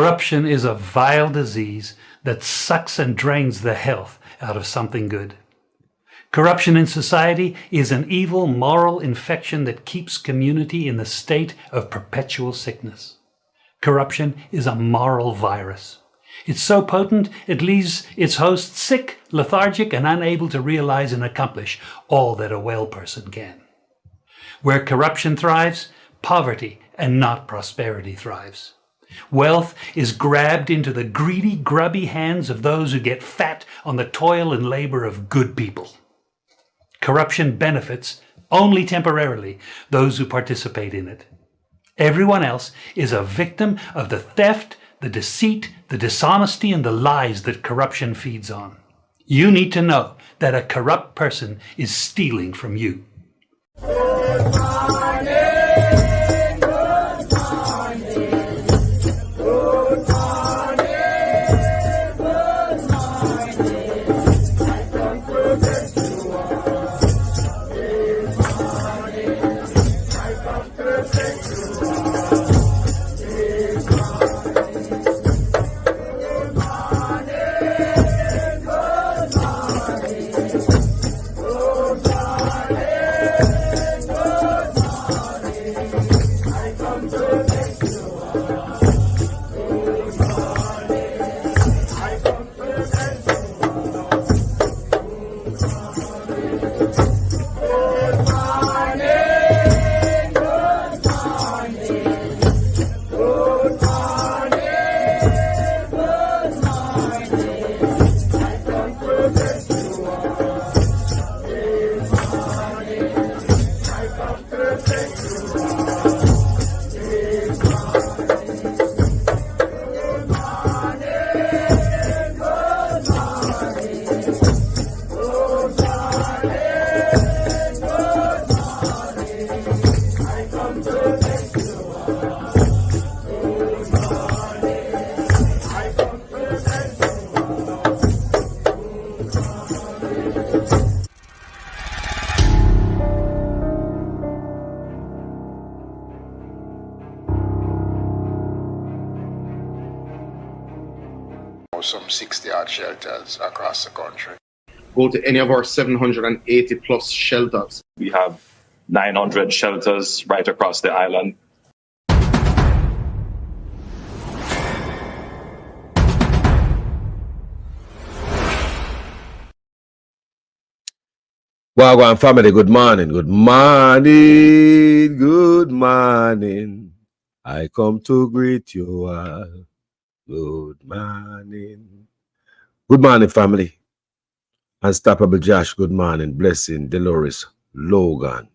Corruption is a vile disease that sucks and drains the health out of something good. Corruption in society is an evil moral infection that keeps community in the state of perpetual sickness. Corruption is a moral virus. It's so potent it leaves its host sick, lethargic, and unable to realize and accomplish all that a well person can. Where corruption thrives, poverty and not prosperity thrives. Wealth is grabbed into the greedy, grubby hands of those who get fat on the toil and labor of good people. Corruption benefits, only temporarily, those who participate in it. Everyone else is a victim of the theft, the deceit, the dishonesty, and the lies that corruption feeds on. You need to know that a corrupt person is stealing from you. Some 60-odd shelters across the country. Go to any of our 780 plus shelters. We have 900 shelters right across the island. Wagwan family, good morning, good morning, good morning. I come to greet you all. Good morning. Good morning, family. Unstoppable Josh, good morning. Blessing, Dolores, Logan,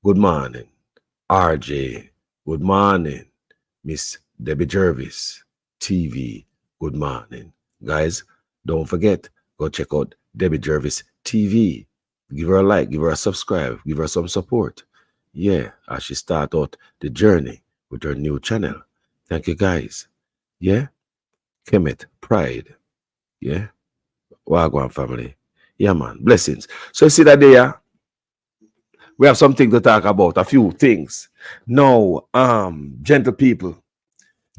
good morning. RJ, good morning. Miss Debbie Jervis, TV, good morning. Guys, don't forget, go check out Debbie Jervis TV. Give her a like, give her a subscribe, give her some support. Yeah, as she start out the journey with her new channel. Thank you, guys. Yeah, Kemet, pride. Yeah, Wagwan family. Yeah, man, blessings. So you see that there, we have something to talk about, a few things. Now, gentle people,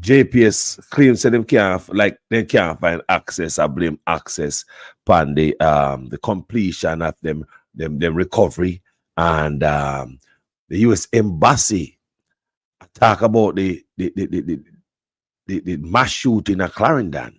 JPS claims that they can't find access. I blame access upon the completion of them recovery, and the U.S. Embassy talk about the mass shooting at Clarendon.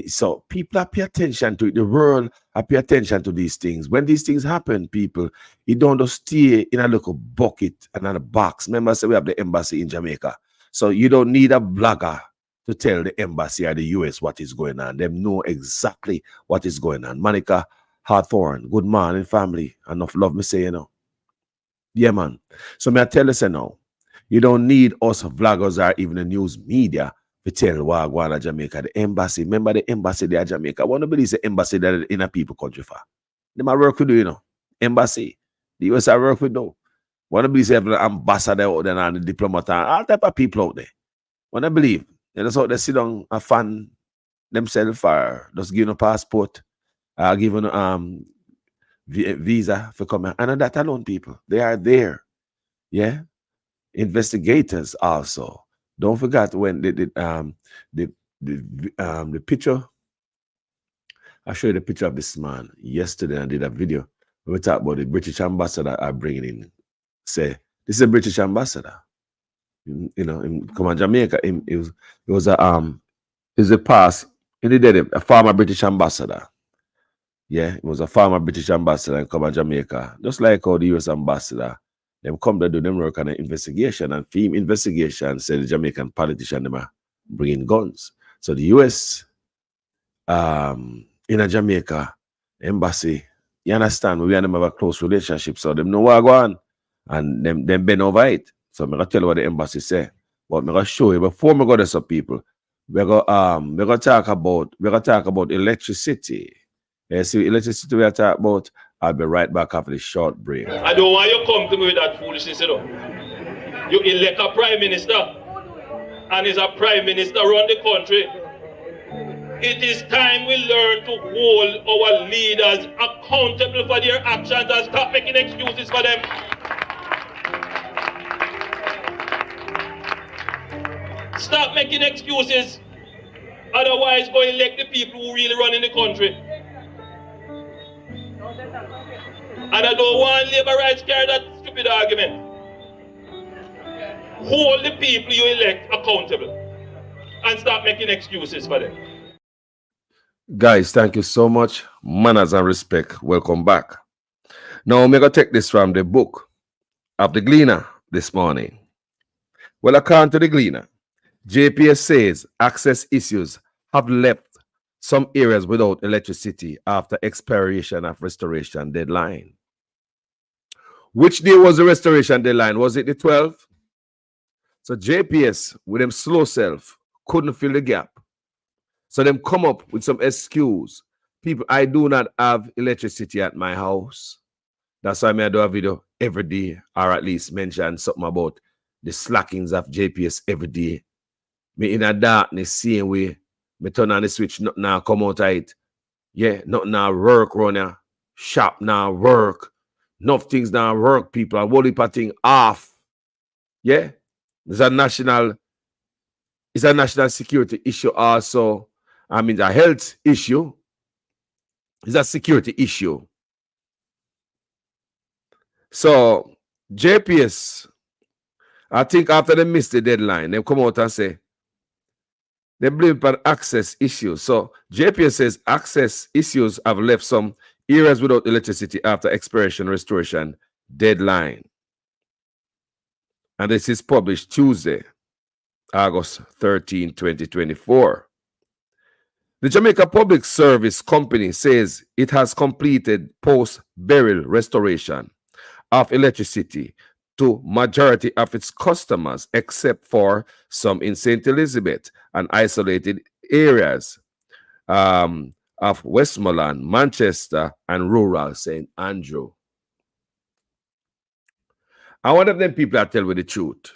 So people are pay attention to it. The world are pay attention to these things. When these things happen, people, you don't just stay in a little bucket and in a box. Remember, I said we have the embassy in Jamaica. So you don't need a blogger to tell the embassy or the US what is going on. They know exactly what is going on. Monica Hawthorne, good morning, family. Enough love me say, you know. Yeah, man. So may I tell you, now, you don't need us vloggers or even the news media to tell what going on Jamaica. The embassy, remember the embassy there in Jamaica. I want to believe the embassy that in a people country for. They might work with you, you know. Embassy. The US I work with no. Want to believe the ambassador out there and the diplomat and all type of people out there. Want to believe. And that's how they sit down and fan themselves for just giving a passport, giving visa for coming. And that alone, people. They are there. Yeah. Investigators also. Don't forget when the picture. I showed you the picture of this man yesterday. I did a video. We talked about the British ambassador are bringing in. Say this is a British ambassador. You know, in come on Jamaica. It was a past. He did a former British ambassador. Yeah, it was a former British ambassador in come on Jamaica. Just like how the US ambassador, them come to do them work on an investigation, and theme investigation said the Jamaican politician them are bringing guns. So the US in a Jamaica embassy, you understand, we and them have a close relationship, so them know what go on, and them bend over it. So I'm gonna tell you what the embassy say, but I'm gonna show you before we go to some people. We're gonna talk about electricity. See, electricity we are talking about. I'll be right back after this short break. I don't want you to come to me with that foolishness, you know. You elect a prime minister, and is a prime minister run the country. It is time we learn to hold our leaders accountable for their actions and stop making excuses for them. Stop making excuses. Otherwise, go elect the people who really run in the country. And I don't want labor rights carry that stupid argument. Hold the people you elect accountable and stop making excuses for them. Guys, thank you so much. Manners and respect. Welcome back. Now, I'm going to take this from the book of the Gleaner this morning. Well, according to the Gleaner, JPS says access issues have left some areas without electricity after expiration of restoration deadline. Which day was the restoration deadline? Was it the 12th? So JPS, with them slow self, couldn't fill the gap. So them come up with some excuse. People, I do not have electricity at my house. That's why I do a video every day, or at least mention something about the slackings of JPS every day. Me in a darkness, seeing way, me turn on the switch, nothing now come out of it. Yeah, nothing now work, run ya. Shop now work. Enough things now work, people. I whole heap of thing off. Yeah, it's a national security issue also. I mean, a health issue. It's a security issue. So, JPS, I think after they missed the deadline, they come out and say, they blame for access issues. So, JPS says access issues have left some areas without electricity after expiration restoration deadline. And this is published Tuesday, August 13, 2024. The Jamaica Public Service Company says it has completed post-burial restoration of electricity to majority of its customers, except for some in St. Elizabeth and isolated areas of Westmoreland, Manchester, and rural St. Andrew. I want them people to tell you the truth.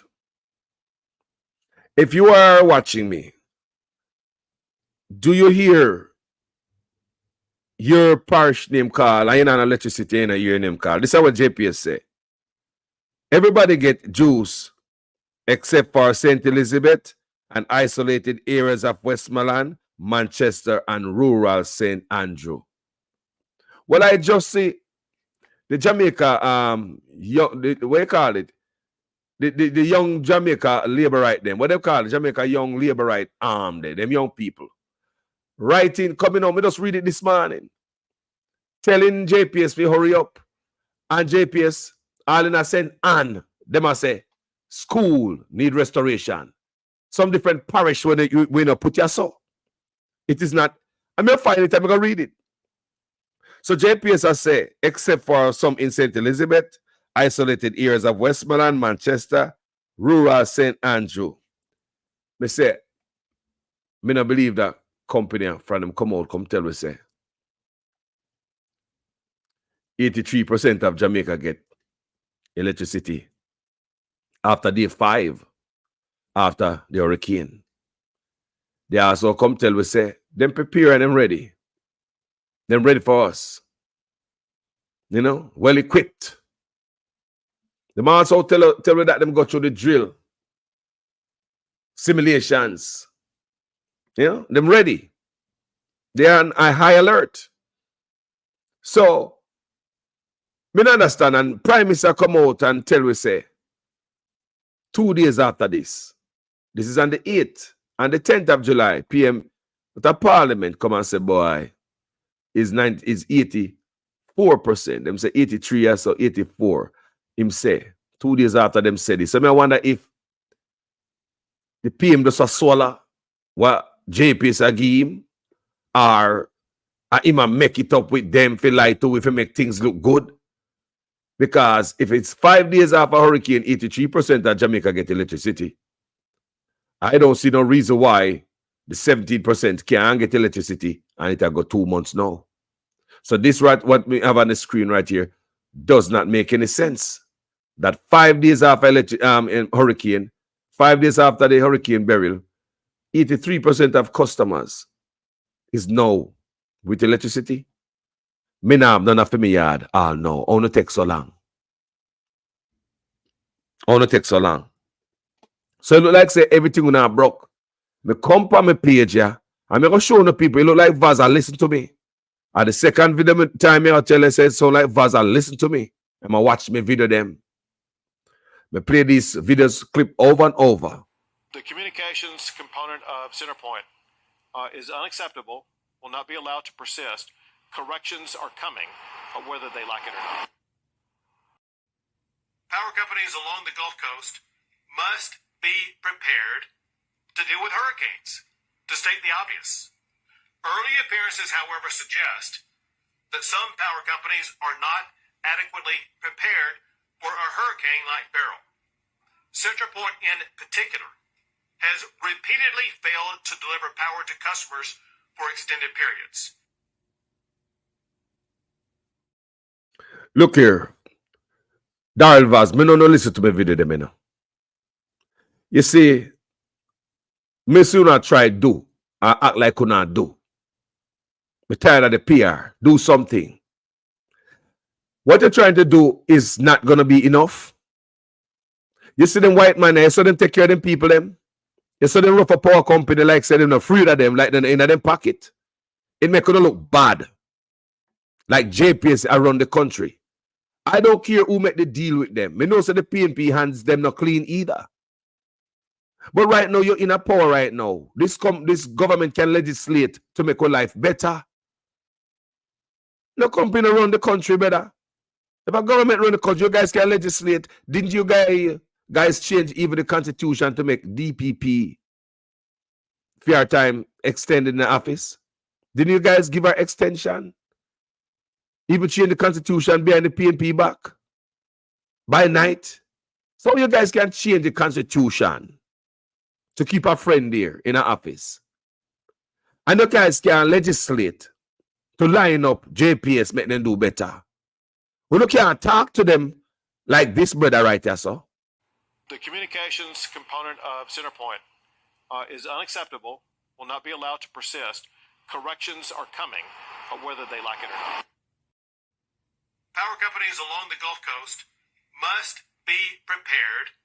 If you are watching me, do you hear your parish name call and you're not electricity in your name call? This is what JPS say. Everybody get juice except for St. Elizabeth and isolated areas of Westmoreland, Manchester, and rural St. Andrew. Well, I just see the Jamaica, what do you call it? The young Jamaica labor right them. What they call it? Jamaica young labor right arm there, them young people. Writing, coming on, we just read it this morning. Telling JPS to hurry up. And JPS, all in a send and them I say, school need restoration. Some different parish when you put your so. It is not, I'm going to find it, I'm going to read it. So JPS I say, except for some in St. Elizabeth, isolated areas of Westmoreland, Manchester, rural St. Andrew. Me say, me not believe that company from them come out, come tell me say 83% of Jamaica get electricity after day 5 after the hurricane. They also come tell me say them prepare and them ready. Them ready for us. You know, well equipped. Them also tell me that them go through the drill. simulations. You know, them ready. They are on a high alert. So, me not understand, and Prime Minister come out and tell we say, 2 days after this is on the 8th and the 10th of July, PM, the Parliament come and say, boy, is 84%. Them say 83 or so 84. Him say 2 days after them say this. So I wonder if the PM does a swallow what JPS a give him, or him make it up with them feel like to if he make things look good. Because if it's 5 days after hurricane, 83% of Jamaica get electricity. I don't see no reason why the 17% can't get electricity and it'll go 2 months now. So this right what we have on the screen right here does not make any sense. That 5 days after hurricane, 5 days after the hurricane burial, 83% of customers is now with electricity. Me now have none of my yard. Oh no, I want to take so long. So it look like say everything now broke. Me come on my page here, and me go show the people. It look like Vaza listen to me. At the second video time, I tell you say so like Vaza listen to me. And I watch me video them. Me play these videos clip over and over. The communications component of Centerpoint is unacceptable, will not be allowed to persist. Corrections are coming, whether they like it or not. Power companies along the Gulf Coast must be prepared to deal with hurricanes, to state the obvious. Early appearances, however, suggest that some power companies are not adequately prepared for a hurricane-like peril. Centerpoint in particular has repeatedly failed to deliver power to customers for extended periods. Look here. Daryl Vaz, me no listen to my video them, you know. You see, me sooner try do, I act like I not do. Me tired of the PR. Do something. What you're trying to do is not going to be enough. You see them white man, you saw them take care of them people, them. You saw them rough a power company like say them not free of them, like in them pocket. It make them look bad. Like JPS around the country. I don't care who make the deal with them. Me know say the PNP hands them not clean either. But right now, you're in a power right now. This government can legislate to make your life better. No company around the country better. If a government around the country, you guys can legislate. Didn't you guys change even the constitution to make DPP fair time extended in the office? Didn't you guys give her extension? Even change the constitution behind the PNP back by night. So you guys can change the constitution to keep a friend there in the office. And you guys can legislate to line up JPS, make them do better. We can't talk to them like this brother right here, so. The communications component of Centerpoint is unacceptable, will not be allowed to persist. Corrections are coming, whether they like it or not. Power companies along the Gulf Coast must be prepared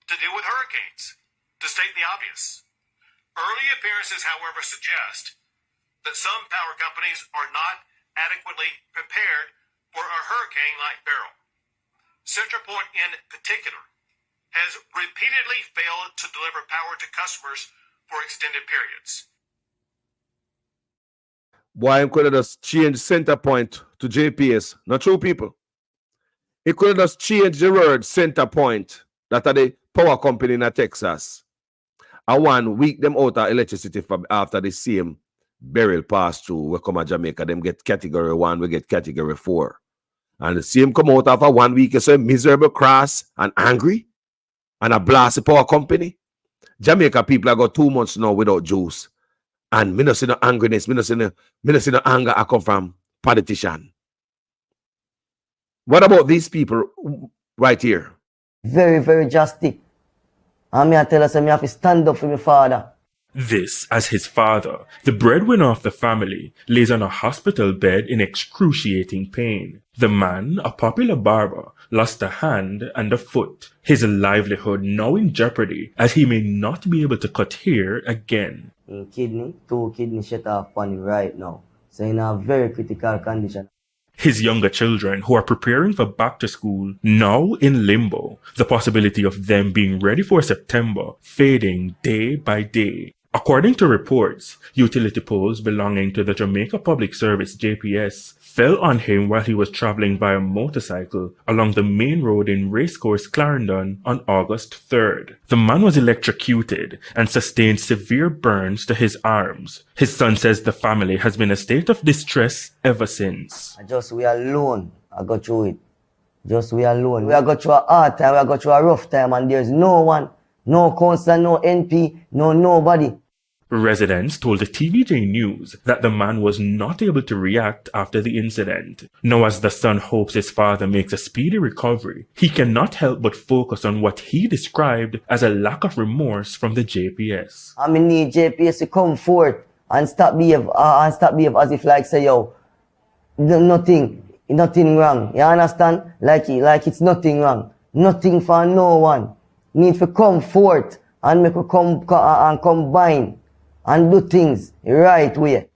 to deal with hurricanes, to state the obvious. Early appearances, however, suggest that some power companies are not adequately prepared for a hurricane-like peril. Centerpoint in particular has repeatedly failed to deliver power to customers for extended periods. Why could have just change Centerpoint to JPS? Not true, people. It could have just changed the word Centerpoint, that are the power company in Texas. And 1 week them out of electricity from after the same burial pass through. We come to Jamaica, them get category 1, we get category 4. And the same come out after 1 week, so miserable, cross, and angry, and a blast the power company. Jamaica people have got 2 months now without juice. And me no see no angriness, me no see no anger I come from politician. What about these people right here? Very, very drastic. And me I tell us, I have to stand up for my father. This as his father, the breadwinner of the family, lays on a hospital bed in excruciating pain. The man, a popular barber, lost a hand and a foot, his livelihood now in jeopardy as he may not be able to cut hair again. Two kidneys shut off on him right now, so in a very critical condition. His younger children, who are preparing for back to school, now in limbo, the possibility of them being ready for September fading day by day. According to reports, utility poles belonging to the Jamaica Public Service JPS fell on him while he was traveling by a motorcycle along the main road in Racecourse, Clarendon on August 3rd. The man was electrocuted and sustained severe burns to his arms. His son says the family has been in a state of distress ever since. We alone, I got through it. We alone. We have got through a hard time, we have got through a rough time, and there's no one, no councillor, no NP, nobody. Residents told the TVJ News that the man was not able to react after the incident. Now, as the son hopes his father makes a speedy recovery, he cannot help but focus on what he described as a lack of remorse from the JPS. I need JPS to come forth and stop behave as if like say, yo, nothing wrong. You understand? Like it's nothing wrong. Nothing for no one. Need to come forth and make a combine and do things the right way.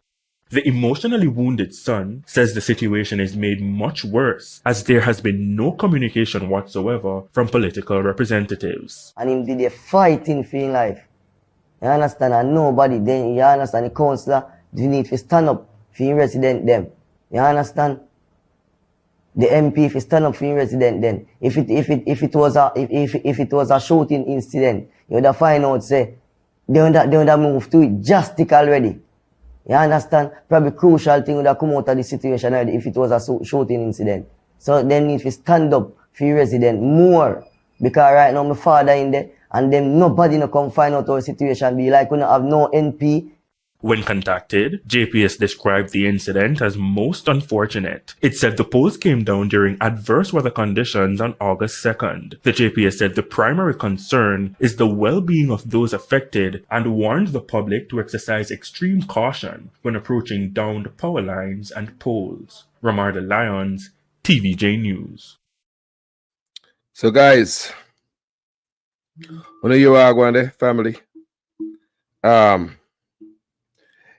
The emotionally wounded son says the situation is made much worse as there has been no communication whatsoever from political representatives. And him did a fighting for his life. You understand? And nobody then, you understand, the councillor, you need to stand up for your resident them. You understand? The MP if you stand up for your resident then. If it was a shooting incident, you would have find out say they would have moved to it drastic already. You understand? Probably crucial thing would have come out of the situation already if it was a shooting incident. So they need to stand up for your resident more. Because right now my father in there and then nobody no come find out our situation be like we don't have no NP. When contacted, JPS described the incident as most unfortunate. It said the poles came down during adverse weather conditions on August 2nd. The JPS said the primary concern is the well-being of those affected and warned the public to exercise extreme caution when approaching downed power lines and poles. Ramarda Lyons, TVJ News. So guys, when you are going there, family,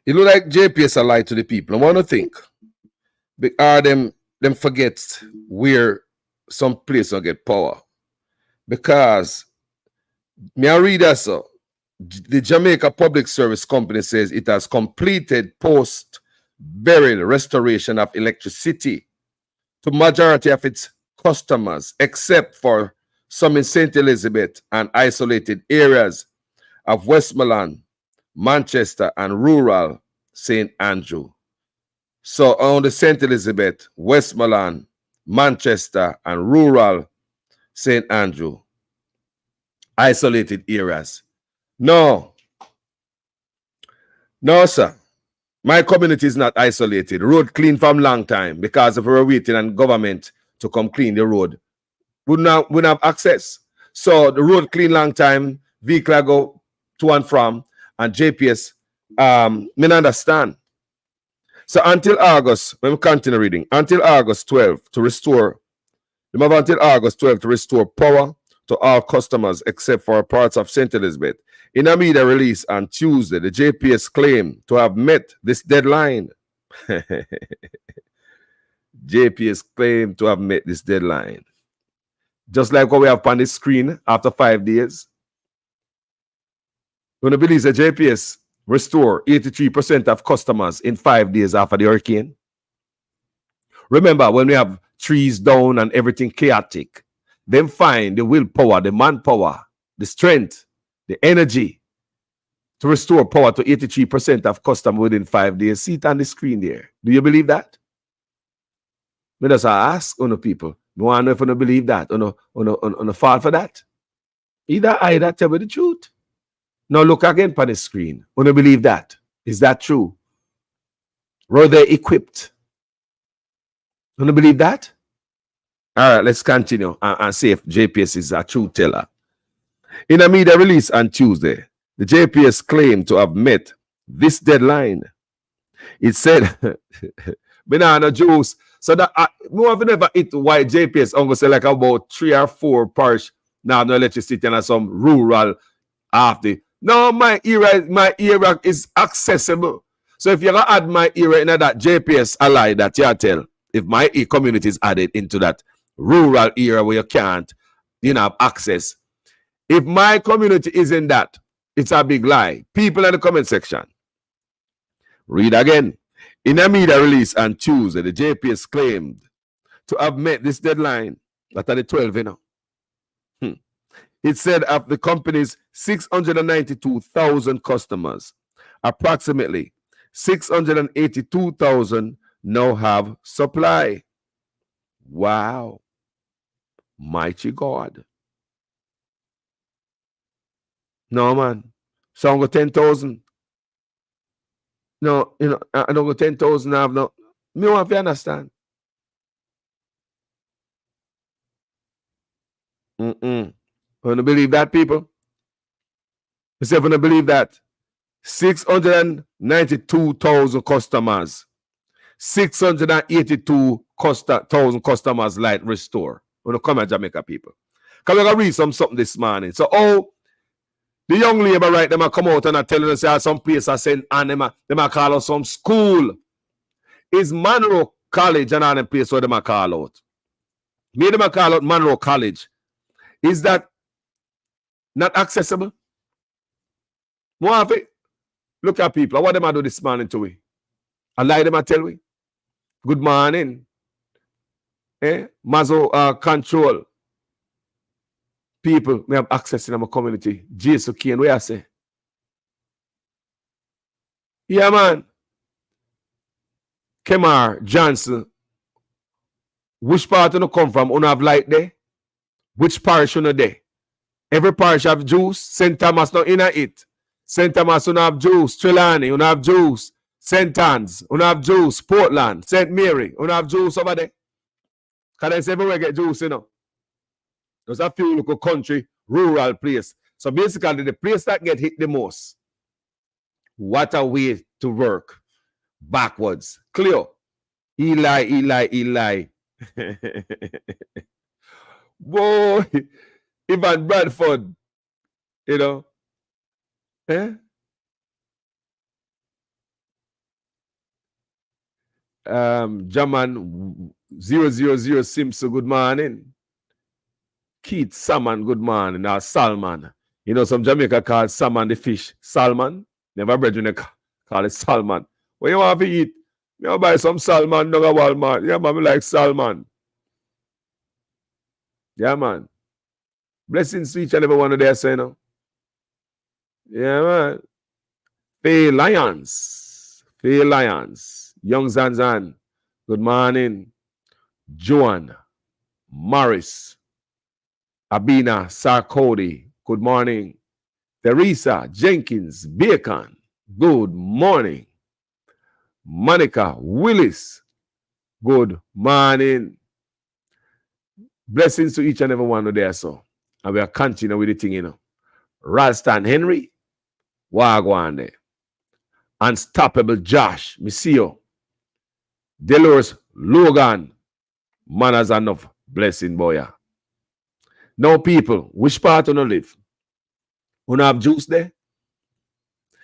it look like JPS a lie to the people. I want to think. Them forget where some place will get power. Because me I read that so the Jamaica Public Service Company says it has completed post-burial restoration of electricity to majority of its customers, except for some in St. Elizabeth and isolated areas of Westmoreland, Manchester, and rural St. Andrew. So on the St. Elizabeth, Westmoreland, Manchester, and rural St. Andrew, isolated areas. No, sir. My community is not isolated. Road clean from long time because if we were waiting on government to come clean the road, we wouldn't have access. So the road clean long time, vehicle go to and from, and JPS, me understand. So until August, when we continue reading, until August 12 to restore, remember until August 12 to restore power to all customers except for parts of St. Elizabeth. In a media release on Tuesday, the JPS claimed to have met this deadline. JPS claimed to have met this deadline. Just like what we have on the screen after 5 days. When the believe the JPS restore 83% of customers in 5 days after the hurricane. Remember, when we have trees down and everything chaotic, then find the willpower, the manpower, the strength, the energy to restore power to 83% of customers within 5 days. See it on the screen there. Do you believe that? Me just ask people. Me want to know if you don't believe that. On fall for that. Either tell me the truth. Now look again on the screen. You don't believe that. Is that true? Were they equipped? You don't believe that? All right, let's continue and see if JPS is a true teller. In a media release on Tuesday, the JPS claimed to have met this deadline. It said, banana juice. So that more have never eat white JPS. I'm going to say like about 3 or 4 parish now no electricity and some rural after. No, my era is accessible. So if you're gonna add my era in that JPS ally that you tell, if my community is added into that rural era where you can't, have access. If my community is in that, it's a big lie. People in the comment section. Read again. In a media release on Tuesday, the JPS claimed to have met this deadline. That's at the 12, It said of the company's 692,000 customers, approximately 682,000 now have supply. Wow. Mighty God. No, man. So I'm going 10,000. No, I don't go 10,000. I have no. Me want to understand. You believe that, people? You say, you believe that? 692,000 customers. 682,000 customers like restore. When you come at Jamaica, people. Because we're going to read something this morning. So, the young labor right, them come out and are telling us that some place are saying, and them call out some school. Is Monroe College and all them place where them call out? Me them call out Monroe College. Is that not accessible? Look at people. What them I do this morning to we? I lie them I tell we. Good morning. Mazo control. People may have access in our community. Jesus Kane, where I say? Yeah, man. Kemar, Johnson. Which part you come from? You have light there? Which parish you there? Every parish have Jews. St. Thomas not in it. St. Thomas you have Jews. Trelawney, you have Jews. St. Anne's, you have Jews. Portland, St. Mary, you have Jews over there. Can I say everywhere get Jews, There's a few local country, rural place. So basically, the place that get hit the most, what a way to work backwards. Clear. Eli. Boy, Ivan Bradford, Jaman 000 Simpson, good morning. Keith Salmon, good morning. Now Salmon. Some Jamaica call salmon the fish. Salmon. Never brethren call it salmon. When you want to eat, you buy some salmon down at Walmart. Yeah, man, I like salmon. Yeah, man. Blessings to each and every one of their saying. Yeah, man. Faye Lions. Young Zanzan. Good morning. Joan. Morris. Abina Sarkody, good morning. Teresa Jenkins Bacon, good morning. Monica Willis, good morning. Blessings to each and every one of there, so. And we are continuing with the thing, Ralston Henry, Wagwan there. Unstoppable Josh, Missio. Delores Logan, manners enough. Blessing, boy. Now, people, which part you live? You have juice there?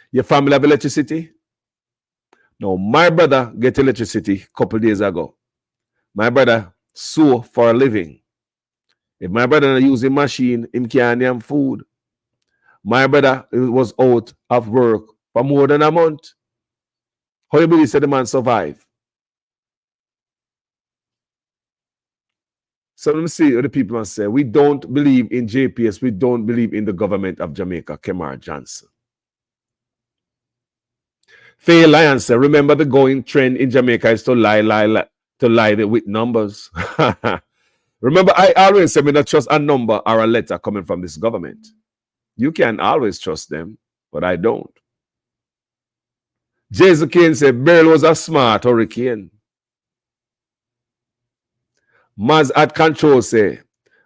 Your family have electricity? No, my brother get electricity a couple days ago. My brother sew for a living. If my brother using machine, him can't have food. My brother was out of work for more than a month. How you believe the man survive? So let me see what the people must say. We don't believe in JPS. We don't believe in the government of Jamaica. Kemar Johnson. Faye Lyons said, remember the going trend in Jamaica is to lie with numbers. Remember, I always say, me not trust a number or a letter coming from this government. You can always trust them, but I don't. Jason Kane said, Beryl was a smart hurricane. Maz at control say,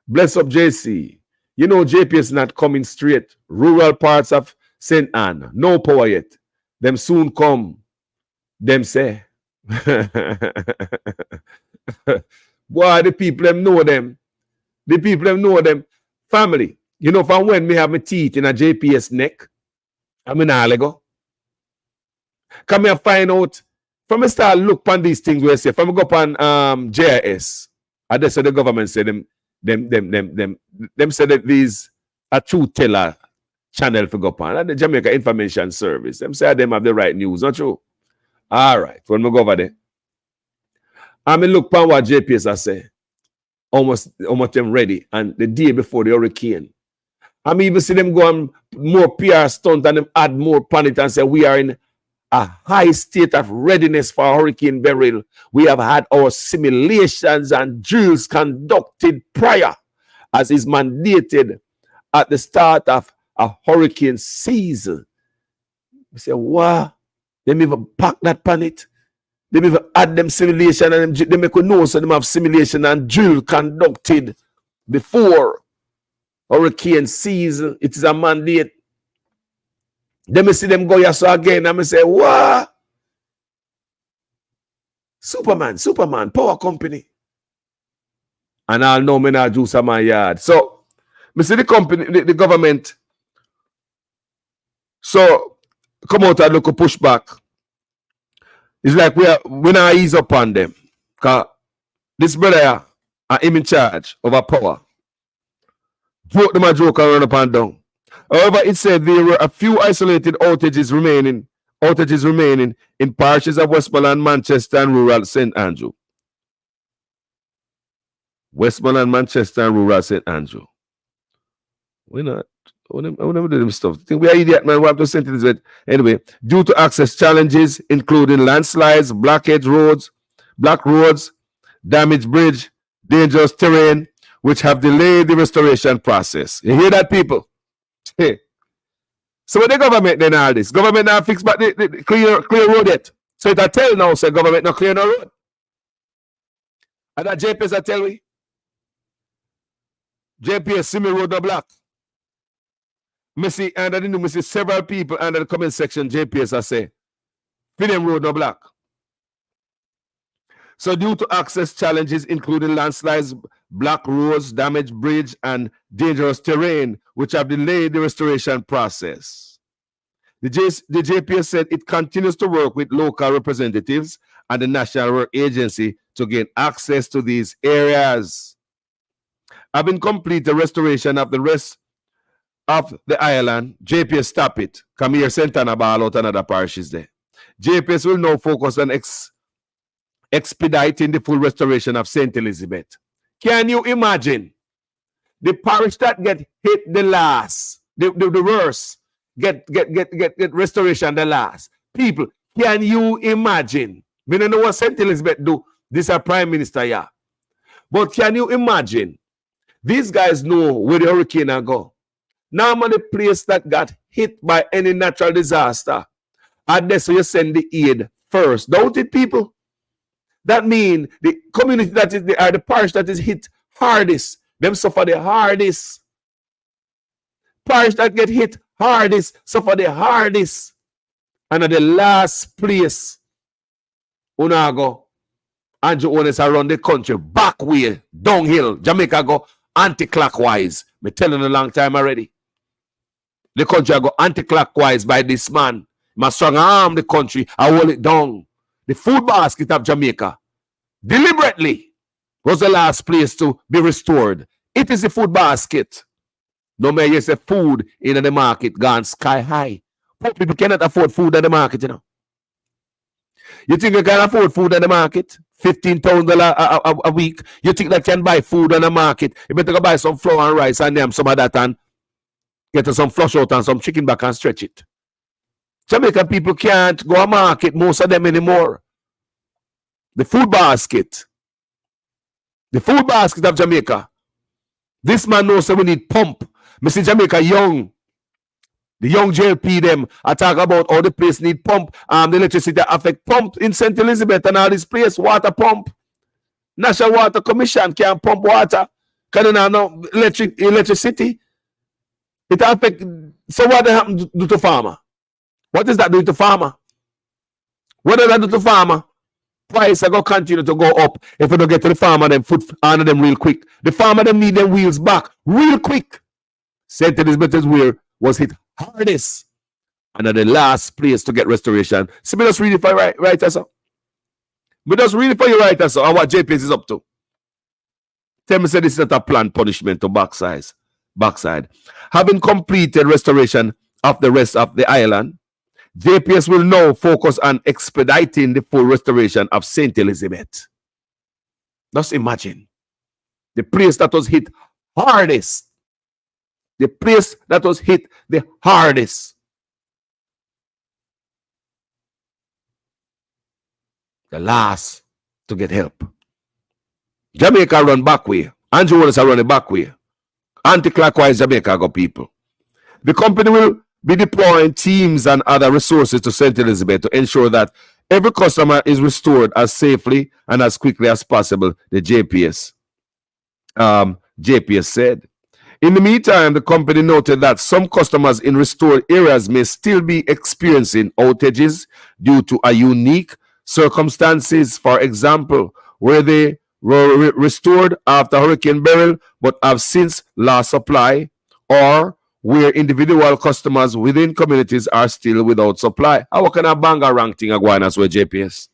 bless up JC. JPS not coming straight. Rural parts of St. Anne, no power yet. Them soon come, them say. Boy, the people them know them. The people them know them. Family, you know, from when me have my teeth in a JPS neck, I'm in Allego. Come here find out. From me start look on these things where I say, from me go on JIS, and that's what the government said them say that these are true teller channel for go on. And the Jamaica Information Service. Them say them have the right news, not true? All right, when we go over there. I mean look on what JPS I say. Almost them ready. And the day before the hurricane. I mean even see them go on more PR stunt and them add more panic and say we are in a high state of readiness for Hurricane Beryl. We have had our simulations and drills conducted prior as is mandated at the start of a hurricane season. We say, wow, they even pack that panic. They even add them simulation and they make a know so them have simulation and drill conducted before hurricane season. It is a mandate. Then me see them go here so again and me say, what? Superman, power company. And I'll know me not juice on my yard. So, me see the company, the government. So, come out and look a pushback. It's like we not ease up on them. Because this brother are him in charge of our power. Joke them a joke and run up and down. However, it said there were a few isolated outages remaining in parishes of Westmoreland, Manchester, and rural St. Andrew. Westmoreland, Manchester, and rural St. Andrew. Why not? I never do them stuff. Think we are idiot, man. We have to send it. Anyway, due to access challenges, including landslides, blockade roads, black roads, damaged bridge, dangerous terrain, which have delayed the restoration process. You hear that, people? Hey. So what the government then all this? Government now fix back the clear road yet. So it a tell now, say government not clear no road. And that JPS I tell we. JPS semi road no block. Me see, and I didn't see several people under the comment section JPS I say, Film road no block. So due to access challenges, including landslides, block roads, damaged bridge, and dangerous terrain, which have delayed the restoration process. The JPS said it continues to work with local representatives and the National Work Agency to gain access to these areas. Having completed the restoration of the rest of the island, JPS stop it. Come here, Santana Ball out another parishes there. JPS will now focus on expediting the full restoration of St. Elizabeth. Can you imagine the parish that get hit the last, the worst, get restoration the last? People, can you imagine? We don't know what St. Elizabeth do. This is a prime minister, yeah. But can you imagine? These guys know where the hurricane go. Now I'm on the place that got hit by any natural disaster. And that's where you send the aid first. Don't it, people? That means the community that is the parish that is hit hardest, them suffer the hardest. Parish that get hit hardest, suffer the hardest. And at the last place, Unago, Andrew Ones around the country, back way, downhill, Jamaica go anti-clockwise. Me telling a long time already. The country go anti-clockwise by this man. Must strong arm the country, I hold it down. The food basket of Jamaica deliberately was the last place to be restored. It is the food basket. No matter you say food in the market gone sky high. Poor people cannot afford food in the market, you know. You think you can afford food in the market? $15,000 a week. You think that can buy food in the market? You better go buy some flour and rice and them some of that and get some flush out and some chicken back and stretch it. Jamaican people can't go to market, most of them anymore. The food basket. The food basket of Jamaica. This man knows that we need pump. Me see Jamaica young. The young JLP them. I talk about how the place need pump. The electricity affect pump in St. Elizabeth and all this place. Water pump. National Water Commission can't pump water. Can you know electricity? It affect. So what happened do to farmer? What is that doing to farmer? What does that do to farmer? Price are going to continue to go up if we don't get to the farmer, them foot under them real quick. The farmer them need them wheels back real quick. St. Elizabeth's wheel was hit hardest and at the last place to get restoration. So we just read it for right sir. We just read it for you right sir, and what JPS is up to. Tell me say this is not a planned punishment to backside. Having completed restoration of the rest of the island, JPS will now focus on expediting the full restoration of St. Elizabeth. Just imagine the place that was hit hardest. The place that was hit the hardest. The last to get help. Jamaica run back way. Andrew Wallace are running back way. Anti-clockwise Jamaica got people. The company will be deploying teams and other resources to St. Elizabeth to ensure that every customer is restored as safely and as quickly as possible, the JPS said. In the meantime, the company noted that some customers in restored areas may still be experiencing outages due to a unique circumstances. For example, where they were restored after Hurricane Beryl but have since lost supply, or where individual customers within communities are still without supply. How can a banger rank thing going as well, JPS?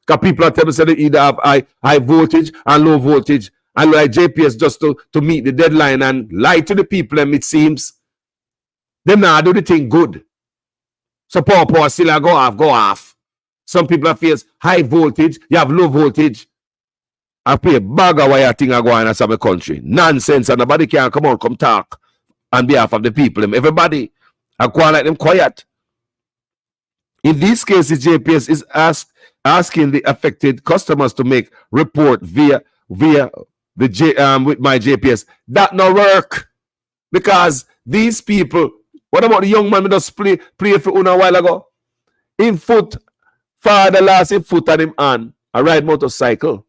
Because people are telling me they either have high voltage and low voltage, and like JPS just to meet the deadline and lie to the people, and it seems them now do the thing good. So power still go off. Some people are face high voltage, you have low voltage. I play a bag of wire thing going as a country. Nonsense, and nobody can come talk on behalf of the people. Everybody are going like them quiet. In these cases, JPS is asking the affected customers to make report via the with my JPS. That no work, because these people. What about the young man who just play for Una a while ago? In foot, father last in foot on him on a ride motorcycle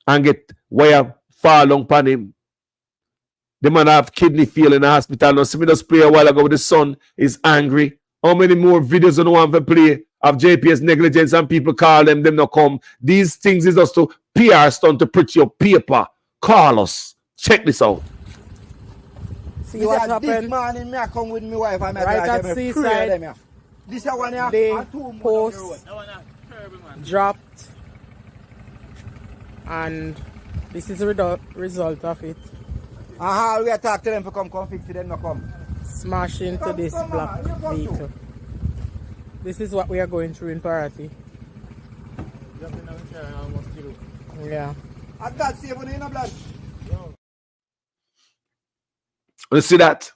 and get wire far long pan him. The man have kidney fail in the hospital. Now, see me just play a while ago with the son is angry. How many more videos do you want to play of JPS negligence and people call them not come? These things is just to PR stunt to print your paper. Call us. Check this out. See what happened? This morning, me come with my wife and right at seaside. This one here, they post dropped, and this is the result of it. We are talking to them to come fix it, them not come. Smash into this black vehicle. This is what we are going through in Parati. Yeah. I got safe on the blood. You see that?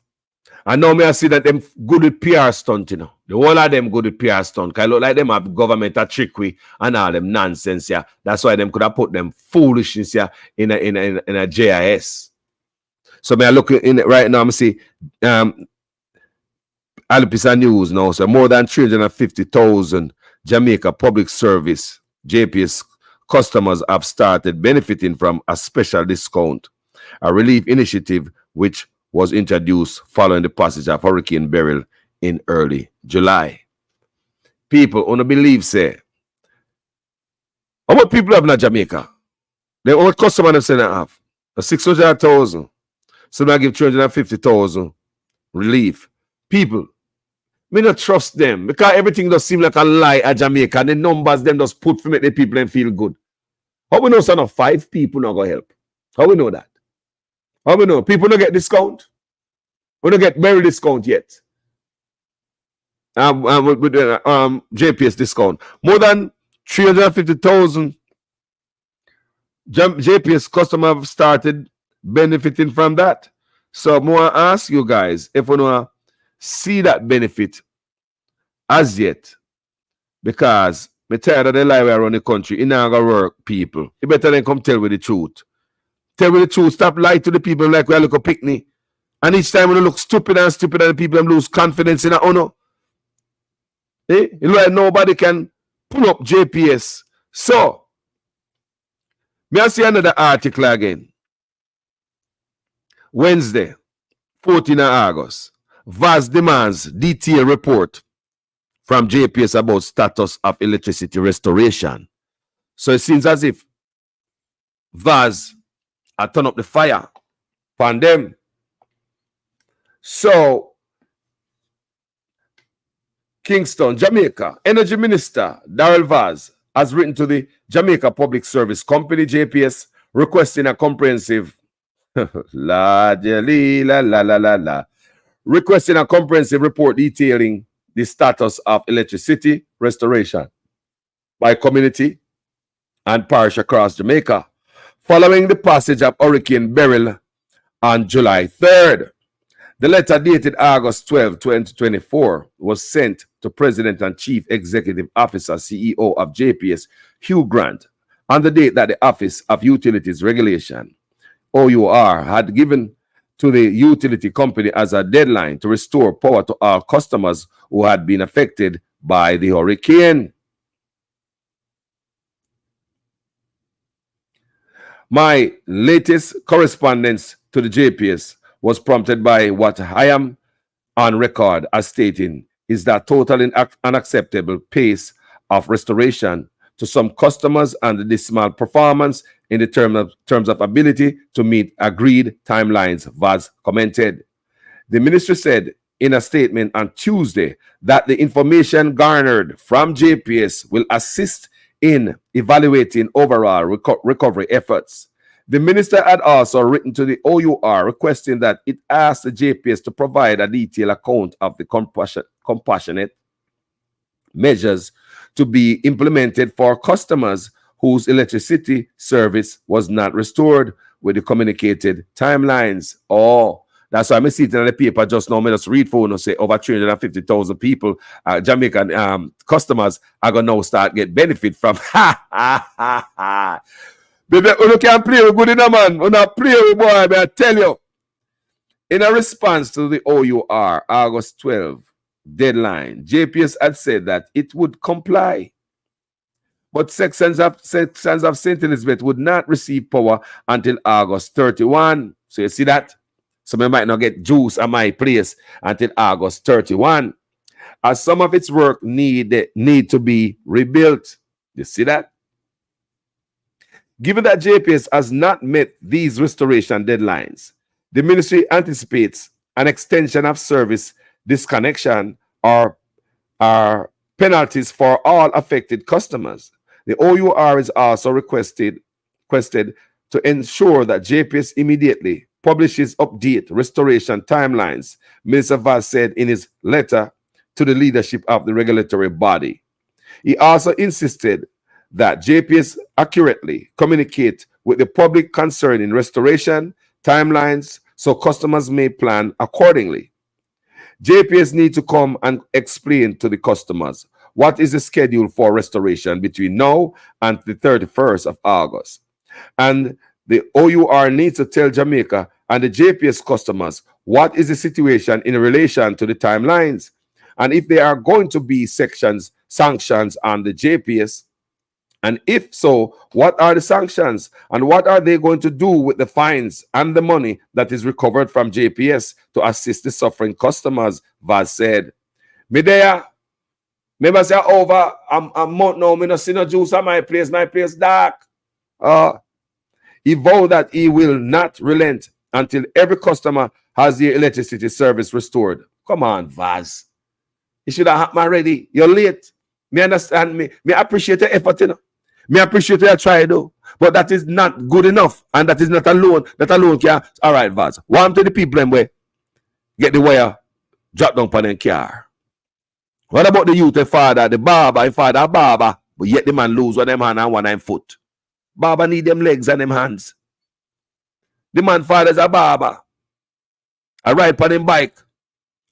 I know me I see that them good with PR stunt, you know. The whole of them good with PR stunt. Cause I look like them have government a trickery and all them nonsense, yeah. That's why them could have put them foolishness, yeah, in a JIS. So me I look in it right now, I'm see Alpisa News now. So more than 350,000 Jamaica public service JPS customers have started benefiting from a special discount, a relief initiative which was introduced following the passage of Hurricane Beryl in early July. People only believe say, how much people have in Jamaica? How much customers have said have? 600,000. So I give 350,000 relief. People, me not trust them because everything does seem like a lie at Jamaica, and the numbers them just put to make the people them feel good. How we know son of 5 people not gonna help? How we know that? How we know? People don't get discount. We don't get very discount yet. With JPS discount. More than 350,000 JPS customers have started benefiting from that. So more ask you guys if you want to see that benefit as yet. Because me tired of the lie around the country. It not gonna work, people. You better than come tell with the truth. Tell me the truth. Stop lying to the people like we look a picnic. And each time when you look stupid and the people them lose confidence in a honor. You look like nobody can pull up JPS. So, may I see another article again? Wednesday, 14th of August, VAS demands detailed report from JPS about status of electricity restoration. So it seems as if VAS are turn up the fire upon them. So Kingston, Jamaica, Energy Minister Darrell Vaz has written to the Jamaica Public Service Company, JPS, requesting a comprehensive requesting a comprehensive report detailing the status of electricity restoration by community and parish across Jamaica following the passage of Hurricane Beryl on July 3rd. The letter dated August 12, 2024 was sent to President and Chief Executive Officer, CEO of JPS, Hugh Grant, on the date that the Office of Utilities Regulation, OUR, had given to the utility company as a deadline to restore power to all customers who had been affected by the hurricane. My latest correspondence to the JPS was prompted by what I am on record as stating is that totally unacceptable pace of restoration to some customers and the dismal performance in the terms of ability to meet agreed timelines, VAS commented. The ministry said in a statement on Tuesday that the information garnered from JPS will assist in evaluating overall recovery efforts. The minister had also written to the OUR requesting that it ask the JPS to provide a detailed account of the compassionate measures to be implemented for customers whose electricity service was not restored with the communicated timelines. Oh, that's why I'm sitting on the paper just now. I just read for and say over 350,000 people, Jamaican customers are going to now start get benefit from. Baby, you can play with good enough, man. You not play with boy, I tell you. In a response to the OUR August 12 deadline, JPS had said that it would comply. But sections of St. Elizabeth would not receive power until August 31. So you see that? So we might not get juice at my place until August 31. As some of its work need to be rebuilt. You see that? Given that JPS has not met these restoration deadlines, the ministry anticipates an extension of service disconnection or penalties for all affected customers. The OUR is also requested to ensure that JPS immediately publishes update restoration timelines, Minister Vaz said in his letter to the leadership of the regulatory body. He also insisted that JPS accurately communicate with the public concerning restoration timelines so customers may plan accordingly. JPS need to come and explain to the customers what is the schedule for restoration between now and the 31st of August. And the OUR needs to tell Jamaica and the JPS customers what is the situation in relation to the timelines. And if there are going to be sanctions on the JPS, and if so, what are the sanctions and what are they going to do with the fines and the money that is recovered from JPS to assist the suffering customers, Vaz said. Me there, remember say over a month now, me no see no juice at my place dark. He vowed that he will not relent until every customer has their electricity service restored. Come on, Vaz. It should have happened already. You're late. Me understand me. Me appreciate your effort, you know. Me appreciate your try, though. But that is not good enough. And that is not alone. That alone can. All right, Vaz. One to the people them way. Get the wire. Drop down on them car. What about the youth, the father, the barber, but yet the man lose one them hand and one them foot. Barber need them legs and them hands. The man father's a barber. I ride on him bike.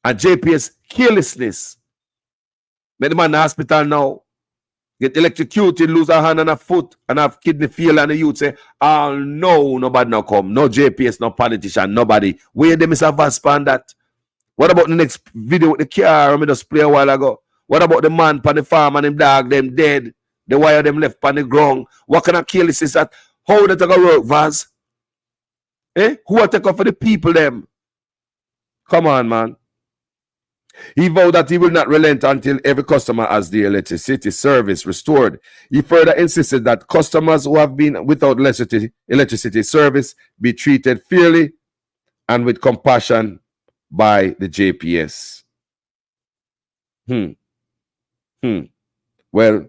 And JPS carelessness. Make the man in the hospital now. Get electrocuted, lose a hand and a foot, and have kidney failure, and the youth say, oh no, nobody now come. No JPS, no politician, nobody. Where them is a vast on that? What about the next video with the car I just play a while ago? What about the man on the farm and them dog, them dead? The wire them left on the ground. What kind of careless is that? How they take a work, Vaz? Who will take up for the people them? Come on, man. He vowed that he will not relent until every customer has their electricity service restored. He further insisted that customers who have been without electricity service be treated fairly and with compassion by the JPS. Well,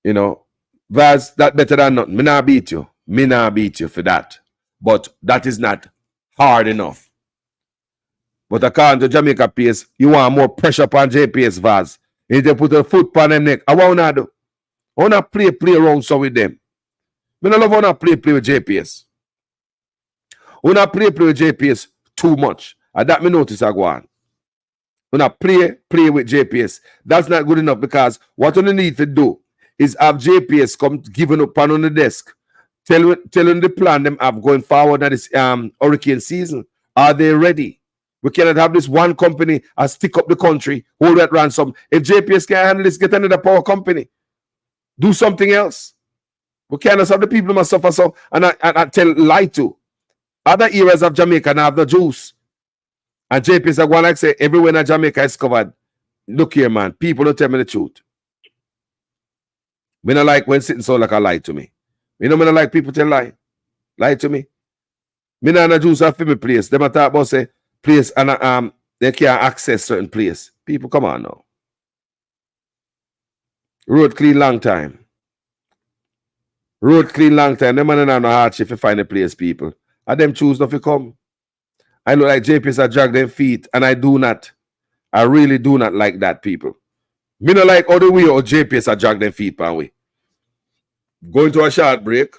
you know, Vaz, that better than nothing. Me not beat you. Me not beat you for that. But that is not hard enough. But according to Jamaica pace, you want more pressure upon JPS, Vaz. If they put a foot on them neck, I want to do. I want to play around so with them. I don't love want to play with JPS. I want to play with JPS too much. And that me notice I go on. When I play with JPS, that's not good enough, because what you need to do is have JPS come giving up on the desk, telling the plan them have going forward at this hurricane season. Are they ready? We cannot have this one company stick up the country, hold that ransom. If JPS can't handle this, get another power company. Do something else. We cannot have the people must suffer so, and I tell lie to. Other areas of Jamaica now have the juice. And JPS are going like say everywhere in Jamaica is covered. Look here, man. People don't tell me the truth. Me not like when sitting so like a lie to me. You know, me not like people tell lie. Lie to me. Me not a juice for me place. Them a talk about say place and they can't access certain place. People, come on now. Road clean long time. Road clean long time. Them man have no hardship to find a place, people. And them choose not to come. I look like JPS are drag them feet, and I do not. I really do not like that, people. Me not like other way or JPS are drag them feet, pan way. Going to a short break.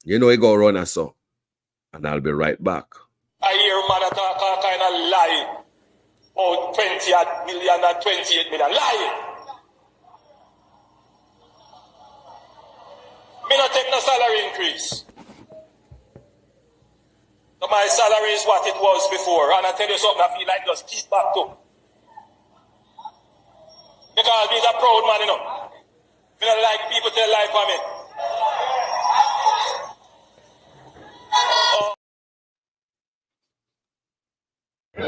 You know, you go run and so. And I'll be right back. I hear man talk all kind of lie. Oh, 20 million and 28 million. Lie. Me not take no salary increase. So my salary is what it was before. And I tell you something, I feel like just keep back to. Because he's a proud man, you know. Me not like people tell lie for me.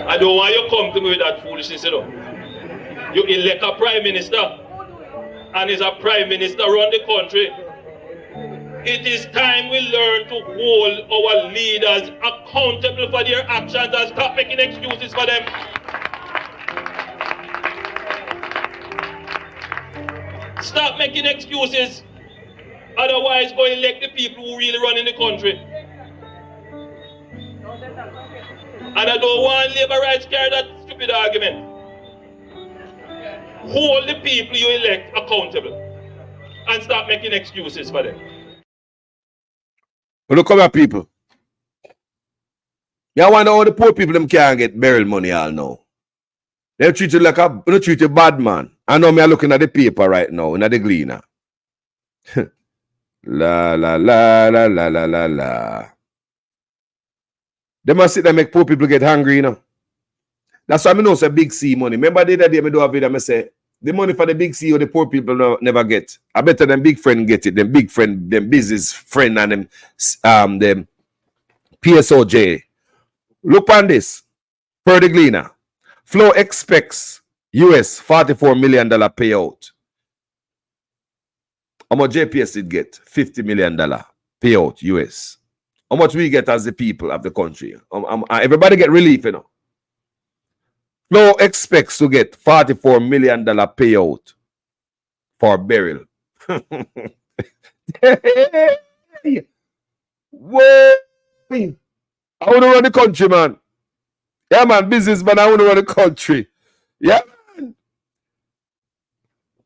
I don't want you to come to me with that foolishness, you know. You elect a prime minister, and he's a prime minister around the country. It is time we learn to hold our leaders accountable for their actions and stop making excuses for them. Stop making excuses. Otherwise, go elect the people who really run in the country. And I don't want labor rights carry that stupid argument. Hold the people you elect accountable and stop making excuses for them. Look come here, people. You wonder how the poor people them can't get burial money all now. They treat you like they treat you bad man. I know me are looking at the paper right now, in the Gleaner. La la la la la la la la. They must sit there and make poor people get hungry, you know. That's why I know it's a big C money. Remember the other day I do a video, I say, the money for the big C or the poor people never get. I better them big friend get it. Them big friend, them business friend and them PSOJ. Look on this. Per the Gleaner. Flow expects US $44 million payout. How much JPS did get? $50 million payout US. How much we get as the people of the country? Everybody get relief, you know. Flow expects to get $44 million payout for burial. Whoa! I want to run the country, man. Yeah, man, businessman, I want to run the country. Yeah, man.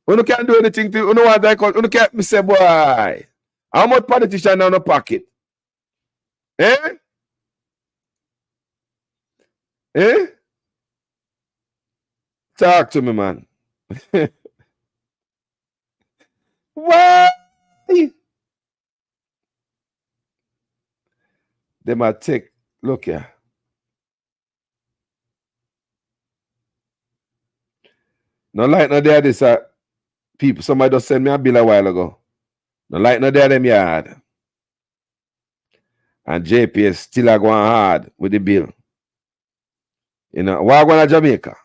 You can't do anything to you know what I call you can't me say, boy. How much politician on the pocket? Eh? Eh? Talk to me, man. Why? They might take, look here. No light no there, this people. Somebody just sent me a bill a while ago. No light no there, them yard. And JPS still are going hard with the bill. You know, why going to Jamaica?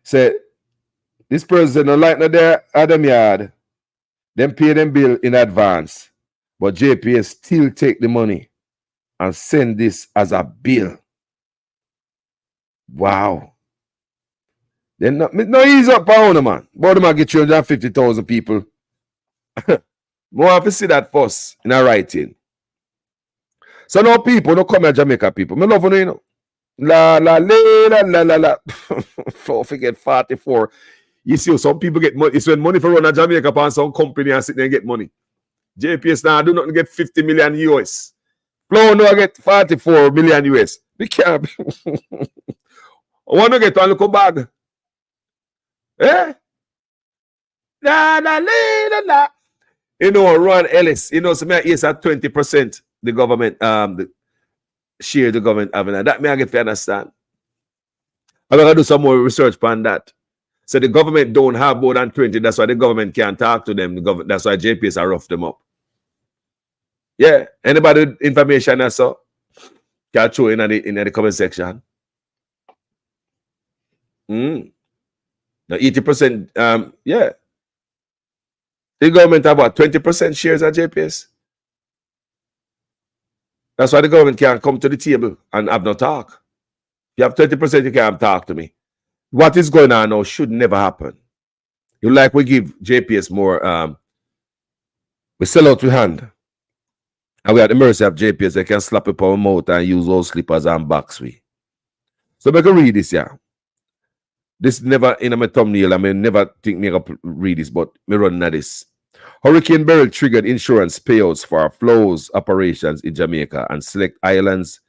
Say, this person don't like no there Adam yard. Them pay them bill in advance. But JPS still take the money and send this as a bill. Wow. Then no ease up pound, man. But them get 350,000 people. More have to see that first in a writing. So now people don't come here, Jamaica people. Me love you know. La la la. Forget 44. You see, some people get money. It's when money for run a Jamaica upon some company and sit there and get money. JPS now do not get 50 million US. Flow no get 44 million US. We can't. I want to get one look bag. Eh? La. You know, Ron Ellis, you know, some yes at 20% the government the share the government having that may I get to understand. I'm gonna do some more research on that. So the government don't have more than 20, that's why the government can't talk to them. The government, that's why JPS are rough them up. Yeah, anybody with information I saw can throw in the comment section. The 80%, yeah. The government have what, 20% shares at JPS? That's why the government can't come to the table and have no talk. If you have 20%, you can't talk to me. What is going on now should never happen. You like we give JPS more, we sell out with hand. And we at the mercy of JPS, they can slap up our mouth and use those slippers and box we. So I can read this here. This never in my thumbnail. I may never think me up read this, but me running at this. Hurricane Beryl triggered insurance payouts for flows operations in Jamaica and select islands,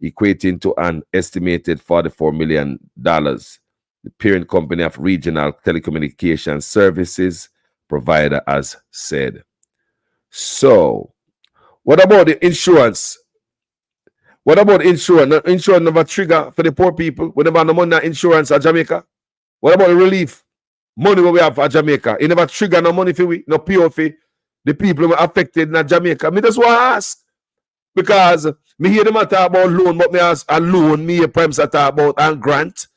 equating to an estimated $44 million. The parent company of regional telecommunications services provider has said. So, what about the insurance? What about insurance? Insurance never trigger for the poor people. We never have no money in insurance at Jamaica. What about the relief? Money we have at Jamaica. It never trigger no money for we, no pay for the people who are affected in Jamaica. Me just want to ask. Because me hear them talk about loan, but me ask a loan, me a primes talk about and grant.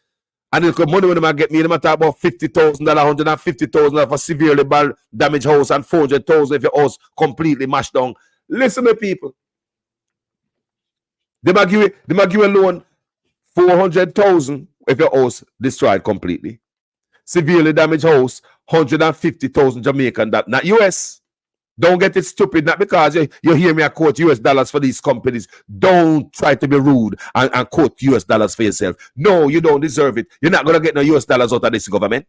And the money when them get me, them talk about $50,000, $150,000 for severely damaged house and $400,000 if your house completely mashed down. Listen to people. They might give you a loan $400,000 if your house destroyed completely. Severely damaged house, $150,000 Jamaican, that not US. Don't get it stupid, not because you hear me I quote US dollars for these companies. Don't try to be rude and quote US dollars for yourself. No, you don't deserve it. You're not going to get no US dollars out of this government.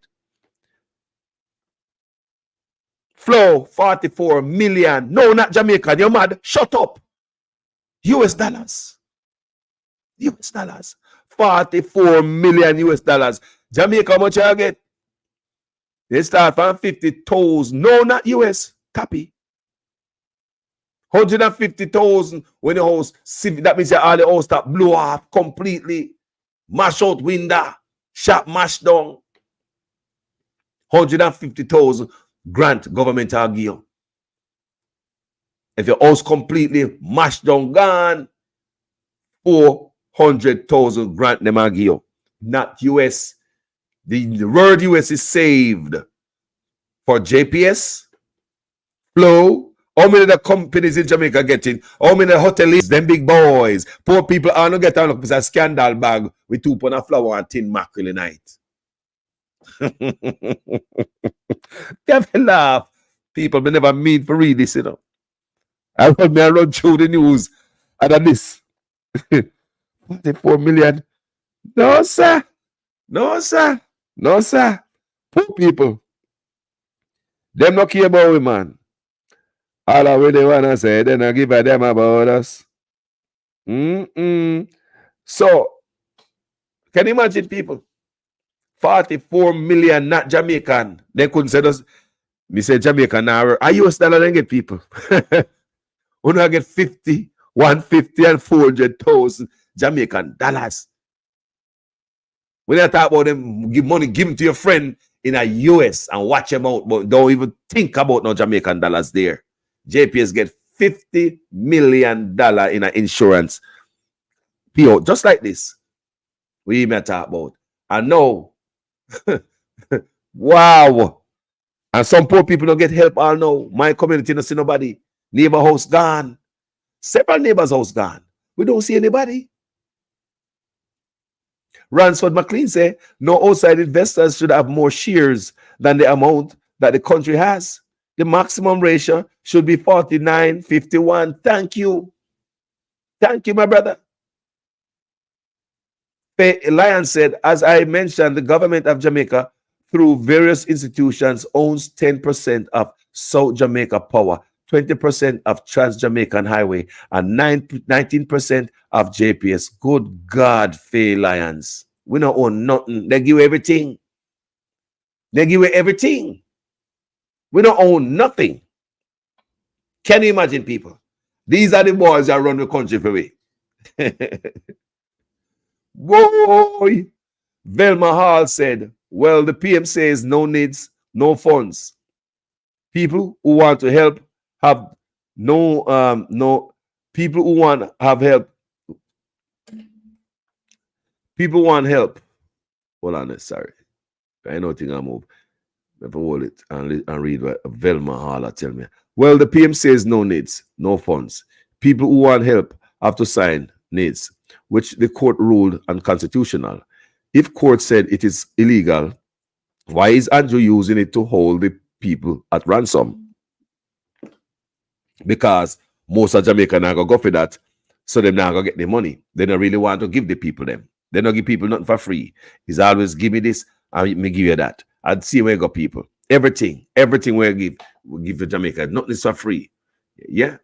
Flow, 44 million. No, not Jamaican. You're mad. Shut up. US dollars. US dollars. 44 million US dollars. Jamaica, how much you get? They start from 50,000. No, not US. Copy. 150,000 when the house, that means all the house that blow off completely. Mash out window. Shop mash down. 150,000 grant government will give you. If your house completely mashed down, gone, 400,000 grant them will give you. Not US. The word US is saved for JPS, Flow. How many of the companies in Jamaica getting? How many hoteliers, them big boys? Poor people are not getting up with a scandal bag with 2 pounds of flour and 10 mackerel a night. Have a laugh. People may never mean for read this, you know. I run through the news and this. 44 million. No, sir. No, sir. No, sir. Poor people. Them not care about we, man. All of what they want to say, they not give a damn about us. So, can you imagine people? 44 million, not Jamaican. They couldn't say us. Me say Jamaican now. Are you a dollar then get people? We not get 50, 150 and 400,000 Jamaican dollars. When I talk about them, give money, give them to your friend in a US and watch them out, but don't even think about no Jamaican dollars there. JPS get $50 million in an insurance payout, just like this. We may talk about. And now, wow. And some poor people don't get help all now. My community don't see nobody. Neighbor house gone. Several neighbors' house gone. We don't see anybody. Ransford McLean say, no outside investors should have more shares than the amount that the country has. The maximum ratio should be 49-51. Thank you. Thank you, my brother. Lion said, as I mentioned, the government of Jamaica, through various institutions, owns 10% of South Jamaica Power, 20% of Trans-Jamaican Highway, and 19% of JPS. Good God, Faye Lions. We don't own nothing. They give you everything. They give you everything. We don't own nothing. Can you imagine, people? These are the boys that run the country for me. Boy, Velma Hall said, well, the PM says no needs, no funds. People who want to help have people who want to have help. People want help. Hold on, sorry. I know thing I move. Let me hold it and read what Velma Hall tell me. Well, the PM says no needs, no funds. People who want help have to sign needs, which the court ruled unconstitutional. If court said it is illegal, why is Andrew using it to hold the people at ransom? Because most of Jamaica now go for that, so they're not going to get the money. They don't really want to give the people them. They don't give people nothing for free. It's always give me this, and me give you that. I'd see where you got people. Everything we give to Jamaica. Nothing is for free. Yeah.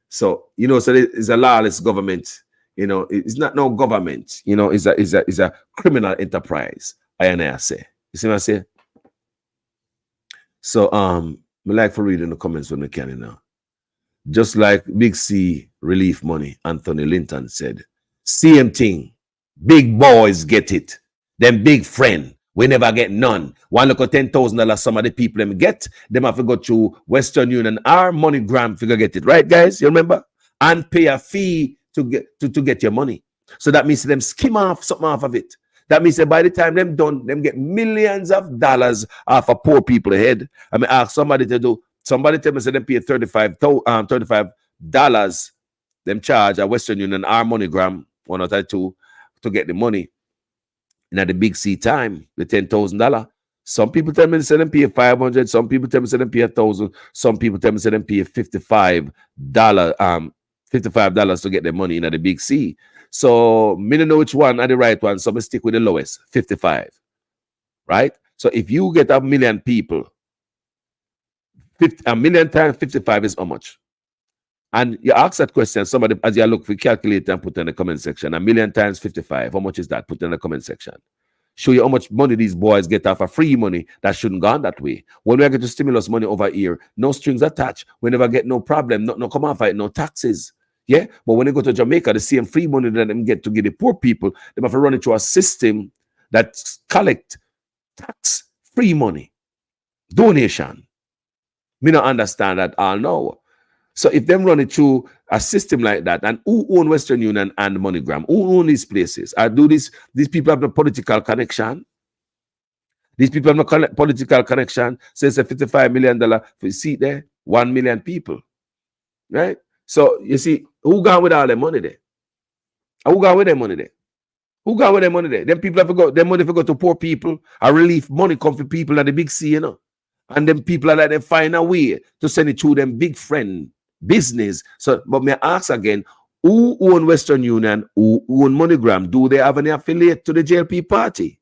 So, so it's a lawless government. It's not no government. It's a criminal enterprise. I say. You see what I say? So, I like for reading the comments when we can now. Just like Big C relief money, Anthony Linton said, same thing. Big boys get it. Them big friend, we never get none. One look at $10,000 some of the people them get, them have to go to Western Union or MoneyGram figure get it. Right, guys? You remember? And pay a fee to get your money. So that means them skim off something off of it. That means that by the time them done, them get millions of dollars off of poor people ahead. I mean, ask somebody to do. Somebody tell me say them pay $35. Them charge at Western Union or MoneyGram, one or two, to get the money. And at the Big C time, the $10,000. Some people tell me say them pay $500. Some people tell me say them pay $1,000. Some people tell me say them pay $55. $55 to get the money in at the Big C. So me don't know which one are the right one. So I stick with the lowest, 55. Right? So if you get 1 million people, 1 million times 55 is how much? And you ask that question, somebody, as you look for calculator and put in the comment section, 1 million times 55, how much is that? Put in the comment section. Show you how much money these boys get off of free money that shouldn't go on that way. When we get to stimulus money over here, no strings attached. We never get no problem, no come off it, no taxes. Yeah, but when they go to Jamaica, the same free money that them get to give the poor people, they have to run it through a system that collect tax-free money, donation. Me not understand that all now. So if them run it through a system like that, and who own Western Union and MoneyGram? Who own these places? These people have no political connection. These people have no political connection. So it's a $55 million for a seat there, 1 million people, right? So you see, who gone with all their money there? Who gone with their money there? Who gone with their money there? Them people have to go, their money have to go to poor people. A relief money come for people at the Big C, And them people are like they find a way to send it to them big friend business. So, but may I ask again, who own Western Union? Who own MoneyGram? Do they have any affiliate to the JLP party?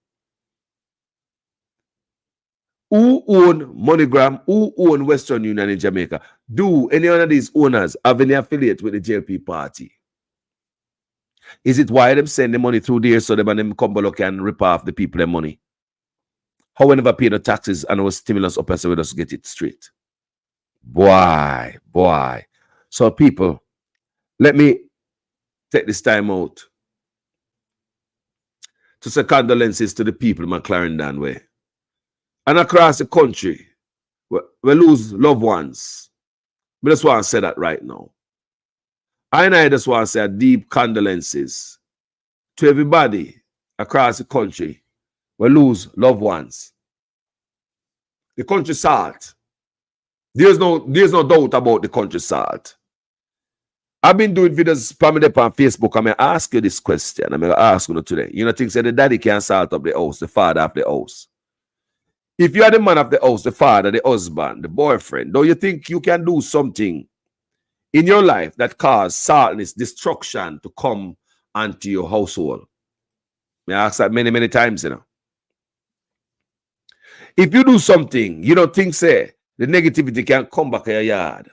Who own MoneyGram? Who own Western Union in Jamaica? Do any one of these owners have any affiliate with the JLP party? Is it why them send the money through there so them come can rip off the people their money? How we never pay the taxes and our stimulus up so we just get it straight? Boy. So people, let me take this time out to say condolences to the people in Clarendon way. And across the country, we lose loved ones. I just want to say that right now. I just want to say deep condolences to everybody across the country who lose loved ones. The country salt. There's no doubt about the country salt. I've been doing videos on Facebook. I'm going to ask you this question. I'm going to ask you today. You know, things say the daddy can salt up the house, the father of the house. If you are the man of the house, the father, the husband, the boyfriend, don't you think you can do something in your life that cause saltness, destruction to come onto your household? I ask that many, many times, you know. If you do something, you don't think, say, the negativity can come back in your yard.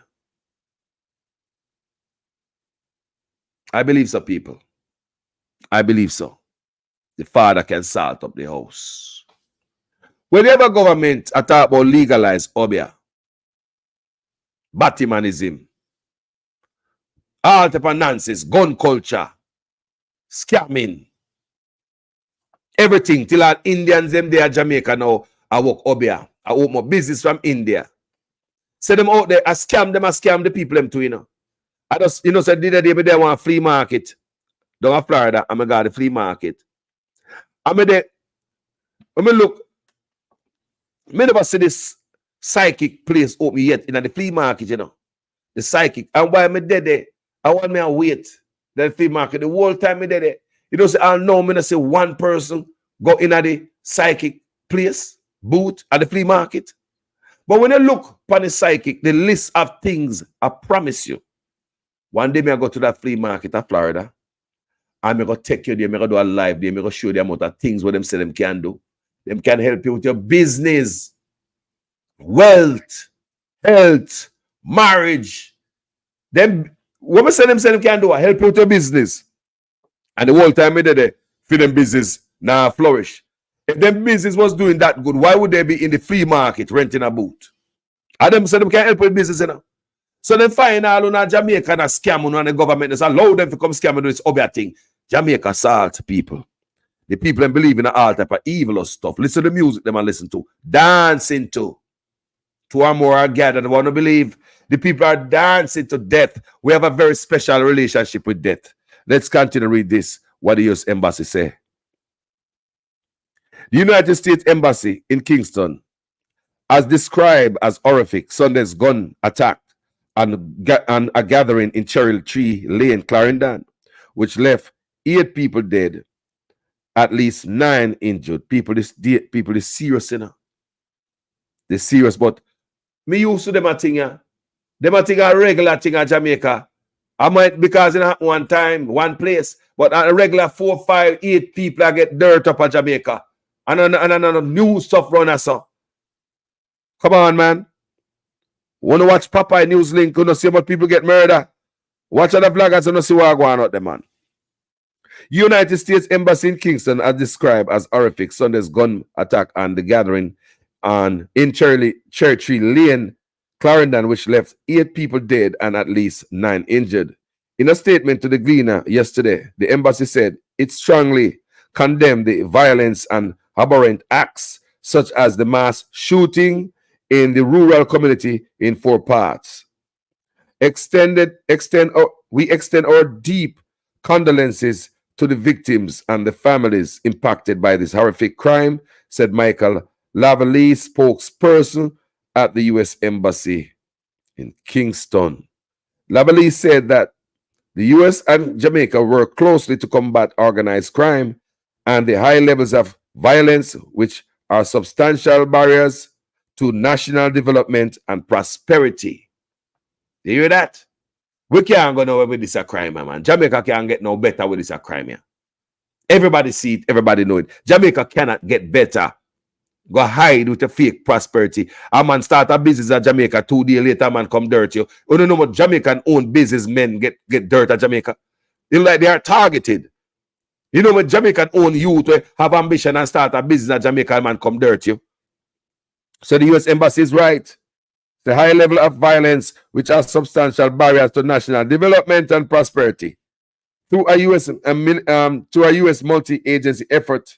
I believe so, people. I believe so. The father can salt up the house. Whenever government talk about legalize obia, Batmanism, all type of nonsense, gun culture, scamming, everything, till all Indians, them there, Jamaica now, I work obia. I open my business from India. Say them out there, I scam the people them too, you know. I just, you know, said the other day, they want a flea market. Down in Florida, I'm got the flea market. I'm there, when I look, I never see this psychic place open yet in the flea market, you know. The psychic. And why am I there? I want me to wait. The flea market, the whole time I there. You know, say, I know me to say one person go in at the psychic place, booth at the flea market. But when I look upon the psychic, the list of things, I promise you, one day I go to that flea market in Florida, and I'm going to take you there, I'm going to do a live there, I'm going to show you the amount of things what them say them can do. Them can help you with your business, wealth, health, marriage. Them, what I say them can do, I help you with your business. And the whole time I did it, for them business now flourish. If them business was doing that good, why would they be in the flea market renting a booth? And them say them can help with business, you know. So they find all on Jamaica and a scam on the government. Just allow them to come scam and do this other thing. Jamaica salt people. The people that believe in all type of evil or stuff. Listen to the music them and listen to. Dancing to. Two or more are gathered. I want to believe the people are dancing to death. We have a very special relationship with death. Let's continue to read this. What the U.S. Embassy say. The United States Embassy in Kingston, as described as horrific, Sunday's gun attack and a gathering in Cherry Tree Lane, Clarendon, which left 8 people dead, at least 9 injured. People is serious, you know. They're serious, but me used to them a thing, yeah. Them a thing a regular thing in Jamaica. I might, because in one time, one place, but a regular 4, 5, 8 people I get dirt up in Jamaica. And new stuff run us up. Come on, man. Want to watch Popeye News Link? You know, see what people get murdered. Watch other vloggers and see what going on out there, man. United States Embassy in Kingston as described as horrific Sunday's gun attack and the gathering in Cherry Tree Lane, Clarendon, which left 8 people dead and at least 9 injured. In a statement to the Gleaner yesterday, the embassy said it strongly condemned the violence and abhorrent acts such as the mass shooting in the rural community in 4 parts. We extend our deep condolences to the victims and the families impacted by this horrific crime, said Michael Lavallee, spokesperson at the U.S. Embassy in Kingston. Lavallee said that the U.S. and Jamaica work closely to combat organized crime and the high levels of violence, which are substantial barriers to national development and prosperity. You hear that? We can't go nowhere with this a crime, man. Jamaica can't get no better with this a crime, yeah. Everybody see it, everybody know it. Jamaica cannot get better. Go hide with a fake prosperity. A man start a business at Jamaica, 2 days later, man come dirt you. You don't know what Jamaican-owned businessmen get dirt at Jamaica. They are targeted. You know when Jamaican-owned youth have ambition and start a business at Jamaica, man come dirt you. So the U.S. Embassy is right. The high level of violence, which are substantial barriers to national development and prosperity. Through a U.S. multi-agency effort,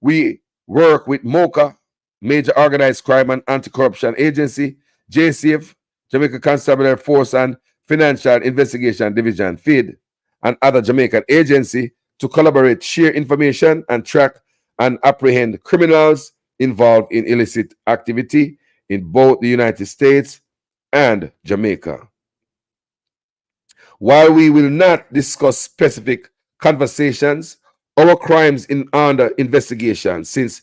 we work with MOCA, Major Organized Crime and Anti-Corruption Agency, JCF, Jamaica Constabulary Force and Financial Investigation Division, FID, and other Jamaican agencies to collaborate, share information, and track and apprehend criminals involved in illicit activity in both the United States and Jamaica. While we will not discuss specific conversations or crimes under investigation since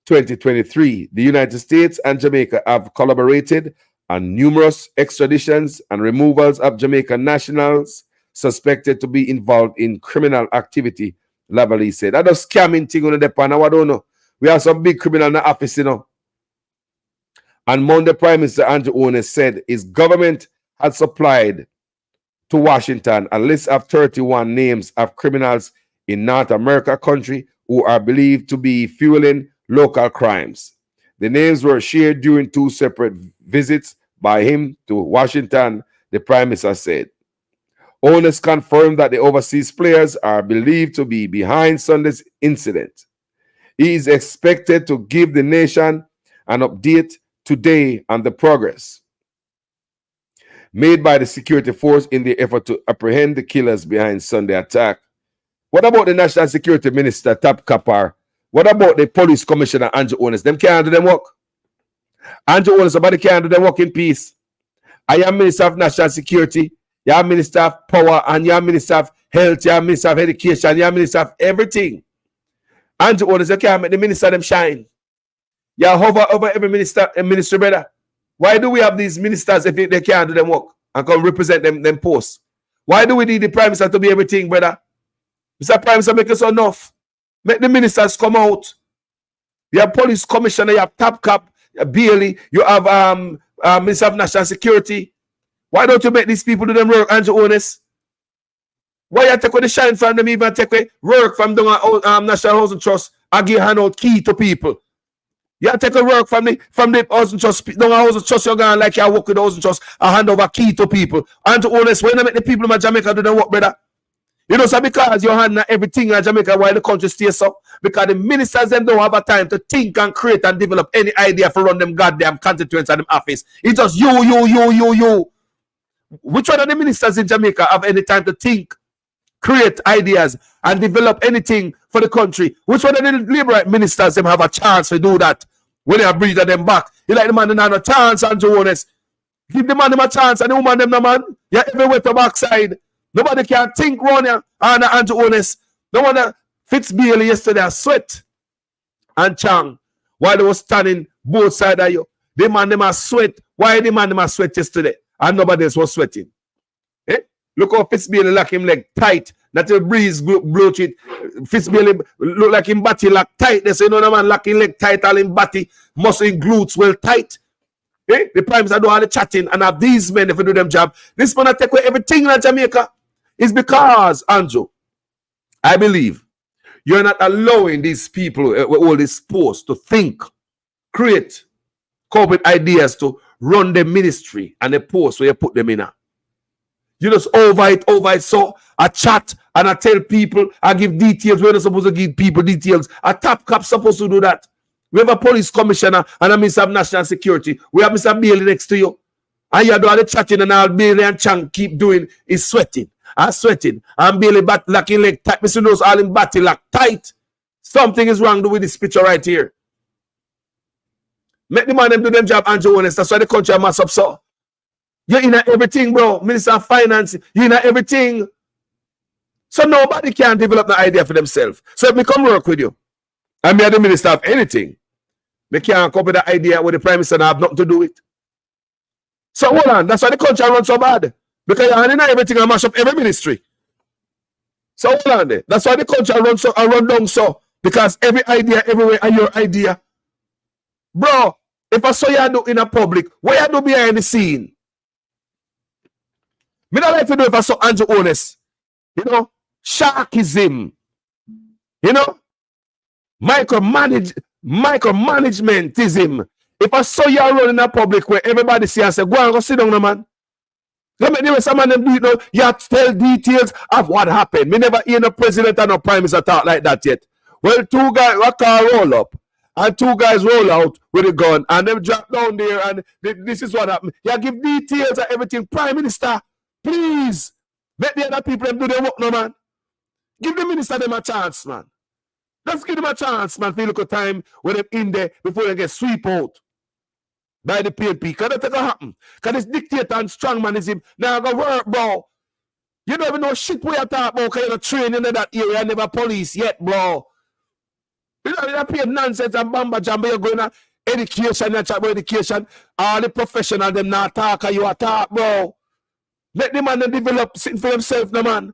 2023, the United States and Jamaica have collaborated on numerous extraditions and removals of Jamaican nationals suspected to be involved in criminal activity, Lavalley said. That is scamming thing on the pan. I don't know. We have some big criminal in the office, you know. And Monday, Prime Minister Andrew Owens said his government had supplied to Washington a list of 31 names of criminals in North America country who are believed to be fueling local crimes. The names were shared during two separate visits by him to Washington, the Prime Minister said. Owens confirmed that the overseas players are believed to be behind Sunday's incident. He is expected to give the nation an update today on the progress made by the security force in the effort to apprehend the killers behind Sunday attack. What about the National Security Minister, Top Kapar? What about the Police Commissioner, Andrew Owens? Them can't do them work. Andrew Owens, somebody can't do them work in peace. I am Minister of National Security, you are Minister of Power, and you are Minister of Health, you are Minister of Education, you are Minister of everything. Andrew Owens, you can't make the minister them shine. You hover over every ministry, brother. Why do we have these ministers if they can't do them work and come represent them posts? Why do we need the Prime Minister to be everything, brother? Mr. Prime Minister, make us enough. Make the ministers come out. You have Police Commissioner, you have Top Cap, Bailey, you have Minister of National Security. Why don't you make these people do them work, Andrew Owens? Why you take away the shine from them, even take away work from the National Housing Trust and give hand out key to people? You take a work from the housing trust, don't housing trust you're going like you work with the housing trust and hand over key to people. And to honest, when I make the people in Jamaica do the work, brother. You know, so because you're handling everything in Jamaica while the country stays up, because the ministers them don't have a time to think and create and develop any idea for run them goddamn constituents and them office. It's just you. Which one of the ministers in Jamaica have any time to think, create ideas, and develop anything for the country? Which one of the Labour ministers them have a chance to do that when they are breathing them back? You like the man not a chance, Andrew Owens. Give the man them a chance and the woman them no man. You're everywhere to backside. Nobody can think round here. And Andrew Owens. No one Fitzbailey yesterday I sweat and Chang while they was standing both sides of you. The man them a sweat. Why the man them a sweat yesterday? And nobody else was sweating. Eh? Look how Fitzbailey lock him leg tight. Not a breeze blow to it. Fitzbailey look like him body lock tight. They say no man lock him leg tight, all him body, muscle in glutes well tight. Eh? The Prime Minister do all the chatting and have these men if they do them job. This man take away everything in Jamaica. It's because, Andrew, I believe you're not allowing these people with all this posts to think, create, come up with ideas to run the ministry and the post where you put them in. You just over it. So I chat and I tell people, I give details. We're not supposed to give people details. A Top Cap supposed to do that. We have a police commissioner and a Minister of National Security. We have Mr. Bailey next to you. And you do all the chatting and all Bailey and Chang keep doing is sweating. I'm sweating. And Bailey locking leg tight. Mr. knows all in body lock tight. Something is wrong with this picture right here. Make the man them do them job, Andrew Owens. That's why the country mess up so. You're in everything, bro. Minister of Finance, you're in everything. So nobody can develop the idea for themselves. So if me come work with you, and me are the minister of anything, me can't come up with the idea with the Prime Minister and have nothing to do with. So hold on, that's why the country runs so bad. Because you're in everything and mash up every ministry. So hold on there. That's why the country runs so and run down so. Because every idea everywhere are your idea. Bro, if I saw you do in a public, what you do behind the scene? Me not like to do if I saw Andrew Owens. You know, sharkism. You know, micromanagementism. If I saw you run in a public where everybody see and say, go and go sit down, no, man. Let me know some of them do it now. You have to tell details of what happened. Me never hear no president or no prime minister talk like that yet. Well, two guys, what car roll up and 2 guys roll out with a gun and them drop down there and this is what happened. You give details of everything. Prime Minister, please, let the other people them do their work, no, man. Give the minister them a chance, man. Just give them a chance, man, for a little time when they're in there before they get sweep out by the PNP. Because that's going to happen. Because this dictator and strongmanism now going to work, bro. You don't even know shit where you talk about because you're not trained in that area and never police yet, bro. You know, you pay nonsense and bamba jamba, you're going to education, you chat about education. All the professionals, them not talk and you talk, bro. Let the man develop sitting for themselves, no man.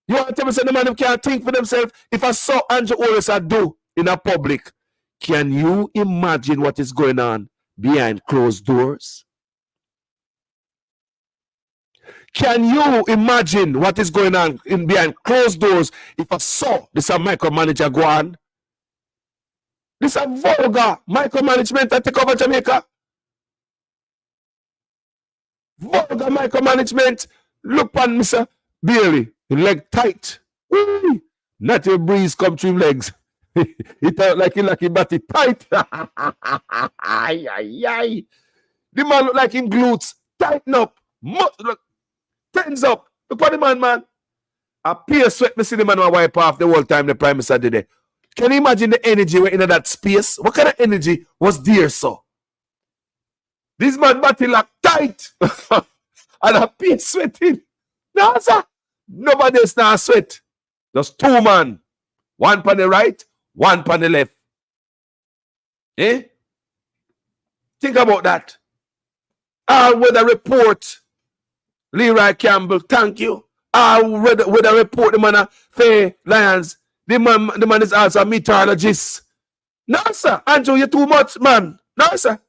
You want to tell me say the man can't think for themselves? If I saw Andrew Owens do in a public, can you imagine what is going on behind closed doors? Can you imagine what is going on behind closed doors if I saw this a micromanager go on? This a vulgar micromanagement that take over Jamaica. Vulgar micromanagement. Look on Mr. Bailey. Leg tight. Woo! Not a breeze come through legs. It out like he body tight. Ay, ay, ay. The man look like him glutes. Tighten up. Look. Tense up. Look what the man. A peer sweat me see the man wipe off the whole time the Prime Minister did it. Can you imagine the energy we're in that space? What kind of energy was there, so? This man body look tight. And a peer sweating. No, sir. Nobody's not sweat. Just 2 men. 1 on the right, 1 on the left. Eh? Think about that. All weather report. Leroy Campbell, thank you. All weather report, the man Fair Lions. The man is also a meteorologist. No, sir. Andrew, you're too much, man. No, sir.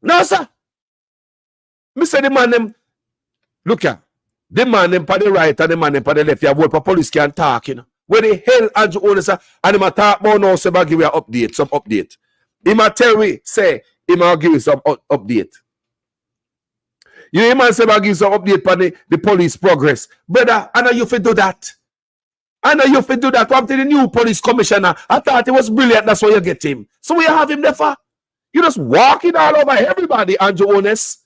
No, sir. Me say the man them. Look here. The man them on the right and the man them on the left, you have police can talk, you know. Where the hell Andrew Owens and him a talk about now, say, give you an update, some update. He might tell me, say, he might give you some update. You know, he might say, give you some update on the police progress. Brother, I know you fit do that. I know you fit do that. Come to the new police commissioner. I thought it was brilliant, that's why you get him. So we have him there for. You just walking all over everybody, Andrew Owens.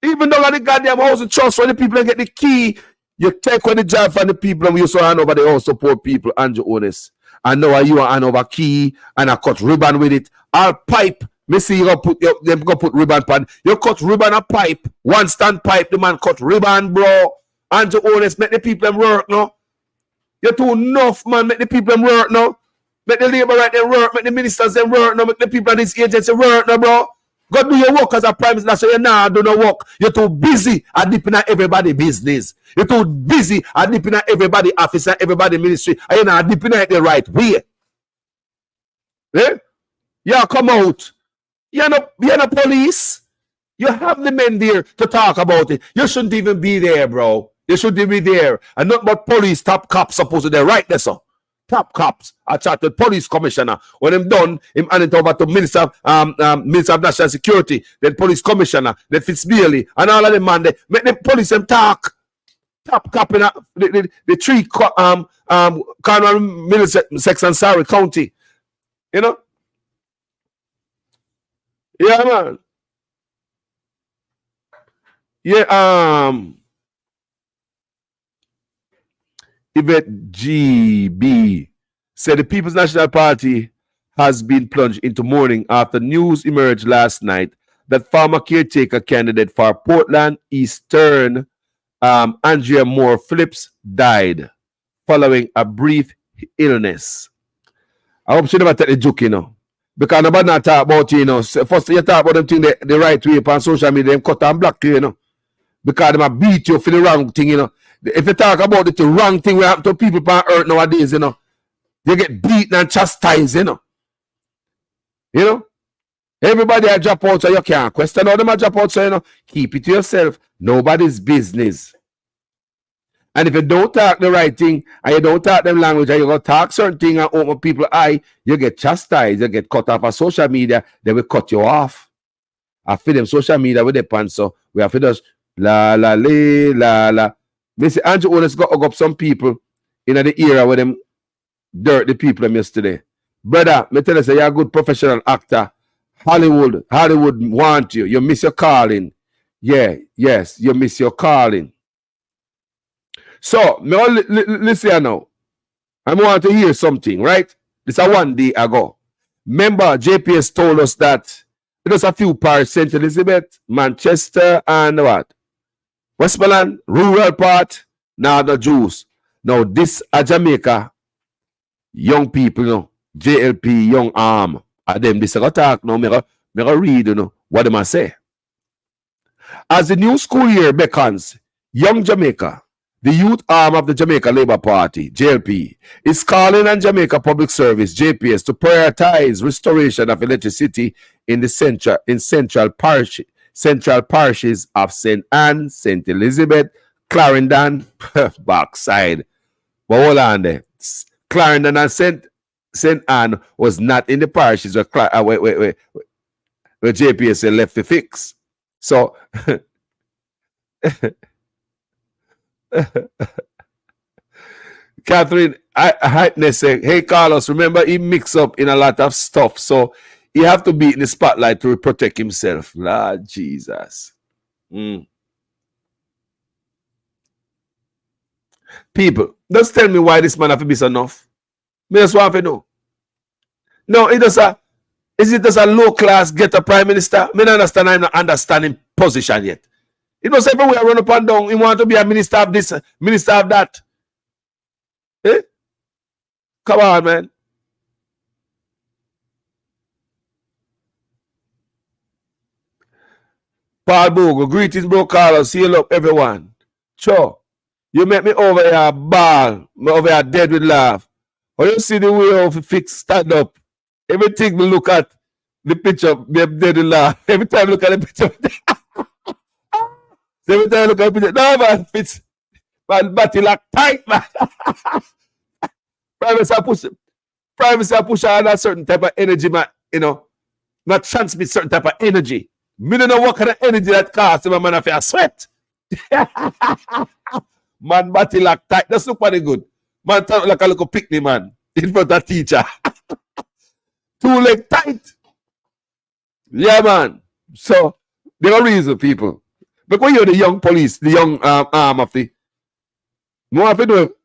Even though the goddamn housing trust, when the people get the key, you take on the job from the people and you so hand over the house support people, Andrew Owens. And now you are hand over key and I cut ribbon with it. All pipe. Me see you go put ribbon pan. You cut ribbon a pipe. 1 stand pipe, the man cut ribbon, bro. Andrew Owens, make the people them work now. You're too enough, man. Make the people them work now. Make the labor right them work. Make the ministers them work now. Make the people of this agency work now, bro. Go do your work as a prime minister, so you now do no work. You're too busy at dipping at everybody's business. You're too busy at dipping at everybody's office and everybody's ministry. And you're not dipping at the right way. Eh? You come out. You're not police. You have the men there to talk about it. You shouldn't even be there, bro. You shouldn't be there. And not but police, top cops supposed to be right there, so. Top cops. I chat with police commissioner. When I'm done, him hand it over to Minister of National Security, then police commissioner, then Fitzbailey, and all of them, man. They make the police them talk. Top cop in the 3 Cornwall, Middlesex and Surrey County. You know? Yeah, man. Yeah, Yvette GB said the People's National Party has been plunged into mourning after news emerged last night that former caretaker candidate for Portland Eastern, Andrea Moore Phillips, died following a brief illness. I hope she never take the joke, you know. Because nobody not talk about you, you know. First you talk about them thing the right way on social media, them cut and block you, you know. Because they might beat you for the wrong thing, you know. If you talk about it, the wrong thing will happen to people on earth nowadays, you know. You get beaten and chastised, you know. You know? Everybody a drop out, so you can't question all them a drop out, so you know. Keep it to yourself. Nobody's business. And if you don't talk the right thing, and you don't talk them language, and you go talk certain thing and open people's eye, you get chastised, you get cut off of social media, they will cut you off. I feel them social media with the pants, so we have to just la la la. Mr. Andrew Owens got up some people in the era where them dirt the people them yesterday. Brother, me tell you, say you're a good professional actor. Hollywood want you. You miss your calling. Yeah, yes, you miss your calling. So, listen here now. I want to hear something, right? This is one day ago. Remember, JPS told us that there's a few parishes, St. Elizabeth, Manchester, and what? Westmoreland, rural part, now the Jews. Now, this are Jamaica, young people, you know, JLP, young arm. And them, this is a talk now, me read, you know, what them I say. As the new school year beckons, Young Jamaica, the youth arm of the Jamaica Labour Party, JLP, is calling on Jamaica Public Service, JPS, to prioritize restoration of electricity in the central parishes of St. Anne, St. Elizabeth, Clarendon, backside. But hold on there. Clarendon and St. Anne was not in the parishes where JPS left the fix. So, Catherine Heitness said, hey, Carlos, remember he mix up in a lot of stuff. So he have to be in the spotlight to protect himself. Lord Jesus. People, just tell me why this man have to be so enough. Me just want to know. No, is it just a low class get a prime minister? Me don't understand. I'm not understanding position yet. It was everywhere run up and down. He want to be a minister of this, minister of that. Eh? Come on, man. Paul Bogle, greetings, bro Carlos. Seal up, everyone. Sure. You make me over here ball. Me over here dead with laugh. When you see the way of fix stand up, everything we look at the picture, me dead with laugh. Every time I look at the picture, every time I look at the picture, no man, fits. Man, body lock tight, man. Privacy push on a certain type of energy, man. You know, not transmit certain type of energy. Me don't know what kind of energy that costs if a man have a sweat. Man, body lock tight. That's look pretty good. Man, talk like a little picnic, man. In front of teacher. 2 leg tight. Yeah, man. So, there are reasons, people. But when you're the young police, the young arm of the... More have to do...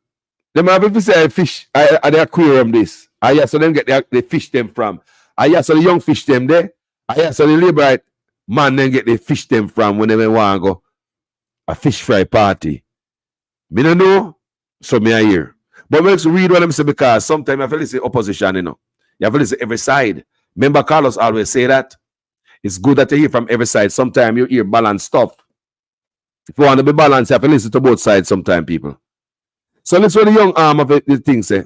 They might have to say fish at the aquarium this. So them get the fish them from. So the young fish them there. So the labor man then get the fish them from when they want to go a fish fry party. Me don't know, so me I hear. But let's read what I'm saying because sometimes I feel it's the opposition, you know. You have to listen every side. Remember Carlos always say that. It's good that you hear from every side. Sometimes you hear balanced stuff. If you want to be balanced, you have to listen to both sides sometimes, people. So let's what the young arm of the thing say.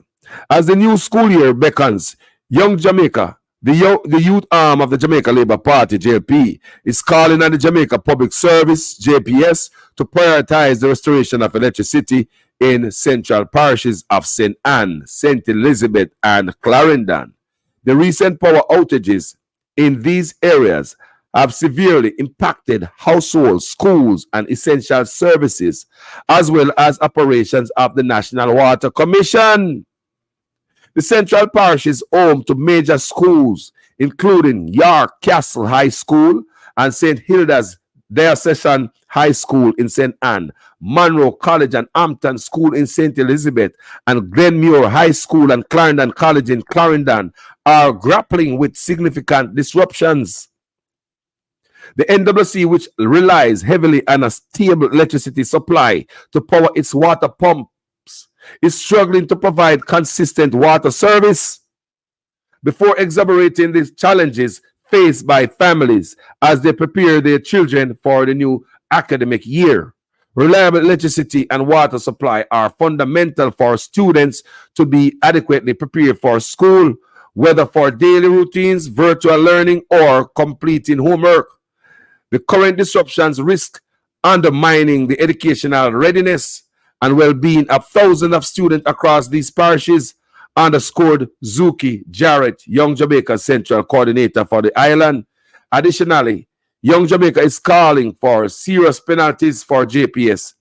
As the new school year beckons, Young Jamaica, the youth arm of the Jamaica Labour Party, JLP, is calling on the Jamaica Public Service, JPS, to prioritize the restoration of electricity in central parishes of St. Anne, St. Elizabeth, and Clarendon. The recent power outages in these areas have severely impacted households, schools, and essential services, as well as operations of the National Water Commission. The central parish is home to major schools, including York Castle High School and St. Hilda's Diocesan High School in St. Anne, Monroe College and Hampton School in St. Elizabeth, and Glenmuir High School and Clarendon College in Clarendon are grappling with significant disruptions. The NWC, which relies heavily on a stable electricity supply to power its water pumps, is struggling to provide consistent water service. Before exacerbating the challenges faced by families as they prepare their children for the new academic year, reliable electricity and water supply are fundamental for students to be adequately prepared for school, whether for daily routines, virtual learning, or completing homework. The current disruptions risk undermining the educational readiness and well-being of thousands of students across these parishes, underscored Zuki Jarrett, Young Jamaica Central Coordinator for the island. Additionally, Young Jamaica is calling for serious penalties for JPS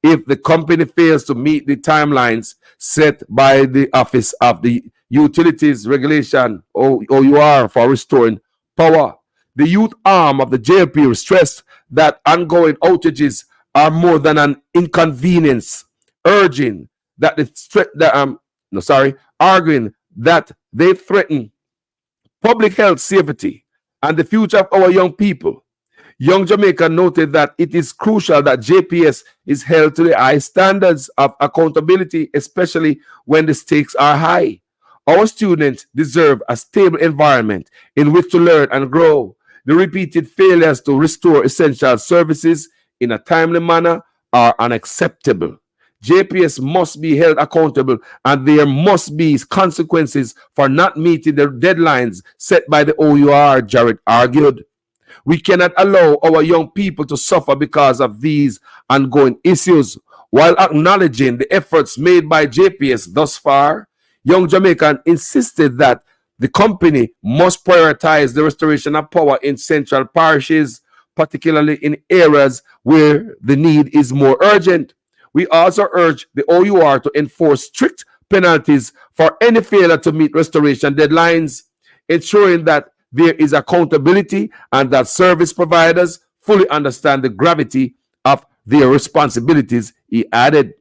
if the company fails to meet the timelines set by the Office of the Utilities Regulation, OUR, for restoring power. The youth arm of the JLP stressed that ongoing outages are more than an inconvenience, urging that arguing that they threaten public health, safety, and the future of our young people. Young Jamaica noted that it is crucial that JPS is held to the high standards of accountability, especially when the stakes are high. Our students deserve a stable environment in which to learn and grow. The repeated failures to restore essential services in a timely manner are unacceptable. JPS must be held accountable, and there must be consequences for not meeting the deadlines set by the OUR, Jarrett argued. We cannot allow our young people to suffer because of these ongoing issues. While acknowledging the efforts made by JPS thus far, Young Jamaican insisted that the company must prioritize the restoration of power in central parishes, particularly in areas where the need is more urgent. We also urge the OUR to enforce strict penalties for any failure to meet restoration deadlines, ensuring that there is accountability and that service providers fully understand the gravity of their responsibilities, he added.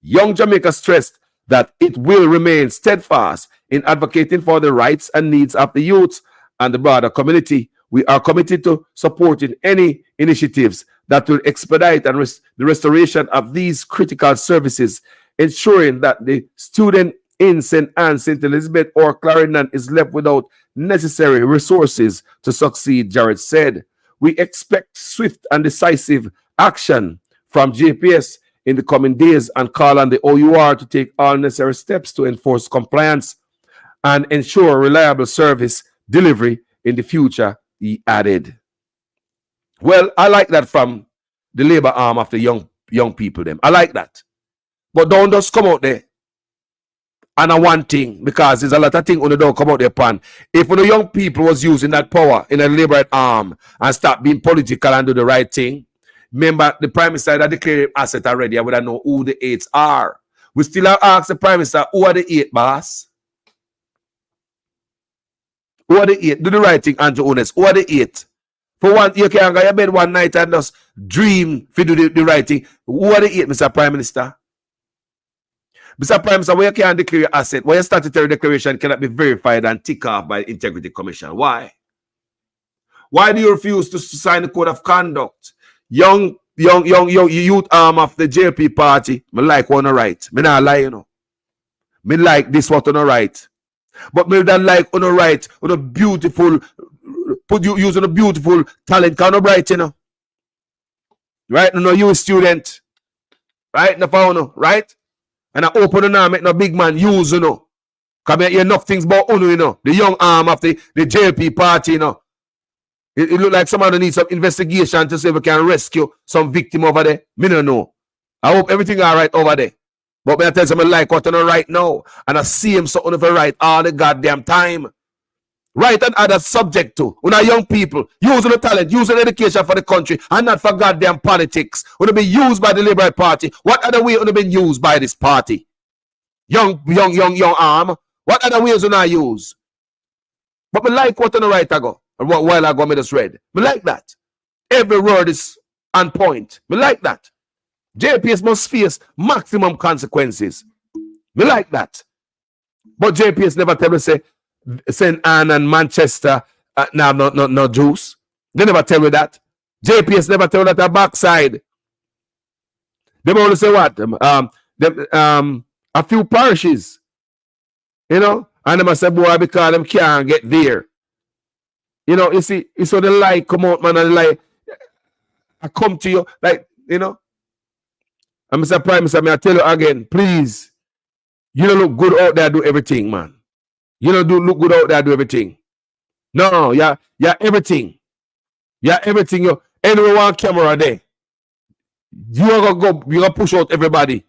Young Jamaica stressed that it will remain steadfast in advocating for the rights and needs of the youth and the broader community. We are committed to supporting any initiatives that will expedite the restoration of these critical services, ensuring that the student in St. Anne, St. Elizabeth, or Clarendon is left without necessary resources to succeed, Jarrett said. We expect swift and decisive action from JPS in the coming days and call on the OUR to take all necessary steps to enforce compliance and ensure reliable service delivery in the future, he added. Well, I like that from the labor arm of the young people them. I like that. But don't just come out there and a one thing, because there's a lot of things when they don't come out there pan. If the young people was using that power in a labor arm and start being political and do the right thing, remember the Prime Minister that declared asset already, I would have known who the 8s are. We still have asked the Prime Minister, who are the 8, boss? Who are the 8? Do the right thing, Andrew Honest. Who are the 8? For one, you can't go to your bed one night and just dream if you do the right thing. Who are the 8, Mr. Prime Minister? Mr. Prime Minister, where you can't declare your asset, where your statutory declaration cannot be verified and tick off by the Integrity Commission. Why? Why do you refuse to sign the code of conduct? Young youth arm of the JP party, me like one right. Me not lie, you know. Me like this what on the right. But me don't like on the right, on a beautiful, put you using a beautiful talent kind of bright, you know. Right? No, you a student. Right? No, right? And I open and I make no big man use, you know. Come here, enough things about Uno, you know. The young arm of the JP party, you know. It look like somebody needs some investigation to see if we can rescue some victim over there. Me don't know. I hope everything all right over there. But me I tell you something like what I know right now. And I see him something for right all the goddamn time. Right and other subject to. When our young people using the talent, using education for the country, and not for goddamn politics. When they be used by the Liberal Party, what other way would have been used by this party? Young arm. What other ways would I use? But me like what on the right I go. And what while I go me just read. Me like that. Every word is on point. Me like that. JPS must face maximum consequences. Me like that. But JPS never tell me say St. Anne and Manchester no juice. They never tell me that. JPS never tell me that a backside. They only say what? A few parishes. You know? And they must say, boy, because them can't get there. You know, you see, so the light come out, man, and the light I come to you, like, you know. And Mr. Prime Minister, I tell you again, please, you don't look good out there, do everything, man. You don't look good out there, do everything. No, yeah, everything. Yeah, everything. You anywhere on camera there. You're gonna push out everybody.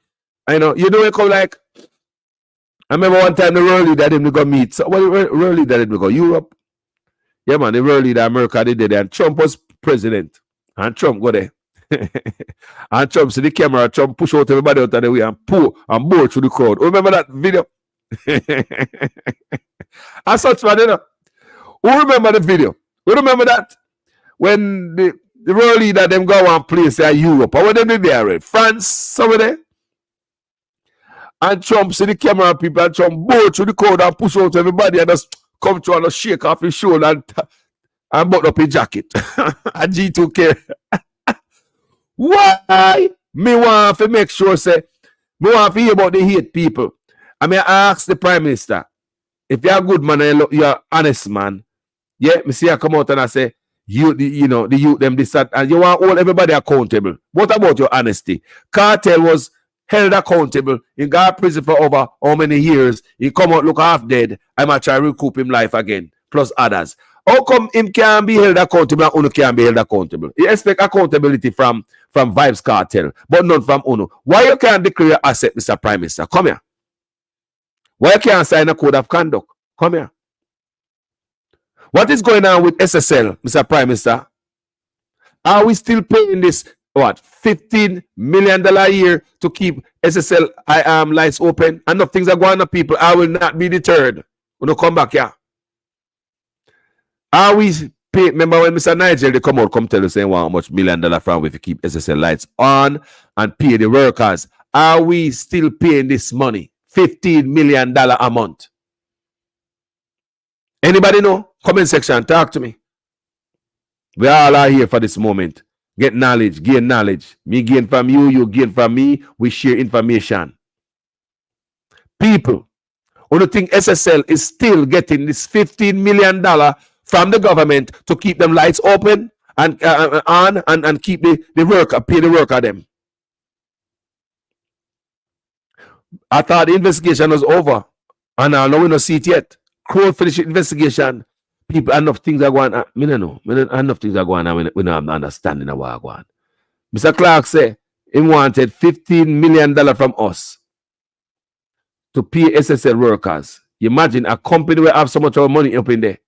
I know. You know it come like, I remember one time the world leader didn't go meet. So what world leader didn't go? Europe. Yeah, man, the world leader America did there, and Trump was president. And Trump go there. And Trump see the camera, Trump push out everybody out of the way and pour and bore through the crowd. Remember that video? As such, man, you know. Who remember the video? Who remember that? When the world leader them go and place in Europe. Or when they did there, France, somewhere there. And Trump see the camera people and Trump go through the crowd and push out everybody and just come through and just shake off his shoulder and button up his jacket. And G2K. Why? Me want to make sure, say, me want to hear about the hate people. I mean, I ask the Prime Minister, if you're a good man and you're an honest man, yeah, me see I come out and I say, you know, the youth, them, this, that, and you want to hold everybody accountable. What about your honesty? Cartel was held accountable. He got prison for over how many years? He come out look half dead. I'm going to try to recoup him life again, plus others. How come him can be held accountable and Uno can be held accountable? You expect accountability from Vibes Cartel, but not from Uno. Why you can't declare your asset, Mr. Prime Minister? Come here. Why you can't sign a code of conduct? Come here. What is going on with SSL, Mr. Prime Minister? Are we still paying this, what, $15 million a year to keep SSL lights open? Enough things are going on, people. I will not be deterred. We'll come back here. Are we pay? Remember when Mr. Nigel, they come out, come tell us saying how much $1 million from if you keep SSL lights on and pay the workers. Are we still paying this money? $15 million a month. Anybody know? Comment section, talk to me. We all are here for this moment. Get knowledge, gain knowledge. Me gain from you, you gain from me. We share information. People, who do think SSL is still getting this $15 million from the government to keep them lights open and on and keep the worker, pay the worker them? I thought the investigation was over. And now we don't see it yet. Crowd finish investigation. People, enough things are going on. I don't know. Enough things are going on. We don't have understanding of what going on. Mr. Clark said he wanted $15 million from us to pay SSL workers. You imagine a company will have so much of money up in there.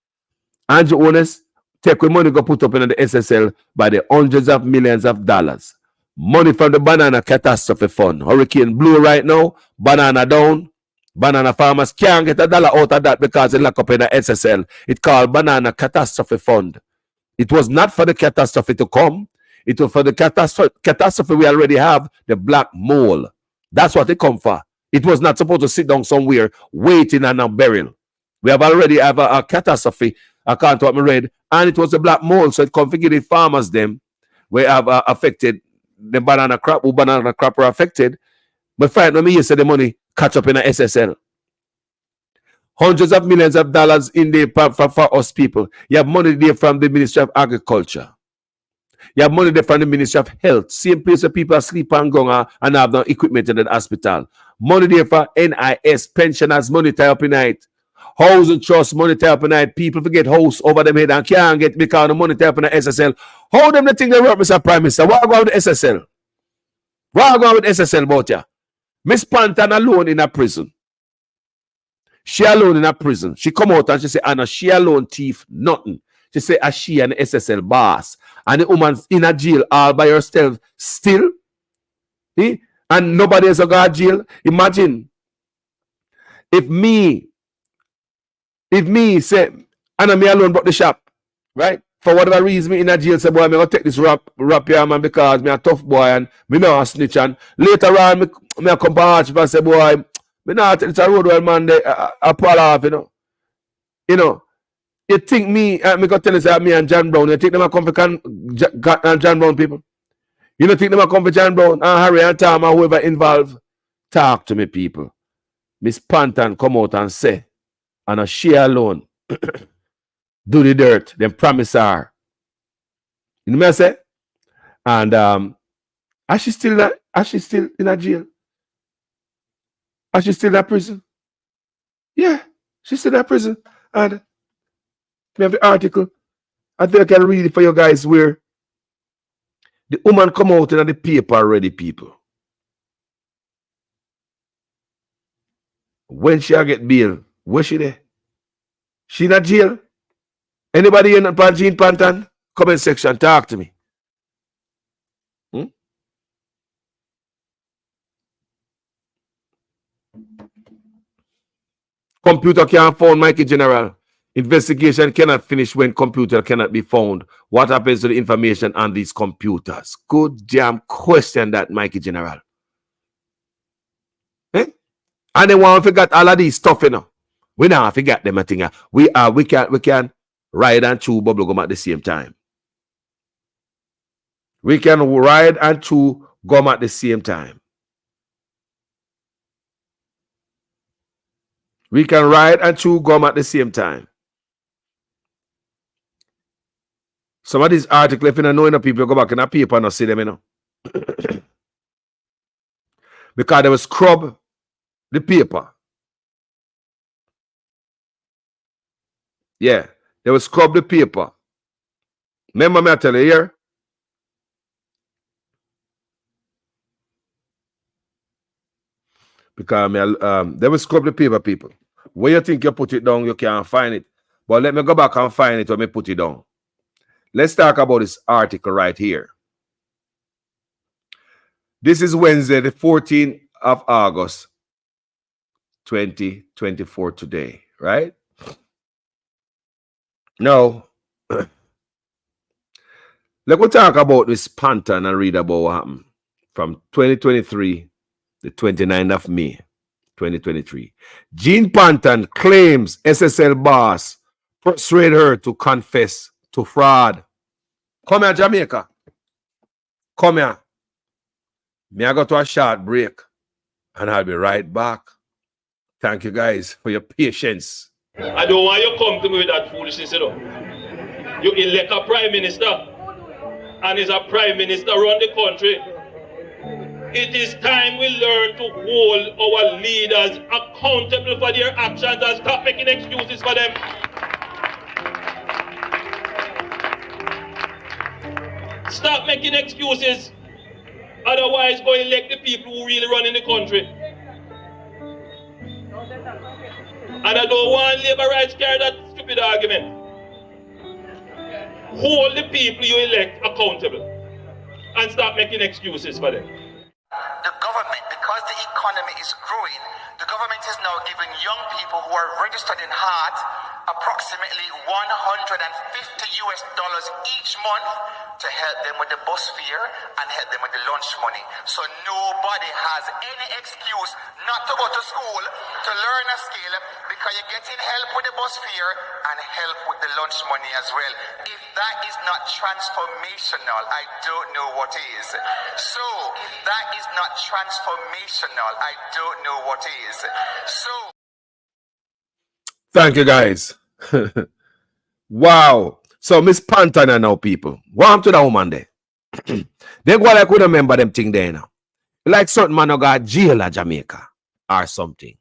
Andrew owners take the money go put up in the SSL by the hundreds of millions of dollars. Money from the banana catastrophe fund. Hurricane Blue right now, banana down. Banana farmers can't get $1 out of that because they lock up in the SSL. It's called Banana Catastrophe Fund. It was not for the catastrophe to come. It was for the catastrophe we already have, the black mole. That's what it come for. It was not supposed to sit down somewhere waiting on a burial. We have already have a catastrophe, according to what I read, and it was the black mole, so it configured farmers them. We have affected the banana crop, who banana crop were affected. But find when you say the money catch up in a SSL. Hundreds of millions of dollars in there for us people. You have money there from the Ministry of Agriculture. You have money there from the Ministry of Health. Same place where people sleep and go and have no equipment in the hospital. Money there for NIS, pensioners, money tie up in night. Housing trust, money tie up in night. People forget house over them head and can't get because the money tie up in the SSL. How them the thing they work, Mr. Prime Minister? What about the SSL? What about with SSL about you? Miss Panton alone in a prison. She alone in a prison. She come out and she say, Anna, she alone thief nothing. She say, she an SSL boss. And the woman's in a jail all by herself still. Eh? And nobody else got jail. Imagine if me say, Anna, me alone bought the shop, right? For whatever reason, me in a jail say, boy, I'm going to take this rap here, man, because me a tough boy and me know a snitch. And later on, me come back and say, boy, me not take this road well, man, I pull off, you know. You know, you think me go tell you say me and John Brown, you think them a come for John Brown people? You don't think them a come for John Brown and Harry and Tom and whoever involved? Talk to me, people. Miss Panton come out and say, and she alone do the dirt, then promise her. You know what I say? And is she still in a jail? Is she still in a prison? Yeah, she's still in a prison. And we have the article. I think I can read it for you guys where the woman come out in the paper already, people. When she get bail, where she there? She in a jail? Anybody in Jean Panton? Comment section, talk to me. Computer can't found Mikey General. Investigation cannot finish when computer cannot be found. What happens to the information on these computers? Good damn question that, Mikey General. Eh? And then want to forget all of these stuff, you know. We don't forget them, I think. We can ride and chew bubblegum at the same time. We can ride and chew gum at the same time. We can ride and chew gum at the same time. Some of these articles, if you don't know enough people, go back in a paper and see them, you know. Because they will scrub the paper. Yeah, they will scrub the paper. Remember me I tell you here? Because they will scrub the paper, people. Where you think you put it down, you can't find it. But let me go back and find it when me put it down. Let's talk about this article right here. This is Wednesday, the 14th of August, 2024 today, right? Now, let's go talk about this Panton and read about what happened from 2023, the 29th of May, 2023. Jean Panton claims SSL boss persuade her to confess to fraud. Come here, Jamaica. Come here. Me I go to a short break and I'll be right back. Thank you guys for your patience. I don't want you to come to me with that foolishness, you know. You elect a prime minister, and is a prime minister around the country. It is time we learn to hold our leaders accountable for their actions and stop making excuses for them. Stop making excuses. Otherwise, go elect the people who really run in the country. And I don't want labor rights carry that stupid argument. Hold the people you elect accountable and stop making excuses for them. The government, because the economy is growing, the government is now giving young people who are registered in HEART approximately $150 each month to help them with the bus fare and help them with the lunch money. So nobody has any excuse not to go to school to learn a skill because you're getting help with the bus fare and help with the lunch money as well. If that is not transformational, I don't know what is. So if that is not transformational, I don't know what is. So thank you guys. Wow. So Miss Panton now, people. What happened to that woman there? They go like we remember them thing there now. Like certain man who got jail at Jamaica or something.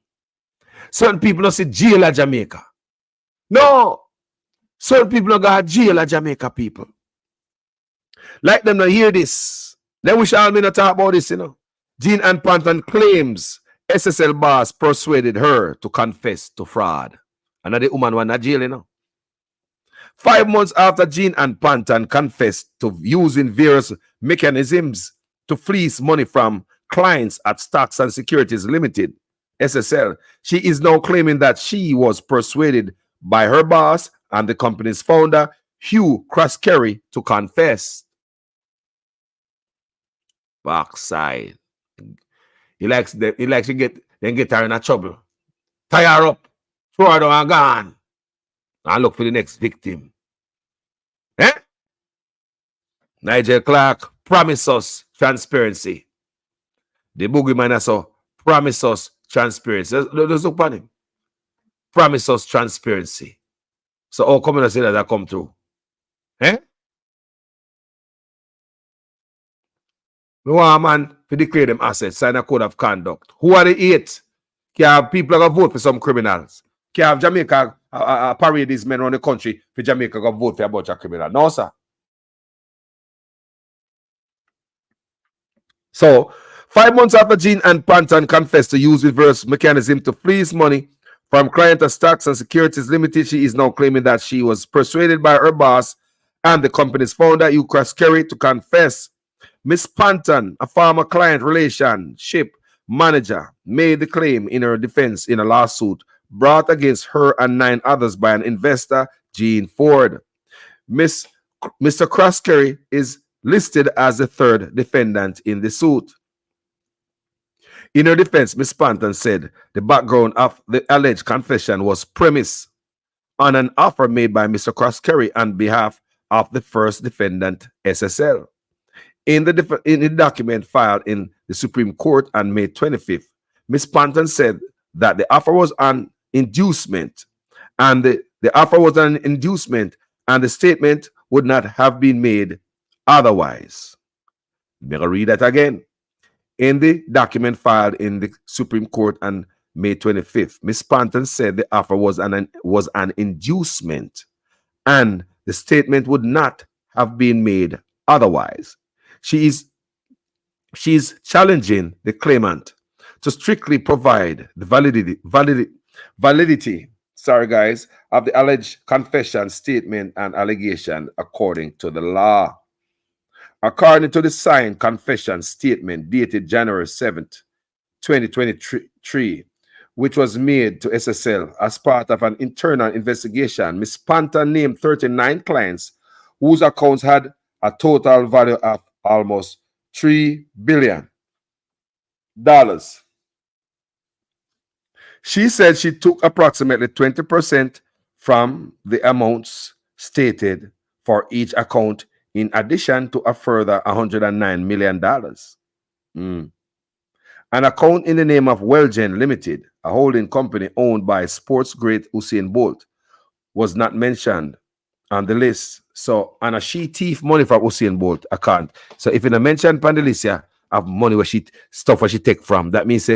Certain people don't say jail at Jamaica. No. Certain people don't got jail at Jamaica, people. Like them not hear this. Then we shall not talk about this, you know. Jean and Panton claims SSL boss persuaded her to confess to fraud. Another woman was in jail, you know. 5 months after Jean and Panton confessed to using various mechanisms to fleece money from clients at Stocks and Securities Limited, SSL, she is now claiming that she was persuaded by her boss and the company's founder, Hugh Croskerry, to confess. Backside. He likes to get her in a trouble. Tie her up, throw her down and gone. And look for the next victim. Eh? Nigel Clark promise us transparency. The boogeyman also promise us transparency. Let's look at him. Promise us transparency. So how come I say that come through? Eh? We want a man to declare them assets, sign a code of conduct. Who are the 8? Can have people that vote for some criminals. Can have Jamaica parade these men around the country for Jamaica go vote for a bunch of criminals. No, sir. So, 5 months after Jean and Panton confessed to use reverse mechanism to fleece money from client of Stocks and Securities Limited, she is now claiming that she was persuaded by her boss and the company's founder, Hugh Croskerry, to confess. Miss Panton, a former client relationship manager, made the claim in her defense in a lawsuit brought against her and 9 others by an investor, Gene Ford. Mr. Croskery is listed as the 3rd defendant in the suit. In her defense, Ms. Panton said the background of the alleged confession was premised on an offer made by Mr. Croskery on behalf of the first defendant, SSL. In the document filed in the Supreme Court on May 25th, Ms. Panton said that the offer was an inducement, and the statement would not have been made otherwise. I'm going to read that again. In the document filed in the Supreme Court on May 25th, Ms. Panton said the offer was an inducement, and the statement would not have been made otherwise. She is challenging the claimant to strictly provide the validity of the alleged confession, statement, and allegation according to the law. According to the signed confession statement dated January 7th, 2023, which was made to SSL as part of an internal investigation, Ms. Panton named 39 clients whose accounts had a total value of almost $3 billion. She said she took approximately 20% from the amounts stated for each account, in addition to a further $109 million. An account in the name of Wellgen Limited, a holding company owned by sports great Usain Bolt, was not mentioned on the list. So, and she thief money from Usain Bolt account. So, if you don't mention Pandelicia of money where she take from, that means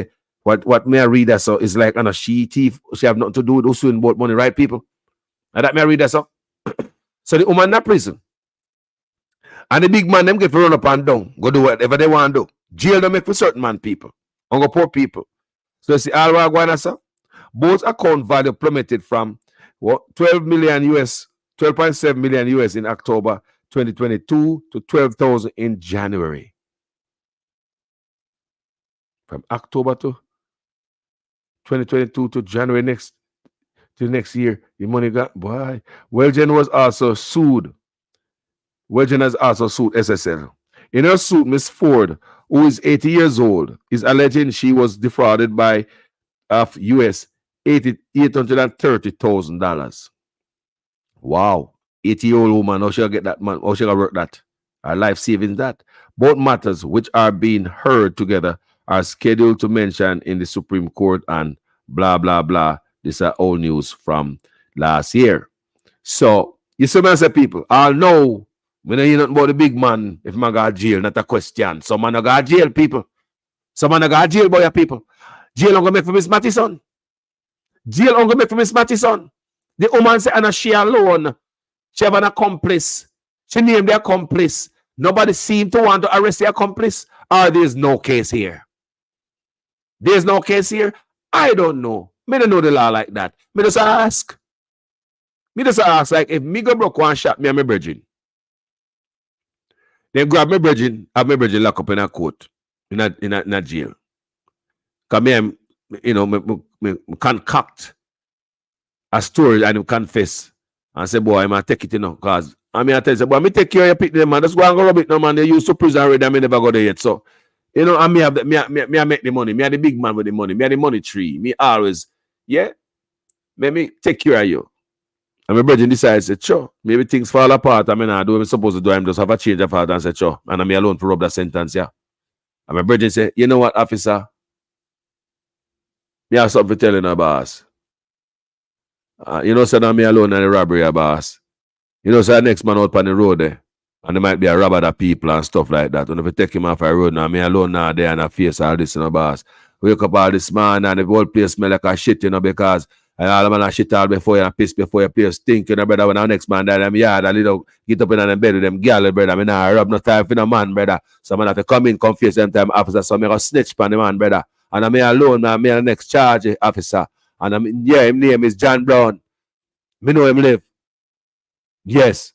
what may I read that so is like she thief. She have nothing to do with Usain Bolt money, right, people? And that may I read that so. So the woman in that prison. And the big man, them get to run up and down, go do whatever they want to do. Jail them make for certain man people, and poor people. So you see all what going on, sir? Both account value plummeted from 12.7 million US in October 2022 to 12,000 in January. From October to 2022 to January next year, the money got boy. Wellgen was also sued. Wellgen has also sued SSL. In her suit, Ms. Ford, who is 80 years old, is alleging she was defrauded by US $830,000. Wow. 80-year-old woman, how she'll get that money? How she'll work that? Her life savings that. Both matters, which are being heard together, are scheduled to mention in the Supreme Court and blah, blah, blah. These are all news from last year. So, you see, I say, people, I'll know when I hear nothing about the big man, if man go to jail, not a question. Some man go to jail, people. Some man go to jail, boy, people. Jail I'm going to make for Miss Mattison. Jail I'm going to make for Miss Mattison. The woman say, and she alone, she have an accomplice. She named the accomplice. Nobody seemed to want to arrest the accomplice. Or there's no case here. There's no case here. I don't know. Me don't know the law like that. Me just ask. Like, if me go broke one shot, me and my virgin. Then grab my virgin, have my virgin lock up in a court, in a jail. Because me, me concoct a story and confess and say, boy, I'm going to take it, because I tell you, boy, me take care of your picnic, man. Just go and go rub it, no, man. They used to prison already, I never go there yet. So, I me have me make the money. Me are the big man with the money. Me are the money tree. Me always, yeah. Let me take care of you. And my brother decides, say, sure, maybe things fall apart. I mean, I do what I'm supposed to do. I'm just have a change of heart and say, sure. And I'm alone to rub that sentence, yeah. And my brother say, you know what, officer? Me have something to tell you, no, boss. Say, I'm alone in the robbery, boss. Say, the next man out on the road there. And there might be a robber that people and stuff like that. And if you take him off the road now, me alone now there and I face all this, boss. Wake up all this man and the whole place smell like a shit, because and all the man a shit all before you and piss before you place stink, brother. When our next man died, them yard a little get up in the bed with them girl, brother. I nah rub no time for no man, brother. So man have to come in, confess them time, officer. So me go snitch on the man, brother. And I'm alone, man. Me the next charge officer. And his name is John Brown. Me know him live. Yes.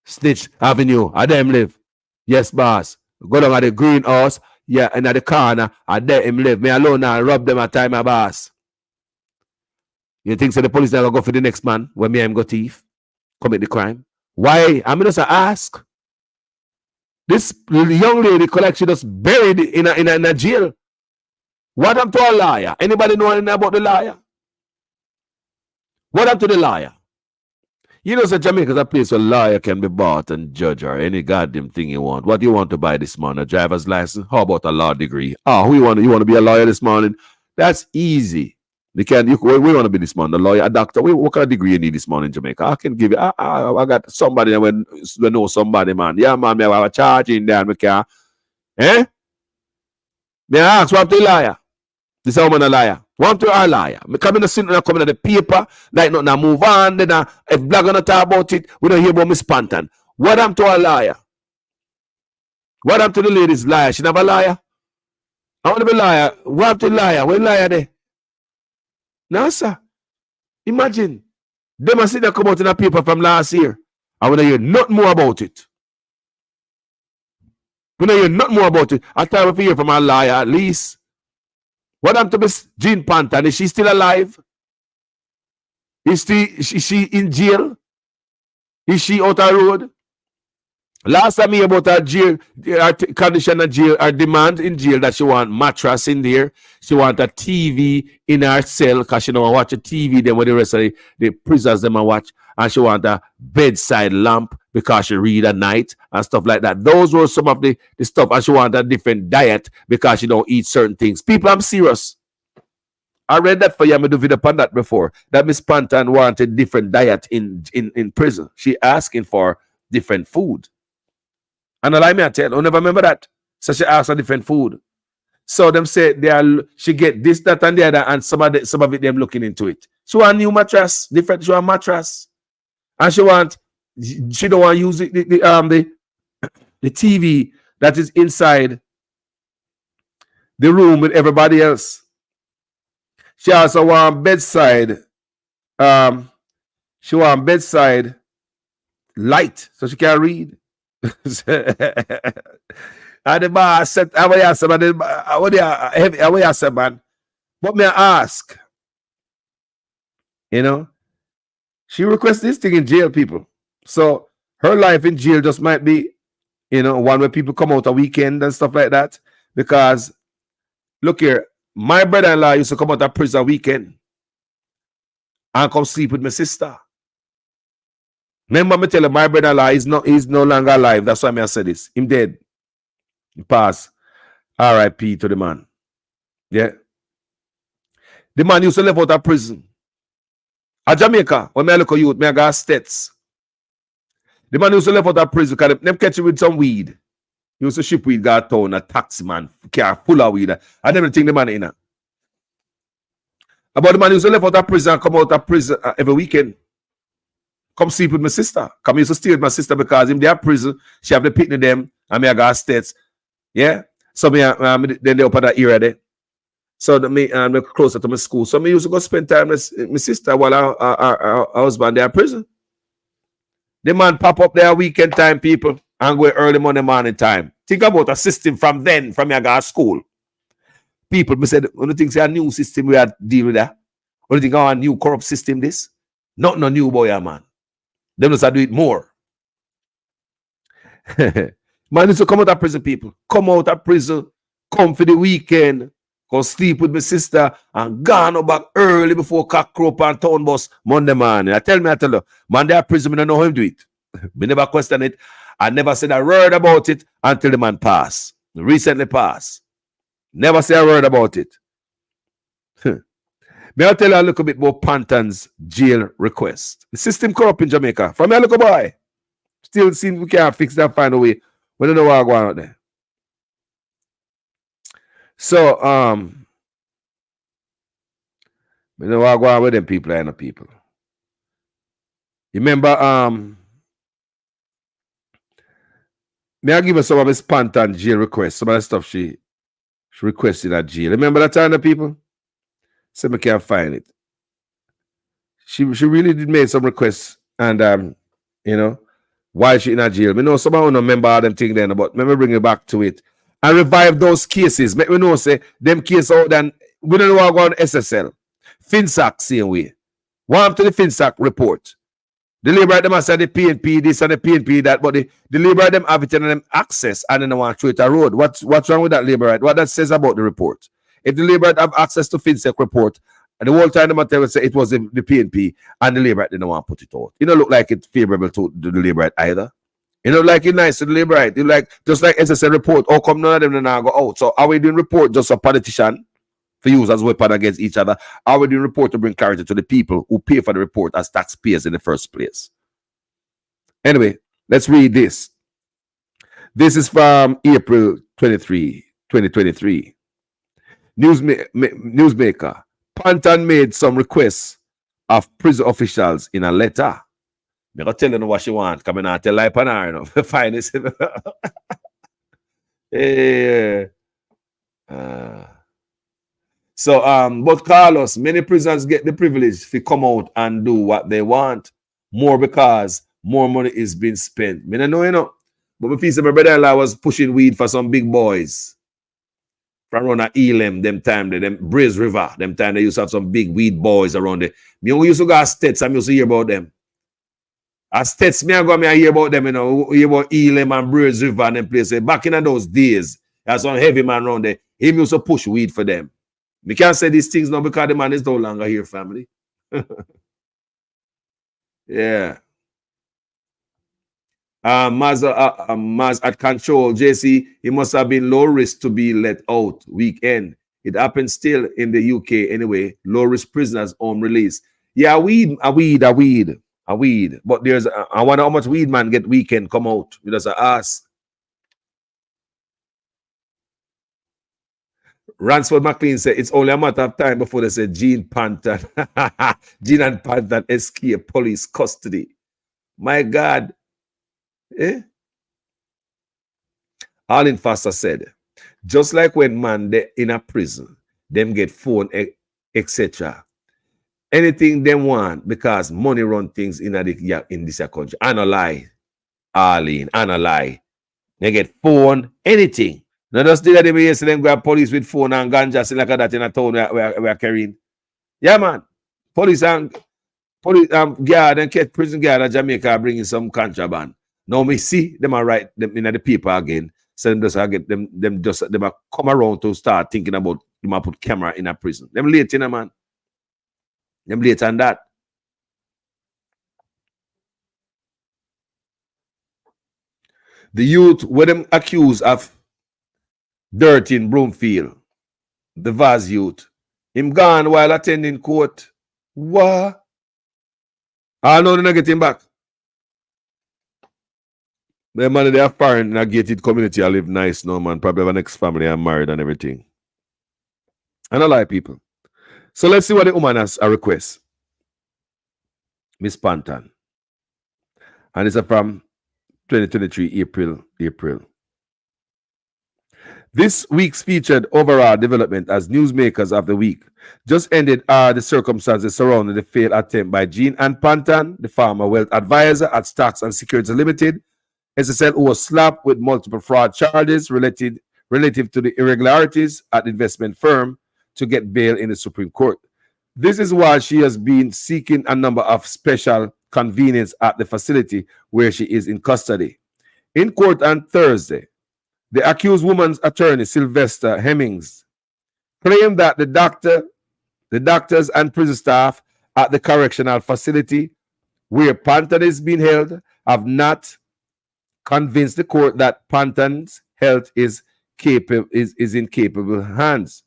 Snitch Avenue. I there him live. Yes, boss. Go down at the greenhouse. Yeah, and at the corner. I there him live. Me alone now rub them at time, my boss. You think so the police never go for the next man when me and go thief, commit the crime? Why? I mean, just ask. This young lady collection just buried in a jail. What happened to a liar? Anybody know anything about the liar? What happened to the liar? You know, so Jamaica is a place where liar can be bought and judged or any goddamn thing you want. What do you want to buy this morning? A driver's license? How about a law degree? Oh, you want to be a lawyer this morning? That's easy. We want to be this morning, a lawyer, a doctor. What kind of degree you need this morning in Jamaica? I can give you. I got somebody that we know somebody, man. Yeah, man, I have a charge in there. We can. Eh? May I ask, what to the liar? This woman a liar. What to a liar? Me come in the scene and come in the paper, like not now move on. Then if blog gonna talk about it, we don't hear about Miss Panton. What happened to a liar? What happened to the lady's liar? She never liar. I want to be liar. What happened to the liar? Where liar there? No, sir. Imagine. They must see that come out in a paper from last year. I want to hear nothing more about it. We don't hear nothing more about it. I tell you hear from a liar at least. What happened to Miss Jean Panton? Is she still alive? Is she in jail? Is she out on road? Last time I hear about her jail, her condition in jail, her demand in jail that she want mattress in there. She want a TV in her cell because she don't watch a TV then when the rest of the prisoners them and watch. And she want a bedside lamp because she read at night and stuff like that. Those were some of the stuff. And she want a different diet because she don't eat certain things. People, I'm serious. I read that for you. I do video upon that before. That Miss Panton wanted different diet in prison. She asking for different food. And allow me to tell, I never remember that. So she asked for different food. So them say she get this, that, and the other, and some of it them looking into it. She want a new mattress, different. She want mattress, and she don't want to use the TV that is inside the room with everybody else. She also want bedside. She want bedside light so she can read. And the bar said, man. But may I ask, she requests this thing in jail, people. So her life in jail just might be, one where people come out a weekend and stuff like that. Because look here, my brother-in-law used to come out of prison weekend and come sleep with my sister. Remember me tell you, my brother-in-law is no longer alive. That's why I said this. Him dead. He passed. R.I.P. to the man. Yeah. The man used to live out of prison. At Jamaica, when I look at youth, I got states. The man used to live out of prison because they catch him with some weed. He used to ship weed, got town, a taxi man, car full of weed. And everything the man in. About the man used to live out of prison and come out of prison every weekend. Come sleep with my sister. Come used to stay with my sister because in their prison, she have the picnic them and me I got states. Yeah. So then they open that area there. So I'm closer to my school. So me used to go spend time with my sister while our husband there in prison. The man pop up there weekend time, people, and go early morning time. Think about a system from me I got school. People, me said, only think it's a new system we are dealing with that. Only think a new corrupt system this. Not no new boy, man. Them just do it more. Man needs to come out of prison, people. Come out of prison. Come for the weekend. Go sleep with my sister and gone back early before cock crow and town bus Monday morning. I tell you, man, they are prison, I don't know how him do it. We never question it. I never said a word about it until the man passed. Recently passed. Never say a word about it. May I tell you a little bit about Panton's jail request? The system corrupt in Jamaica. From here, little boy. Still seems we can't fix that, find a way. We don't know what's going on out there. So, we know what's going on with them people and the people. You remember, may I give her some of his Panton jail requests, some of the stuff she requested at jail. Remember that time, the people? So I can't find it. She really did make some requests, and why she in a jail. We know some of you remember all them things then, but let me bring you back to it and revive those cases. Make me know say them cases out then we don't know what going on SSL, FinSac same way. Warm to the FinSac report. The Labour them say the PNP this and the PNP that, but the Labour them have it and them access and then they want to throw it a road. What's wrong with that Labour? What that says about the report? If the Labour have access to FinSec report, and the whole time the matter say it was the PNP and the Labour didn't want to put it out. It don't look like it's favorable to the Labour either. You know, like it's nice to the Labour. You like just like SSL report. How come none of them now go out? So are we doing report just a politician to use as weapon against each other? Are we doing report to bring clarity to the people who pay for the report as taxpayers in the first place? Anyway, let's read this. This is from April 23, 2023. Newsmaker. Panton made some requests of prison officials in a letter. I'm going to tell you what she wants. Come and tell like Panar, you know. Fine. But Carlos, many prisoners get the privilege to come out and do what they want. More because more money is being spent. I don't know, you know. But my piece of my brother-in-law was pushing weed for some big boys. From around Elam, them time, them Braze River, them time they used to have some big weed boys around there. Me used to go to States, I used to hear about them. At States, me I hear about them, you know, hear about Elam and Braze River and them places. Back in those days, there's some heavy man around there. He used to push weed for them. We can't say these things now because the man is no longer here, family. Yeah. Maz at control, JC, he must have been low risk to be let out weekend. It happens still in the UK anyway. Low risk prisoners home release. Yeah, a weed. But there's I wonder how much weed man get weekend come out. We just ask. Ransford McLean said it's only a matter of time before they say Gene Panton. Gene and Panton escape police custody. My God. Eh? Arlene Foster said, just like when man they in a prison, them get phone, etc. Anything them want because money run things in this country. I no lie, Arlene, I no lie. They get phone, anything. Now just did that they yesterday them grab police with phone and ganja like that in a town we are carrying. Yeah, man. Police guard and catch prison guard at Jamaica bringing some contraband. Now me see them are write them in the paper again. So them just get them come around to start thinking about them put camera in a prison. Them late, you know, man. Them late on that. The youth were them accused of dirt in Broomfield. The Vaz youth. Him gone while attending court. What? I know they're not getting back. The man they are foreign in a gated community. I live nice now, man. Probably have an next family. I'm married and everything. And I like people. So let's see what the woman has a request. Miss Panton. And it's from 2023, April. This week's featured overall development as newsmakers of the week. Just ended are the circumstances surrounding the failed attempt by Gene and Panton, the former wealth advisor at Stocks and Securities Limited, SSL, who was slapped with multiple fraud charges relative to the irregularities at the investment firm to get bail in the Supreme Court. This is why she has been seeking a number of special convenience at the facility where she is in custody. In court on Thursday, the accused woman's attorney, Sylvester Hemmings, claimed that the doctors and prison staff at the correctional facility where Panton is being held have not convinced the court that Panton's health is in capable hands.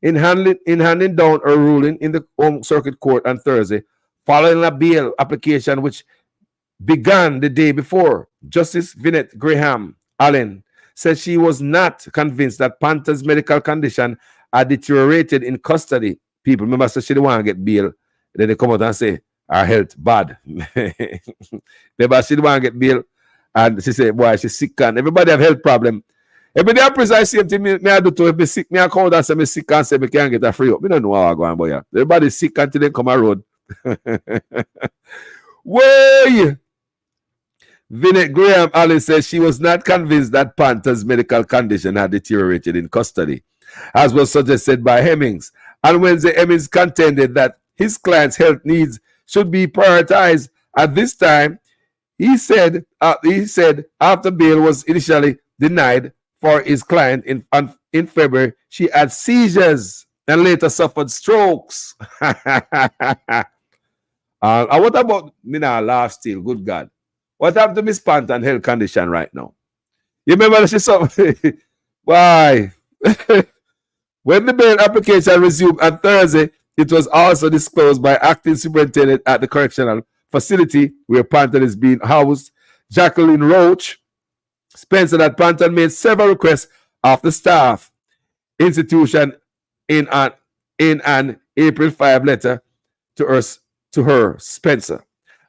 In handing down a ruling in the Home Circuit Court on Thursday, following a bail application which began the day before, Justice Vinette Graham Allen said she was not convinced that Panton's medical condition had deteriorated in custody. People remember, so she didn't want to get bail. Then they come out and say her health bad. Remember, she didn't want to get bail. And she said, boy, she's sick and everybody have health problem. Every day I precise same thing me I do to if me sick, me I come out and say me sick and say me can't get a free up. Me don't know how I go on, boy. Yeah. Everybody sick until they come a road. Way! Vinette Graham Allen says she was not convinced that Panton's medical condition had deteriorated in custody, as was suggested by Hemmings. On Wednesday, Hemmings contended that his client's health needs should be prioritized. At this time, he said after bail was initially denied for his client in February, she had seizures and later suffered strokes. What about me now last still? Good God. What happened to Miss Panton health condition right now? You remember she suffered? Why? When the bail application resumed on Thursday, it was also disclosed by acting superintendent at the correctional facility where Panton is being housed, Jacqueline Roach Spencer, that Panton made several requests of the staff institution in an April 5 letter to her, Spencer.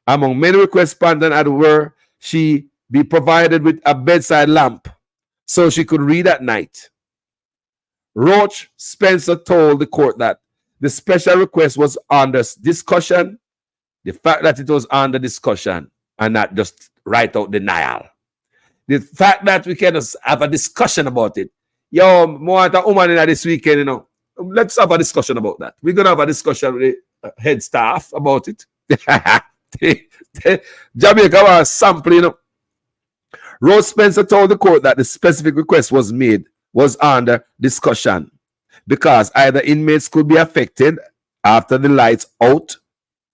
Among many requests Panton had were she be provided with a bedside lamp so she could read at night. Roach Spencer told the court that the special request was under discussion. The fact that it was under discussion and not just right out denial. The fact that we can just have a discussion about it. Yo, more at a woman in this weekend, you know. Let's have a discussion about that. We're gonna have a discussion with the head staff about it. Jamaica was sampling, you know. Rose Spencer told the court that the specific request was under discussion because either inmates could be affected after the lights out,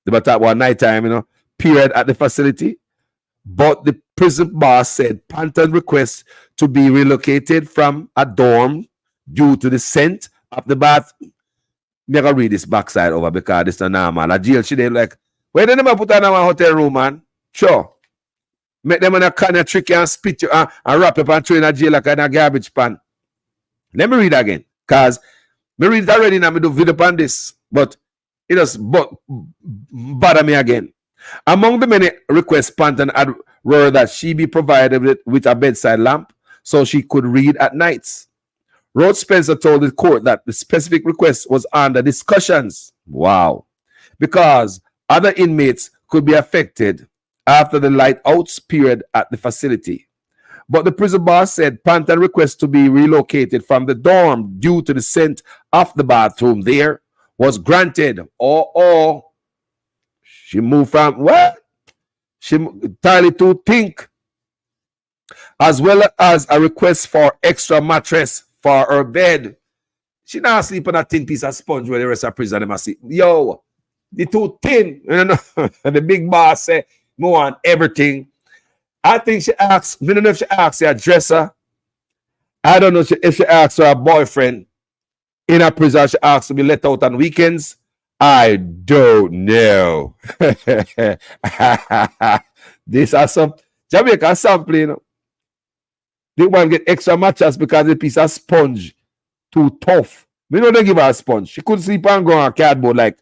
about one nighttime, you know, period at the facility. But the prison boss said Panton requests to be relocated from a dorm due to the scent of the bath. Me gonna read this backside over because it's not normal. A jail she did like, where did they put her in a hotel room, man? Sure. Make them in a kind of tricky and spit you and wrap up and throw in a jail like in a garbage pan. Let me read again. Because me read it already and I do video on this. But it just bother me again. Among the many requests Panton had were that she be provided with a bedside lamp so she could read at nights. Rhodes Spencer told the court that the specific request was under discussions. Wow. Because other inmates could be affected after the light outs period at the facility. But the prison boss said Panton request to be relocated from the dorm due to the scent of the bathroom there was granted. She moved from what? She entirely to think. As well as a request for extra mattress for her bed. She not sleep on a thin piece of sponge where the rest of prison must sleep. Yo, the too thin. You know, the big boss said, "I want everything." I think she asked, I don't know if she asked her dresser. I don't know if she asked her boyfriend in a prison. She asked to be let out on weekends. I don't know. These are some Jamaica sampling, you know. They want to get extra mattress because the piece of sponge too tough. Me know they give her a sponge. She couldn't sleep on ground on cardboard like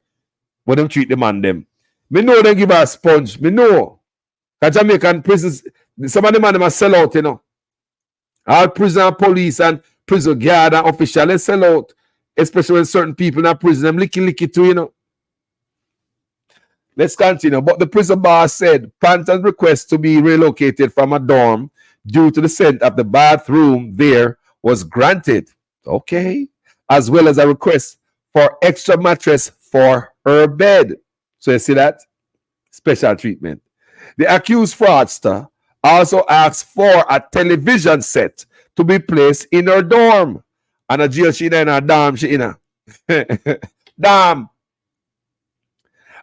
when them treat the man them. Me know they give her a sponge. Me know. Because Jamaican prisons, some of the man them sell out, you know. All prison police and prison guard and official, they sell out. Especially when certain people in a prison, them licky too, you know. Let's continue. But the prison boss said Panton's request to be relocated from a dorm due to the scent of the bathroom there was granted. Okay. As well as a request for extra mattress for her bed. So you see that? Special treatment. The accused fraudster also asked for a television set to be placed in her dorm. And a jail she in a dorm she in a dorm.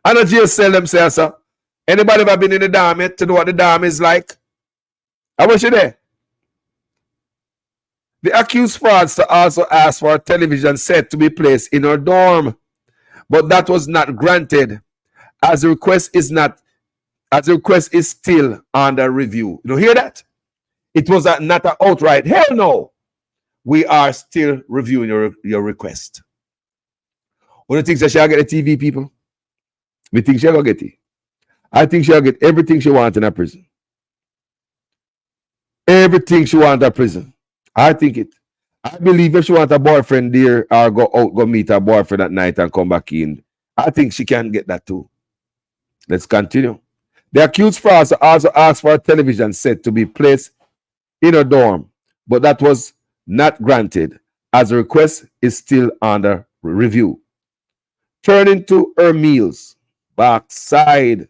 And a jail cell themselves, sir. Anybody ever been in the dorm yet to know what the dorm is like? I wish you there. The accused fraudster also asked for a television set to be placed in her dorm, but that was not granted, as the request is still under review. You hear that? It was not an outright hell no. We are still reviewing your request. What do you think she'll get the TV, people? We think she'll get it. I think she'll get everything she wants in a prison. Everything she wants in a prison. I think it. I believe if she wants a boyfriend there or go out, go meet her boyfriend at night and come back in, I think she can get that too. Let's continue. The accused fraudster also asked for a television set to be placed in her dorm, but that was not granted, as the request is still under review. Turning to her meals. Backside.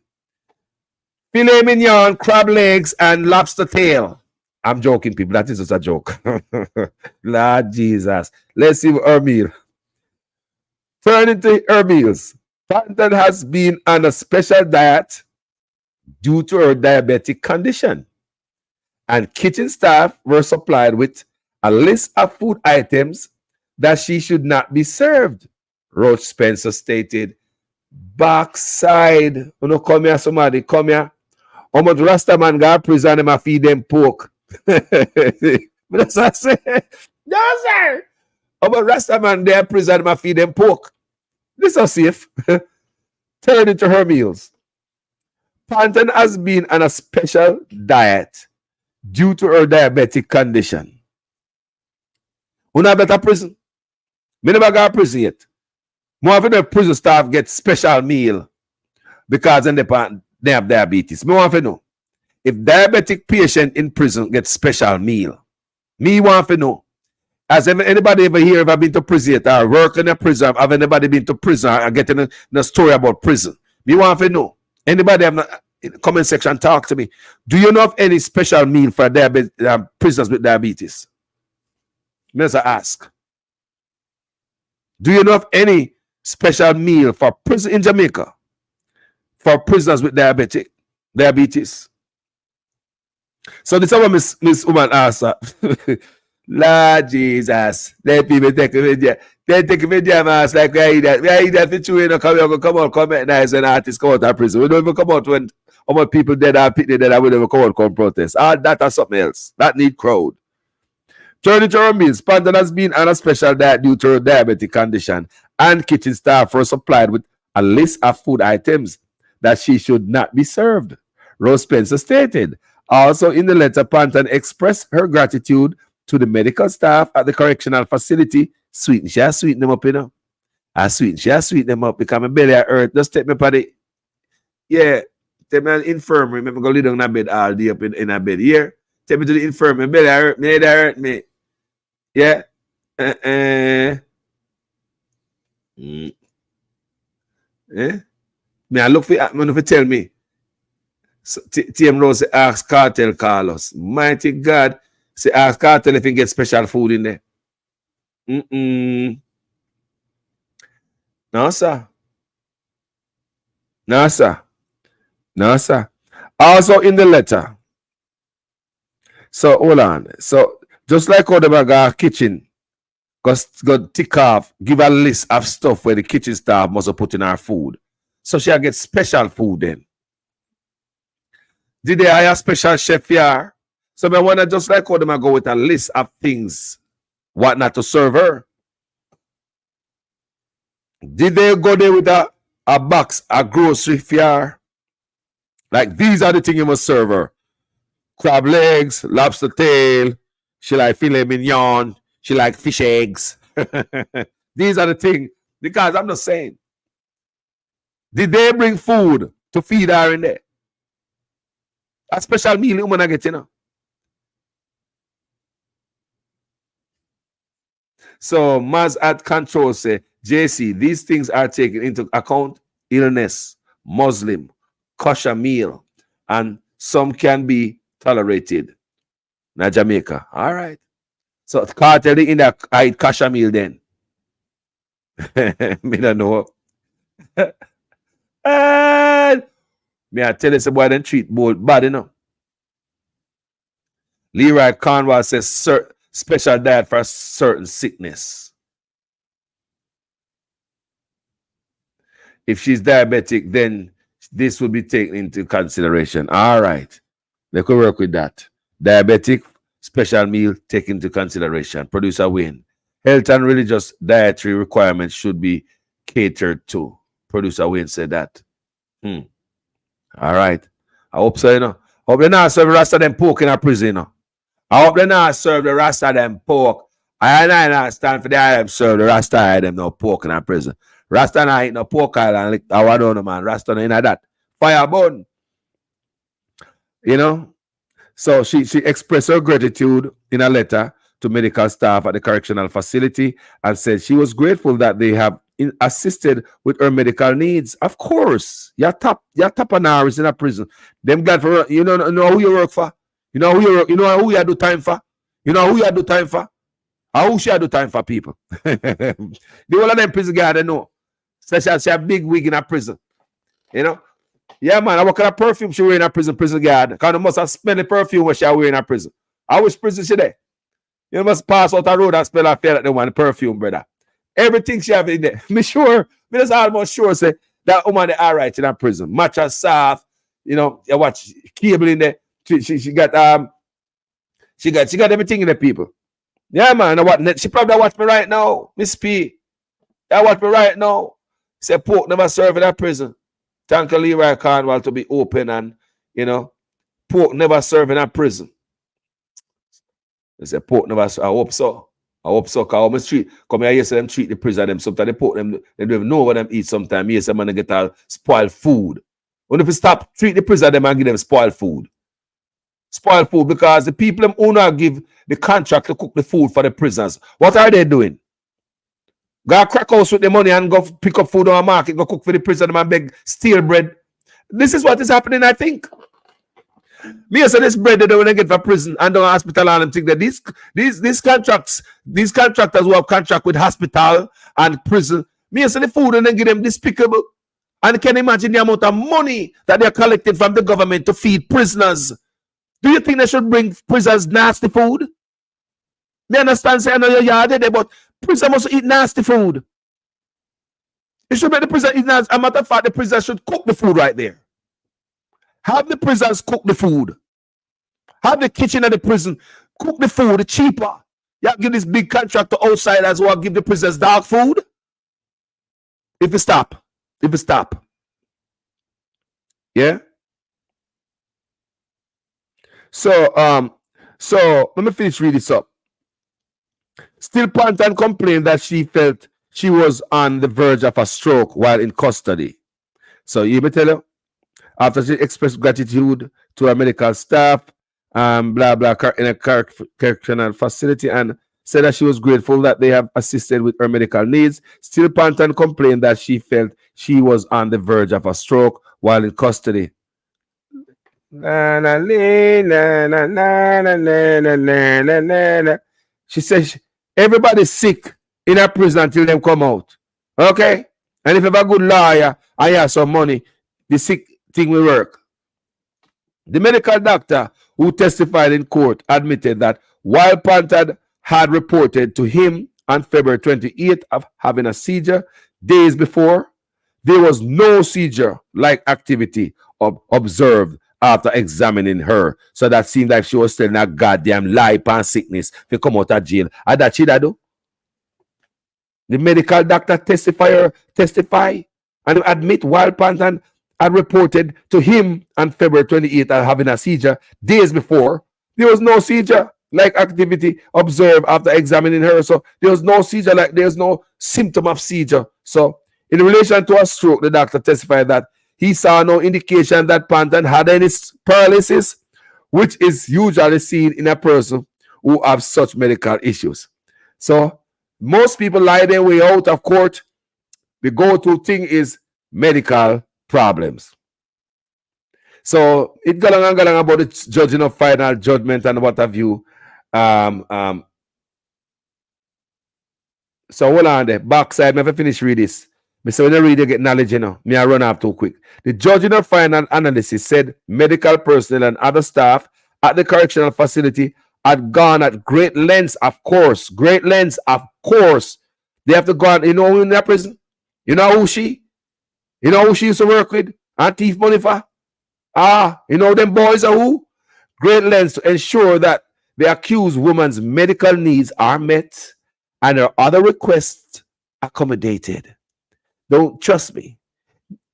Filet mignon, crab legs, and lobster tail. I'm joking, people. That is just a joke. Lord Jesus. Let's see her meal. Turning to her meals. Panton has been on a special diet due to her diabetic condition, and kitchen staff were supplied with a list of food items that she should not be served. Roach Spencer stated, backside. You know, come here, somebody, come here. How much Rasta man got prison them and feed them pork? But that's what I say. No, sir. How much Rasta man there prison them and feed them pork? This is safe. Turn into her meals. Panton has been on a special diet due to her diabetic condition. Who not better prison? Me never got prison yet. More of the prison staff get special meal because they have diabetes. Me want to know if diabetic patient in prison get special meal. Me want to know. Has anybody ever here ever been to prison yet or work in a prison? Have anybody been to prison or getting a story about prison? Me want to know. Anybody have in the comment section talk to me. Do you know of any special meal for prisoners with diabetes? Me just ask. Do you know of any special meal for prison in Jamaica for prisoners with diabetes? So this is what Miss Woman asked her. Lord Jesus. Let people take a video. They take a video, man. Like, where you that situation come out nice when artists come out of prison. We don't even come out when how much people dead are picnic dead, we never come out come protest. All that or something else. That need crowd. Turning to her meals, Panton has been on a special diet due to her diabetic condition, and kitchen staff were supplied with a list of food items that she should not be served. Rose Spencer stated. Also in the letter, Panton expressed her gratitude to the medical staff at the correctional facility. Sweeten them up, you know. Sweeten them up because my belly hurt. Just take me for the, take me to the infirmary. Remember, go lay down in a bed all day up in a bed. Here, take me to the infirmary. My belly hurt me, head hurt me. Yeah. Me I look for if you tell me. So, TM Rose ask Cartel call us. Mighty God. Say ask Cartel if he get special food in there. No, sir. No, sir. No, sir. Also in the letter. So hold on. So just like how the got kitchen, go tick off, give a list of stuff where the kitchen staff must have put in our food. So she'll get special food then. Did they hire special chef here? So I want to just like how them go with a list of things, what not to serve her. Did they go there with a box, a grocery fair? Like these are the things you must serve her. Crab legs, lobster tail, she like filet mignon, she like fish eggs. These are the things. Because I'm not saying. Did they bring food to feed her in there? A special meal you wanna get, you know. So Maz at Control say, JC, these things are taken into account: illness, Muslim, kosher meal, and some can be tolerated. Now Jamaica. All right. So Cartel in that I eat kosher meal then. Me don't know. And me I tell you some boy then treat bold bad, you know. Leroy Conway says special diet for a certain sickness. If she's diabetic, then this will be taken into consideration. All right. They could work with that. Diabetic, special meal, taken into consideration. Producer Wayne. Health and religious dietary requirements should be catered to. Producer Wayne said that. All right. I hope so, you know. I hope they not serve the rest of them pork in a prison, you know. I hope they not serve the rest of them pork. I not stand for the item serve the rest of them no pork in a prison. Rasta not eat no pork island. I don't know, man. Rasta not eat that. Fire burn. You know? So she expressed her gratitude in a letter to medical staff at the correctional facility and said she was grateful that they have assisted with her medical needs. Of course, your top is in a prison. Them glad for you know who you work for. You know who you do time for. You know who you do time for. How she do time for people. The whole of them prison guard they know. Especially she a big wig in a prison. You know. Yeah, man. What kind of perfume she wearing in a prison guard? Because they must have smelled the perfume when she wearing in a prison. I wish prison she there. You must pass out a road and smell a fair at the one perfume, brother. Everything she have in there. Me sure, me just almost sure say that woman they all right in a prison. Mattress soft, you know, you watch cable in there. She got everything in the people. Yeah, man. What she probably watch me right now. Miss P. I watch me right now. Say pork never serve in a prison. Thank you, Leroy Cornwall, to be open and you know, pork never serve in a prison. They say pork never serve. I hope so. Cause how much treat come here, yes, them treat the prison them. Sometimes they put them, they don't even know what them eat sometimes. Yes, man get all spoiled food. When if you stop treat the prison them and give them spoiled food. Spoiled food because the people them owner give the contract to cook the food for the prisoners. What are they doing? Go crack house with the money and go pick up food on a market, go cook for the prison and beg steal bread. This is what is happening, I think. Me say this bread they don't get for prison and the hospital and them think that these contractors who have contract with hospital and prison, me say the food and then give them despicable. And can imagine the amount of money that they're collecting from the government to feed prisoners. Do you think they should bring prisoners nasty food? Me understand say I know your yard there, but prison must eat nasty food. It should make the prison eat nasty. As a matter of fact, the prison should cook the food right there. Have the prisons cook the food. Have the kitchen of the prison cook the food cheaper. You give this big contract to outsiders who will give the prisoners dog food. If you stop. Yeah. So let me finish reading this up. Still, Panton complained that she felt she was on the verge of a stroke while in custody. So you may tell her, after she expressed gratitude to her medical staff, in a correctional facility, and said that she was grateful that they have assisted with her medical needs. Still, Panton complained that she felt she was on the verge of a stroke while in custody. She says everybody's sick in a prison until them come out. Okay? And if you have a good lawyer and you have some money, the sick thing will work. The medical doctor who testified in court admitted that while Panton had reported to him on February 28th of having a seizure days before, there was no seizure-like activity observed after examining her. So that seemed like she was telling a goddamn lie and sickness to come out of jail. And that she do. The medical doctor testify and admit while Panton had reported to him on February 28th of having a seizure days before, there was no seizure-like activity observed after examining her. So there was no seizure, like there's no symptom of seizure. So in relation to a stroke, the doctor testified that he saw no indication that Panton had any paralysis, which is usually seen in a person who have such medical issues. So most people lie their way out of court. The go-to thing is medical problems. So it got on about the judging of final judgment and what have you. So hold on there. Backside, never finish read this. So when you read, you get knowledge, you know. Me I run off too quick. The judge in a final analysis said medical personnel and other staff at the correctional facility had gone at great lengths, of course. Great lengths, of course. They have to go on, you know who in that prison? You know who she? You know who she used to work with? And thief money for? You know them boys are who? Great lengths to ensure that the accused woman's medical needs are met and her other requests accommodated. Don't trust me.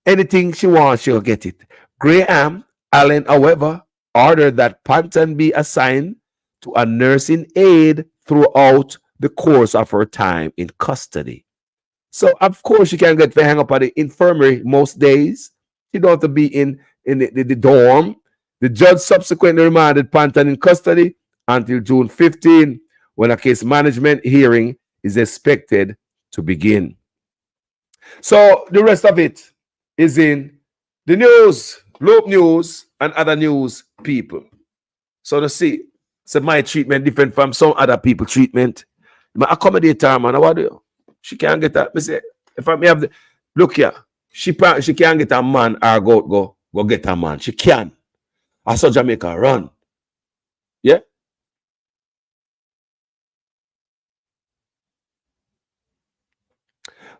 Anything she wants, she'll get it. Graham Allen, however, ordered that Panton be assigned to a nursing aide throughout the course of her time in custody. So, of course, she can get to hang up at the infirmary most days. She don't have to be in the dorm. The judge subsequently remanded Panton in custody until June 15, when a case management hearing is expected to begin. So the rest of it is in the news, Globe News, and other news people. So to see, so my treatment different from some other people treatment. My accommodator, man, what do you? She can't get that. Me say, if I may have the look here, she can't get a man or go get a man. She can. I saw Jamaica run. Yeah.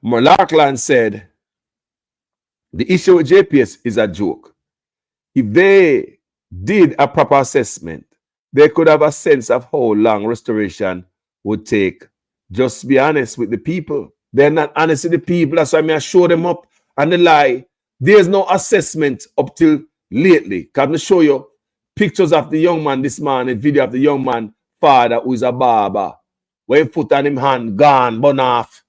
Larkland said the issue with JPS is a joke. If they did a proper assessment, they could have a sense of how long restoration would take. Just be honest with the people. They're not honest with the people. That's why I show them up and they lie. There's no assessment up till lately. Can I show you pictures of the young man this morning, video of the young man father who is a barber. Where he foot on him hand, gone, burn off.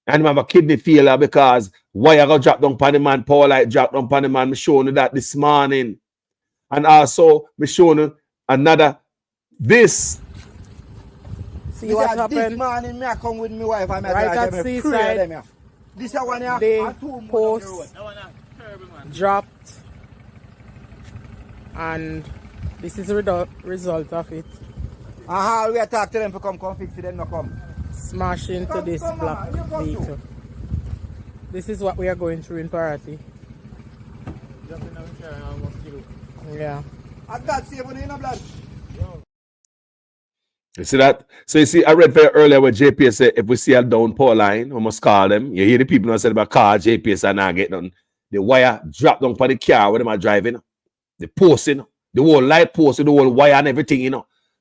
And him have a kidney failure because wire got dropped down on the man, power light dropped down on the man. Me showing you that this morning. And also, me showing you another, this. See what happened? This morning, me I come with my wife and my right at Seaside. This one here, the post dropped, and this is the result of it. We talk to them to come fix it, them no come. Smash into this black vehicle. This is what we are going through in Parati. Yeah. I got saving in the blood. You see that? So you see, I read very earlier where JPS said if we see a down power line, we must call them. You hear the people that said about car JPS and not getting on. The wire drop down for the car where they are driving. The post, the whole light post, the whole wire and everything,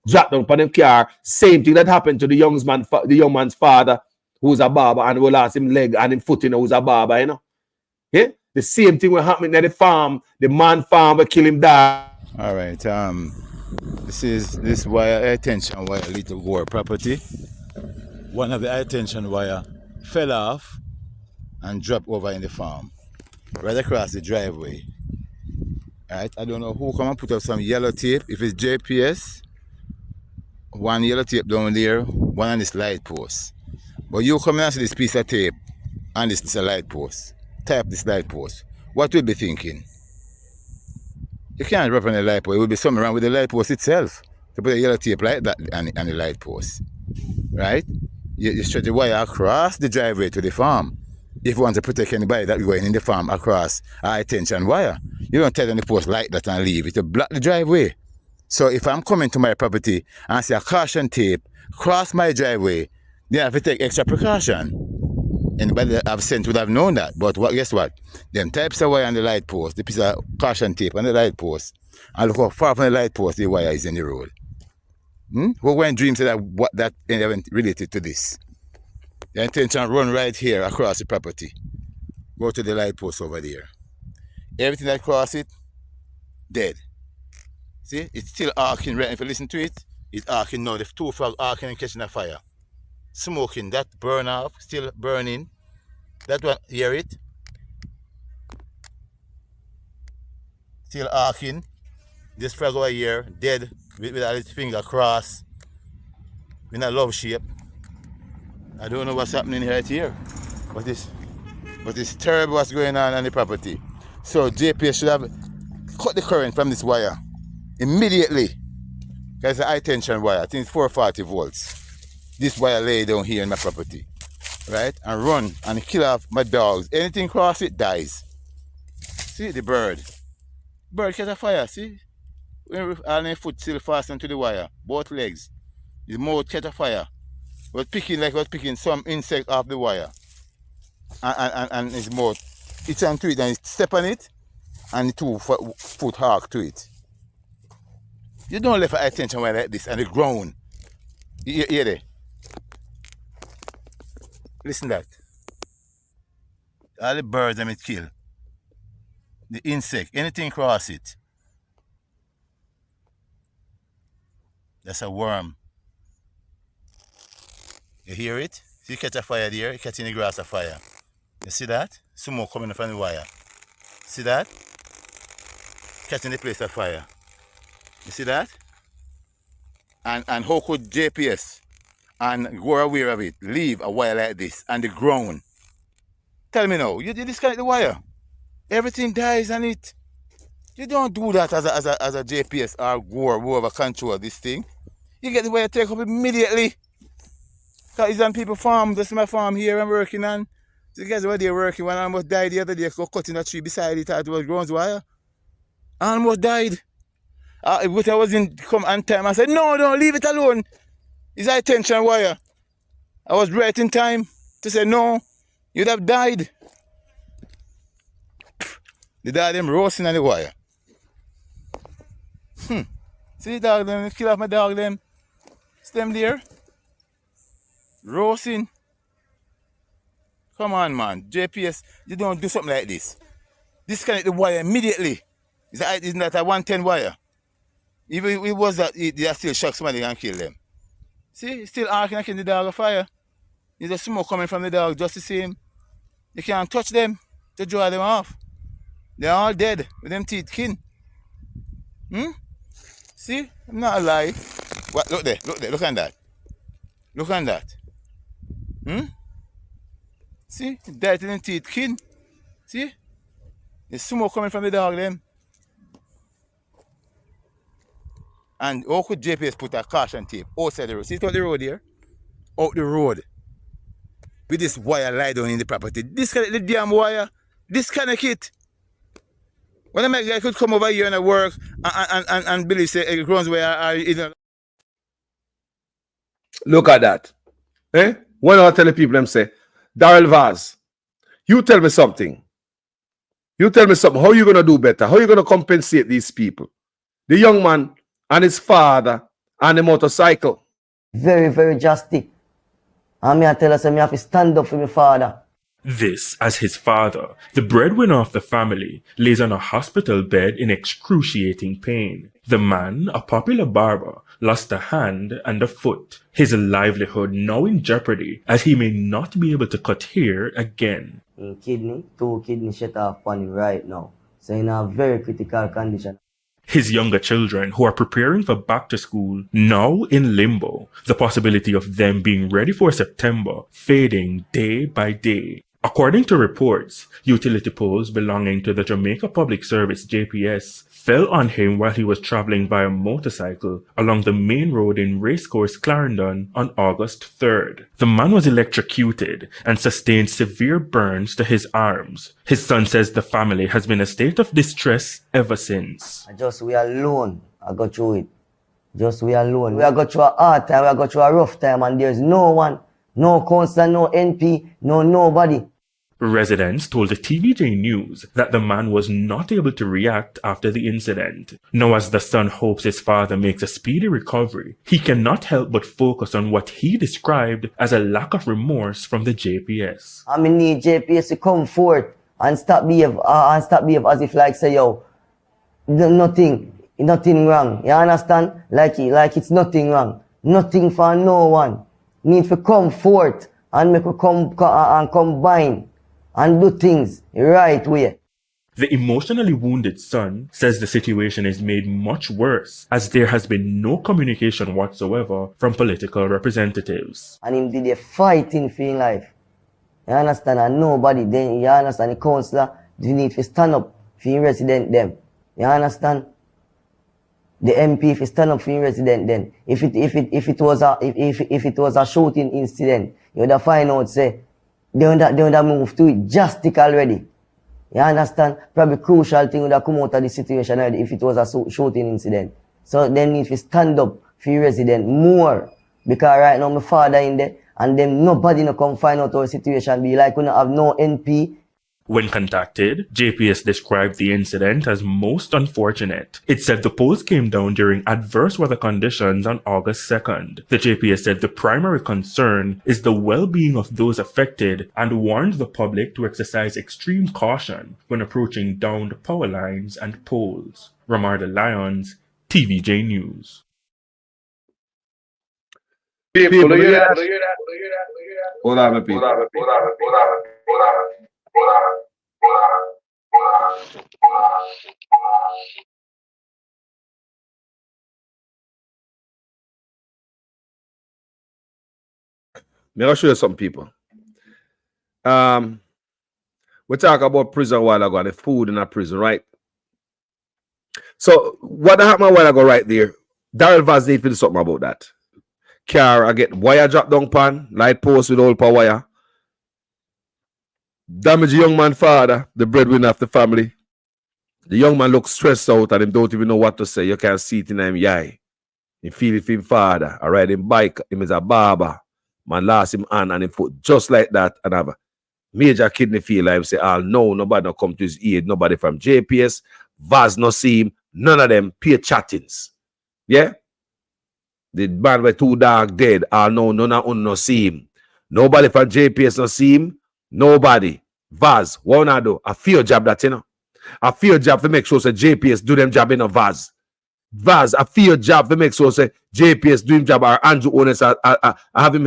drop down for them car. Same thing that happened to the young man's father, who's a barber, and we lost him leg and him foot, who's a barber, Yeah? The same thing will happen at the farm. The man farm will kill him down. All right. This wire, high tension wire, Little Gore property. One of the high tension wire fell off and dropped over in the farm, right across the driveway. All right. I don't know who come and put up some yellow tape. If it's JPS, one yellow tape down there, one on this light post. But you come and see this piece of tape and this is a light post. Type this light post. What will you be thinking? You can't wrap on the light post. It will be something wrong with the light post itself. To put a yellow tape like that on the light post. Right? You stretch the wire across the driveway to the farm. If you want to protect anybody that is going in the farm across a high tension wire, you don't tie on the post like that and leave it to block the driveway. So if I'm coming to my property and see a caution tape cross my driveway, then I have to take extra precaution. Anybody that I've sent would have known that. But guess what? Them types of wire on the light post, the piece of caution tape on the light post, and look how far from the light post the wire is in the road. Who went dreams that event related to this? The intention run right here across the property. Go to the light post over there. Everything that cross it, dead. See, it's still arcing right. If you listen to it, it's arcing now. The two frogs arcing and catching a fire. Smoking, that burn off, still burning. That one, hear it? Still arcing. This frog over here, dead, with all its finger crossed, in a love shape. I don't know what's happening right here, but it's terrible what's going on the property. So JPS should have cut the current from this wire immediately. Because it's a high tension wire, I think it's 440 volts. This wire lay down here in my property, right? And run and kill off my dogs. Anything cross it dies. See the bird. Bird catch a fire, see? All their foot still fastened to the wire, both legs. His mouth catch a fire. Was picking some insect off the wire. And his mouth itch onto it and he step on it and the 2 foot hark to it. You don't left high tension wire like this and the ground. You hear there? Listen that. All the birds them it kill. The insect, anything cross it. That's a worm. You hear it? See, catch a fire there, you catch in the grass a fire. You see that? Smoke coming from the wire. See that? Catching the place of fire. You see that? And how could JPS and go aware of it, leave a wire like this and the ground Tell me now, you disconnect the wire. Everything dies on it. You don't do that as a JPS or Gore, whoever control this thing. You get the wire take up immediately. Because it's on people farm. This is my farm here I'm working on. The guys were there working when I almost died the other day, cutting a tree beside it. It was ground wire. I almost died. But I wasn't come on time. I said, no, don't leave it alone. It's high tension wire. I was right in time to say, no, you'd have died. The dog them roasting on the wire. See the dog them, kill off my dog them. See them there? Roasting. Come on, man. JPS, you don't do something like this. Disconnect the wire immediately. Isn't that a 110 wire? Even if it was that, they are still shock somebody and kill them. See, still arcing and killing the dog of fire. There's a smoke coming from the dog just the same. You can't touch them to draw them off. They're all dead with them teeth kin. See, I'm not alive. What? Look there, look at that. Look at that. See, dead with them teeth kin. See? There's smoke coming from the dog them. And how could JPS put a caution tape outside the road? See, it's out the road here? Out the road. With this wire lie down in the property. Disconnect the damn wire. Disconnect it. When a guy could come over here and work and believe say grounds where are Look at that. When I tell the people them say, Darrell Vaz, you tell me something. You tell me something. How are you gonna do better? How are you gonna compensate these people? The young man and his father and the motorcycle. Very, very drastic. And me I tell us I have to stand up for my father. This, as his father, the breadwinner of the family, lays on a hospital bed in excruciating pain. The man, a popular barber, lost a hand and a foot, his livelihood now in jeopardy as he may not be able to cut hair again. In kidney, 2 kidneys shut off on him right now. So in a very critical condition. His younger children, who are preparing for back to school, now in limbo, the possibility of them being ready for September fading day by day. According to reports, utility poles belonging to the Jamaica Public Service JPS fell on him while he was traveling by a motorcycle along the main road in Racecourse, Clarendon on August 3rd. The man was electrocuted and sustained severe burns to his arms. His son says the family has been in a state of distress ever since. Just we alone, I go through it. Just we alone. We are go through a hard time, we are go through a rough time, and there's no one, no councillor, no NP, nobody. Residents told the TVJ News that the man was not able to react after the incident. Now, as the son hopes his father makes a speedy recovery, he cannot help but focus on what he described as a lack of remorse from the JPS. I need JPS to come forth and stop behave as if like say, yo, nothing wrong. You understand? Like it's nothing wrong. Nothing for no one. Need to come forth and make we come and combine and do things the right way. The emotionally wounded son says the situation is made much worse as there has been no communication whatsoever from political representatives. And him did a fighting for his life. You understand? And nobody then, you understand, the councillor, you need to stand up for your resident them. You understand? The MP if you stand up for your resident then. If it was a shooting incident, you would have find out say they would have moved to it drastic already. You understand? Probably crucial thing would have come out of the situation already if it was a shooting incident. So they need to stand up for your resident more. Because right now my father in there and then nobody no come find out our situation be like we don't have no NP. When contacted, JPS described the incident as most unfortunate. It said the poles came down during adverse weather conditions on August 2nd. The JPS said the primary concern is the well-being of those affected and warned the public to exercise extreme caution when approaching downed power lines and poles. Ramarda Lyons, TVJ News. People, hear that? Hold on, people. May I show you some people? We talk about prison a while ago and the food in a prison, right? So what happened a while ago right there? Daryl Vaz need to do something about that. Car, I get wire drop down pan, light post with all power wire. Damage the young man father, the breadwinner of the family. The young man looks stressed out and him don't even know what to say. You can't see it in him eye. He feel it for him father. I ride him bike, him is a barber. Man lost him hand and him foot just like that and have a major kidney failure. Him say, oh no, nobody no come to his aid. Nobody from JPS, Vaz no see him. None of them peer chattings. Yeah? The man were too dark dead. Oh no, none of them no see him. Nobody from JPS no see him. Nobody. Vaz, what I do? I feel job that, you know. I feel job to make sure say JPS do them job in a Vaz. Vaz, I feel job to make sure say JPS do him job or Andrew Owners I have him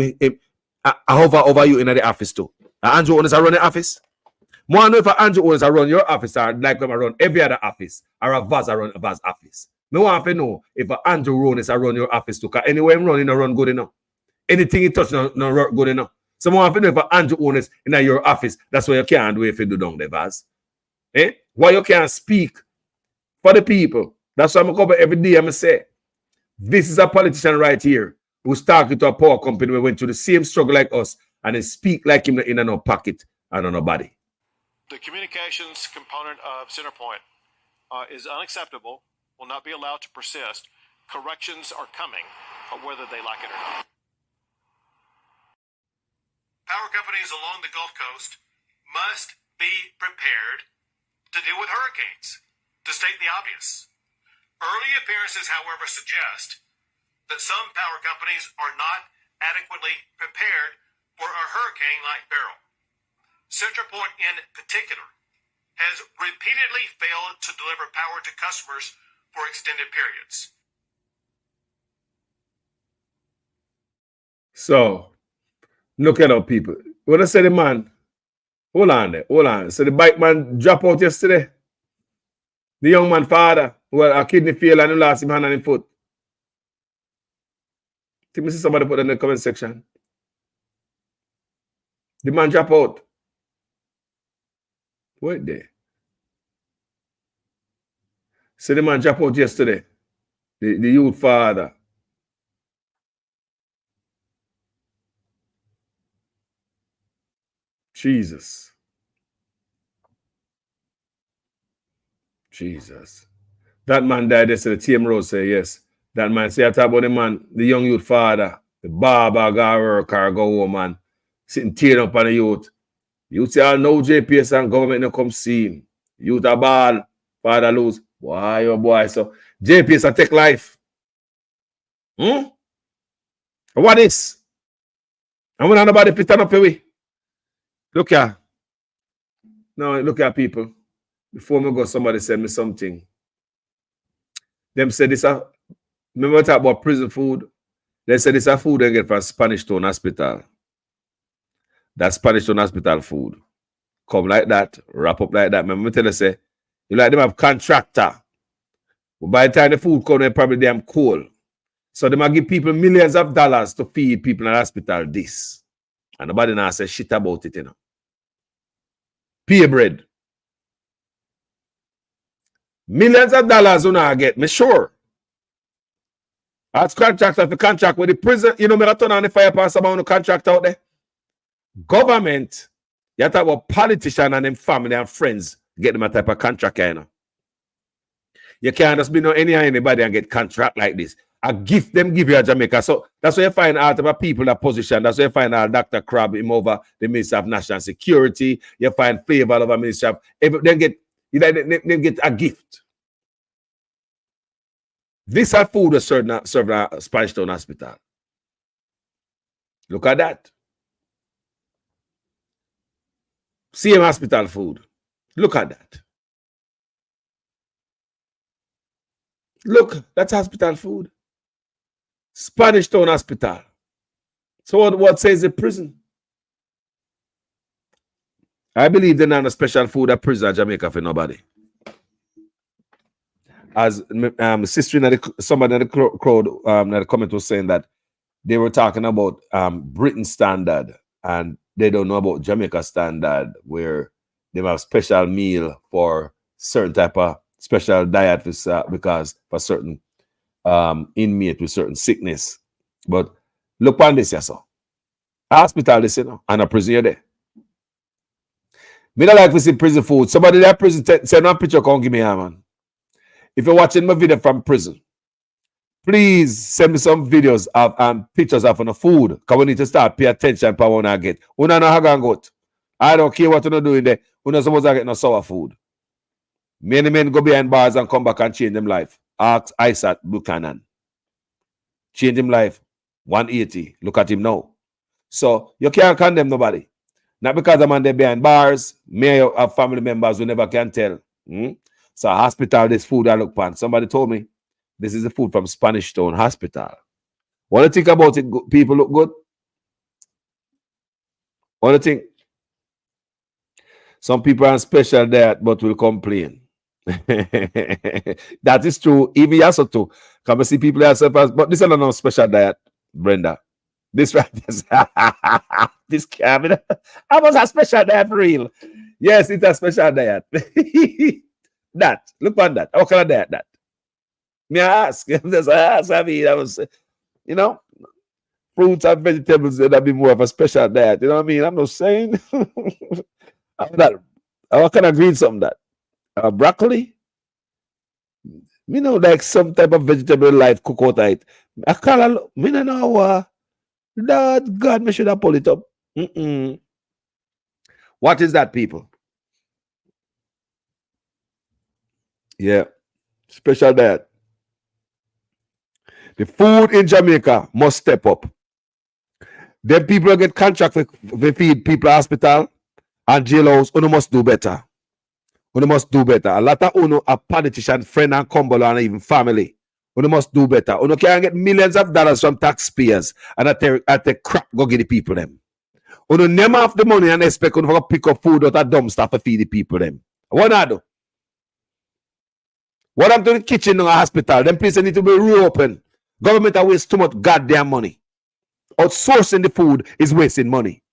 I hover over you in the office too. Andrew Owners I run the office. More know if Andrew Owners I run your office or like when I run every other office or a Vaz I run a Vaz office. Me want to know if Andrew Owners I run your office too. Because anywhere I'm running, I run good enough. Anything you touch no good enough. So I want to know if Andrew Owners in your office, that's why you can't do if you do down the Vaz. Eh? Why you can't speak for the people? That's why I'm going to cover every day. I'm going to say, this is a politician right here who's talking to a power company who went through the same struggle like us and they speak like him in no pocket and on nobody. The communications component of Centerpoint is unacceptable, will not be allowed to persist. Corrections are coming, whether they like it or not. Power companies along the Gulf Coast must be prepared to deal with hurricanes, to state the obvious. Early appearances, however, suggest that some power companies are not adequately prepared for a hurricane-like peril. Centerpoint, in particular, has repeatedly failed to deliver power to customers for extended periods. So, look at our people. What I said, the man, hold on there, hold on. So the bike man dropped out yesterday. The young man father, who had a kidney failure and he lost him hand and his foot. Think me see somebody put in the comment section. The man drop out. Wait there. So the man drop out yesterday. The youth father. Jesus. That man died yesterday. TM Rose say yes. That man say I talk about the man, the young youth father, the barber go work or go home man, sitting tearing up on the youth. Youth say I know JPS and government no come see him. Youth a ball, father lose. Why oh boy? So JPS a take life. What is? And when nobody put up away. Look at. No, look at people. Before me go, somebody send me something. Them said this remember I talk about prison food? They said this a food they get from Spanish Town Hospital. That Spanish Town Hospital food. Come like that, wrap up like that. Remember I tell you say, you like them have contractor. But by the time the food come, they probably damn cool. So they might give people millions of dollars to feed people in the hospital this. And nobody now say shit about it, you know. Pay bread. Millions of dollars you now get, me sure. As contractor, if you contract with the prison, you know, me not turn on the fire pass about the contract out there. Government, you talk about politicians and them family and friends get them a type of contract, you know. You can't just be no anybody and get contract like this. A gift them give you a Jamaica. So that's where you find out about people that position. That's where you find out Dr. Crab him over the Minister of National Security. You find favor over Minister of then get a gift. This are food is served at Spanish Town Hospital. Look at that. Same hospital food. Look at that. Look, that's hospital food. Spanish Town Hospital. So what says the prison? I believe they're not a special food at prison at Jamaica for nobody. As sister somebody in the crowd in the comment was saying that they were talking about Britain standard and they don't know about Jamaica standard where they have special meal for certain type of special diet because for certain inmate with certain sickness. But look on this, yes, sir. Hospital, this, you know, and a prison there. Me not like to see prison food. Somebody that prison send a picture, come give me a man. If you're watching my video from prison, please send me some videos of and pictures of the food. Because we need to start pay attention to what I get. We don't know how to go. I don't care what you're doing there. We're not supposed to get no sour food. Many men go behind bars and come back and change them life. Ask Isaac Buchanan. Change him life. 180. Look at him now. So you can't condemn nobody. Not because a man there behind bars, may have family members who never can tell. So hospital, this food I look upon. Somebody told me this is the food from Spanish Town Hospital. What do you think about it? People look good? What do you think? Some people are on special diet but will complain. That is true. Even also too. Come see people that are but this is not no special diet, Brenda. This right, this cabinet. I was a special diet for real. Yes, it's a special diet. That look on that. How can I diet that? Me ask. I mean, I was, you know, fruits and vegetables that be more of a special diet. You know what I mean? I'm not saying. How can I green something that? Broccoli? You know, like some type of vegetable life cook out of it. I can't, me don't know. Lord God, me should have pulled it up. What is that, people? Yeah, special diet. The food in Jamaica must step up. Then people get contract to feed people hospital and jail house. Uno must do better. Uno must do better. A lot of uno are politician, friend and cumberer and even family. Uno must do better. Uno can get millions of dollars from taxpayers and at the crap go get the people them. Uno name off the money and expect uno to pick up food out of dumpster to feed the people them. What I do? What I'm doing in the kitchen in a hospital, them places need to be reopened. Government are waste too much goddamn money. Outsourcing the food is wasting money.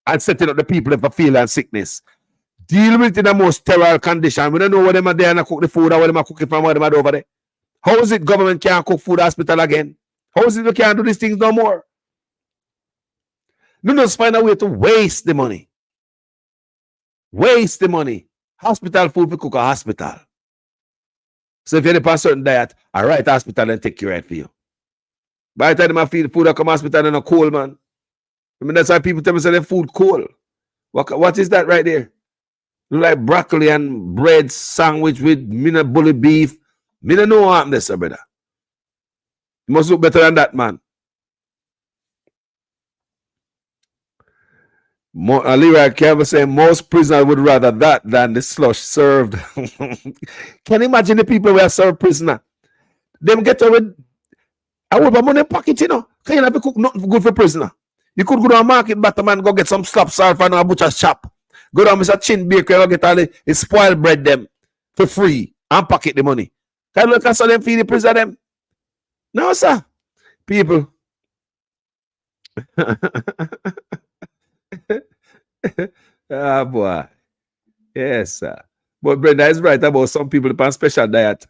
And setting up the people for fear and sickness. Deal with it in the most sterile condition. We don't know what them are there and cook the food or what them are cooking from what them are over there. How is it government can't cook food hospital again? How is it we can't do these things no more? No, just find a way to waste the money. Waste the money. Hospital food we cook a hospital. So if you're on a certain diet, a right hospital and take care of it for you. By the time I feed the food that come hospital and a cold, man. I mean, that's why people tell me say their food cold. What is that right there? Like broccoli and bread sandwich with bully beef. Me don't know what happened there, sir, brother. You must look better than that, man. Leroy Kevin saying most prisoners would rather that than the slush served. Can you imagine the people who are served prisoner? Them get away. I would have money in pocket, you know. Can you have to cook nothing good for prisoner? You could go to a market, Batman, go get some slap salt from a butcher's shop. Go down Mr. Chin Baker, go get all the spoiled bread them for free and pocket the money. Can you look at them feed the prisoner them? No, sir. People. Ah, boy. Yes, sir. But Brenda is right about some people on special diet.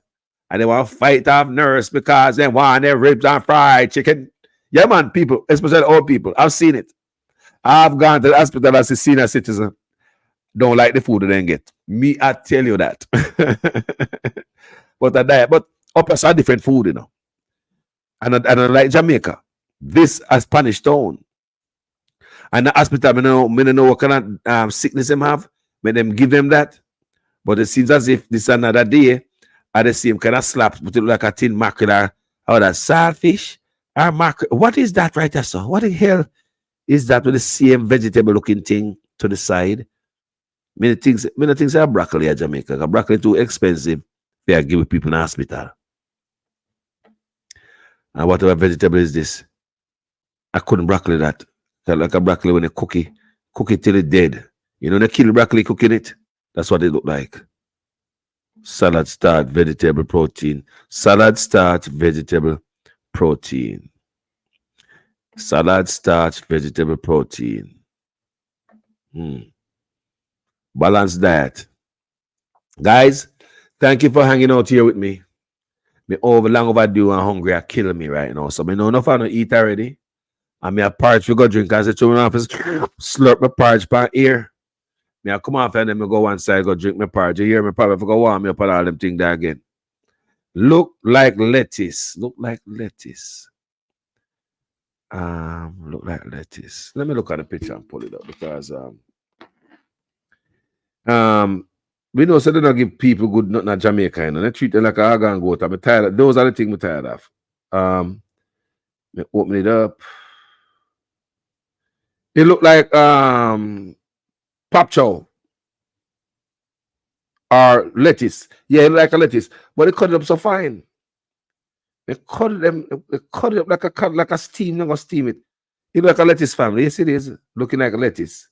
And they want to fight off nurse because they want their ribs and fried chicken. Yeah, man, people, especially old people. I've seen it. I've gone to the hospital as a senior citizen. Don't like the food they then get. Me, I tell you that. But a diet, but uppers are different food, you know. And like Jamaica, this a Spanish Town. And the hospital, I don't know what kind of sickness them have. When them give them that. But it seems as if this another day are the same kind of slaps, but it look like a tin mackerel or that saltfish or mackerel. What is that right there, sir? What the hell is that with the same vegetable looking thing to the side? Many things are broccoli at Jamaica. Broccoli too expensive. They are giving people in the hospital. And whatever vegetable is this? I couldn't broccoli that. Like a broccoli when you cook it till it's dead. You know, they kill broccoli cooking it. That's what it look like. Salad starch, vegetable protein. Salad starch, vegetable protein. Salad starch, vegetable protein. Balanced diet. Guys, thank you for hanging out here with me. Me long overdue and hungry are killing me right now. So me know enough I don't eat already. And me a porridge we go drink as I turn off slurp my porridge pan ear. Me I come off and then me go one side, go drink my porridge. You hear me probably go warm me up and all them things there again. Look like lettuce. Look like lettuce. Look like lettuce. Let me look at the picture and pull it up because we know so they don't give people good nothing at Jamaica, and they treat them like a hog and goat. I'm tired of those are the things I'm tired of. Let me open it up. It look like pop chow or lettuce. Yeah, it look like a lettuce, but they cut it up so fine. They cut it up like a steam. They're gonna steam it. It look like a lettuce family. Yes, it is looking like a lettuce.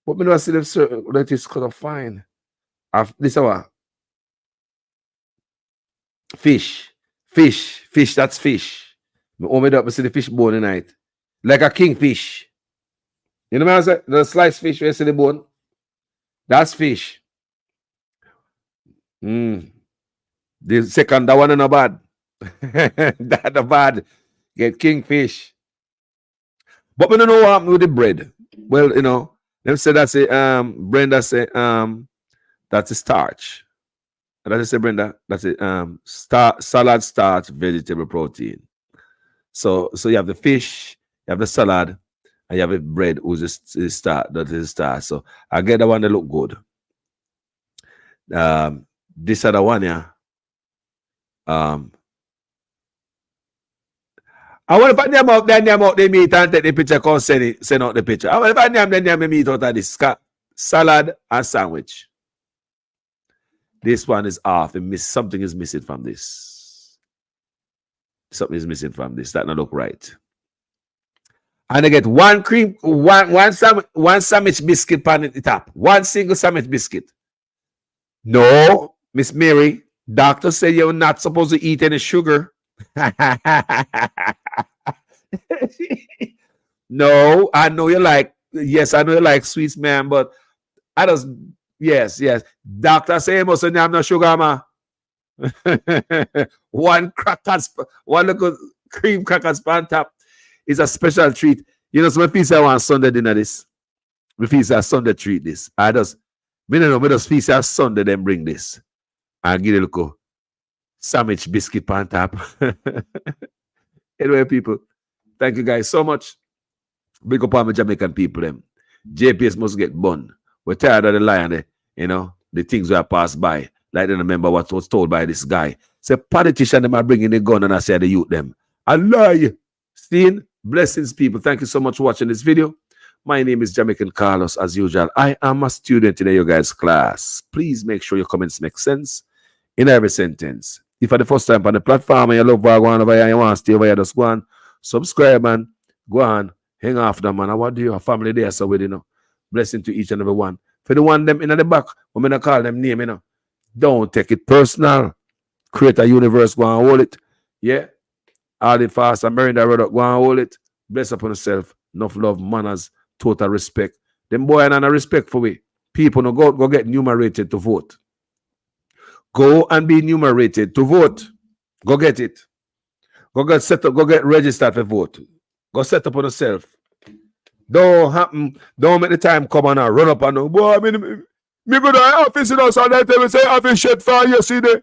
But me don't see them lettuce cut up fine. This our fish. That's fish. Me open it up and see the fish bone tonight, like a kingfish. You know what I'm saying? The sliced fish where you see the bone. That's fish. The second, that one is not bad. That not bad. Get kingfish. But we don't know what happened with the bread. Well, you know, them say that's a Brenda say that's a starch. That's say Brenda, that's a salad starch vegetable protein. So you have the fish, you have the salad, and you have a bread who's a starch. That is a starch. So I get the one that look good. This other one, yeah. I want to put them out, then them out the meat and take the picture, come send out the picture. I want to put them, then them meat out of this salad and sandwich. This one is off. Something is missing from this. Something is missing from this. That not look right. And I get one sandwich biscuit pan at the top. One single sandwich biscuit. No, Miss Mary, doctor said you're not supposed to eat any sugar. No, I know you like, yes, I know you like sweets, man, but I just, yes. Doctor say you must have no sugar, ma. One little cream crackers on top is a special treat. You know, so my feast I want Sunday dinner this. My feast I Sunday treat this. I just feast I Sunday then bring this. And give it a little sandwich biscuit on top. Anyway, people, thank you guys so much. Big up on my Jamaican people. Them JPS must get bun. We're tired of the lie, you know, the things we have passed by. Like they remember what was told by this guy. Say politician them are bringing the gun and I say the youth them. I lie. Steen, blessings, people. Thank you so much for watching this video. My name is Jamaican Carlos, as usual. I am a student in your guys' class. Please make sure your comments make sense in every sentence. If for the first time on the platform and you love what going over here and you want to stay over here, just go on, subscribe, man. Go on, hang off them, man. I want you, a family there, so with you know. Blessing to each and every one. For the one them in the back, I'm gonna call them name, you know. Don't take it personal. Create a universe, go and hold it. Yeah. All the fast and Miranda road up, go and hold it. Bless upon yourself. Enough love, manners, total respect. Them boy and a respect for we. People no go get numerated to vote. Go and be numerated to vote. Go get it. Go get set up, go get registered for vote. Go set up on yourself. Don't happen, don't make the time come on and run up and boy, I mean, me go to the office, you know, so that time say office shut for yesterday.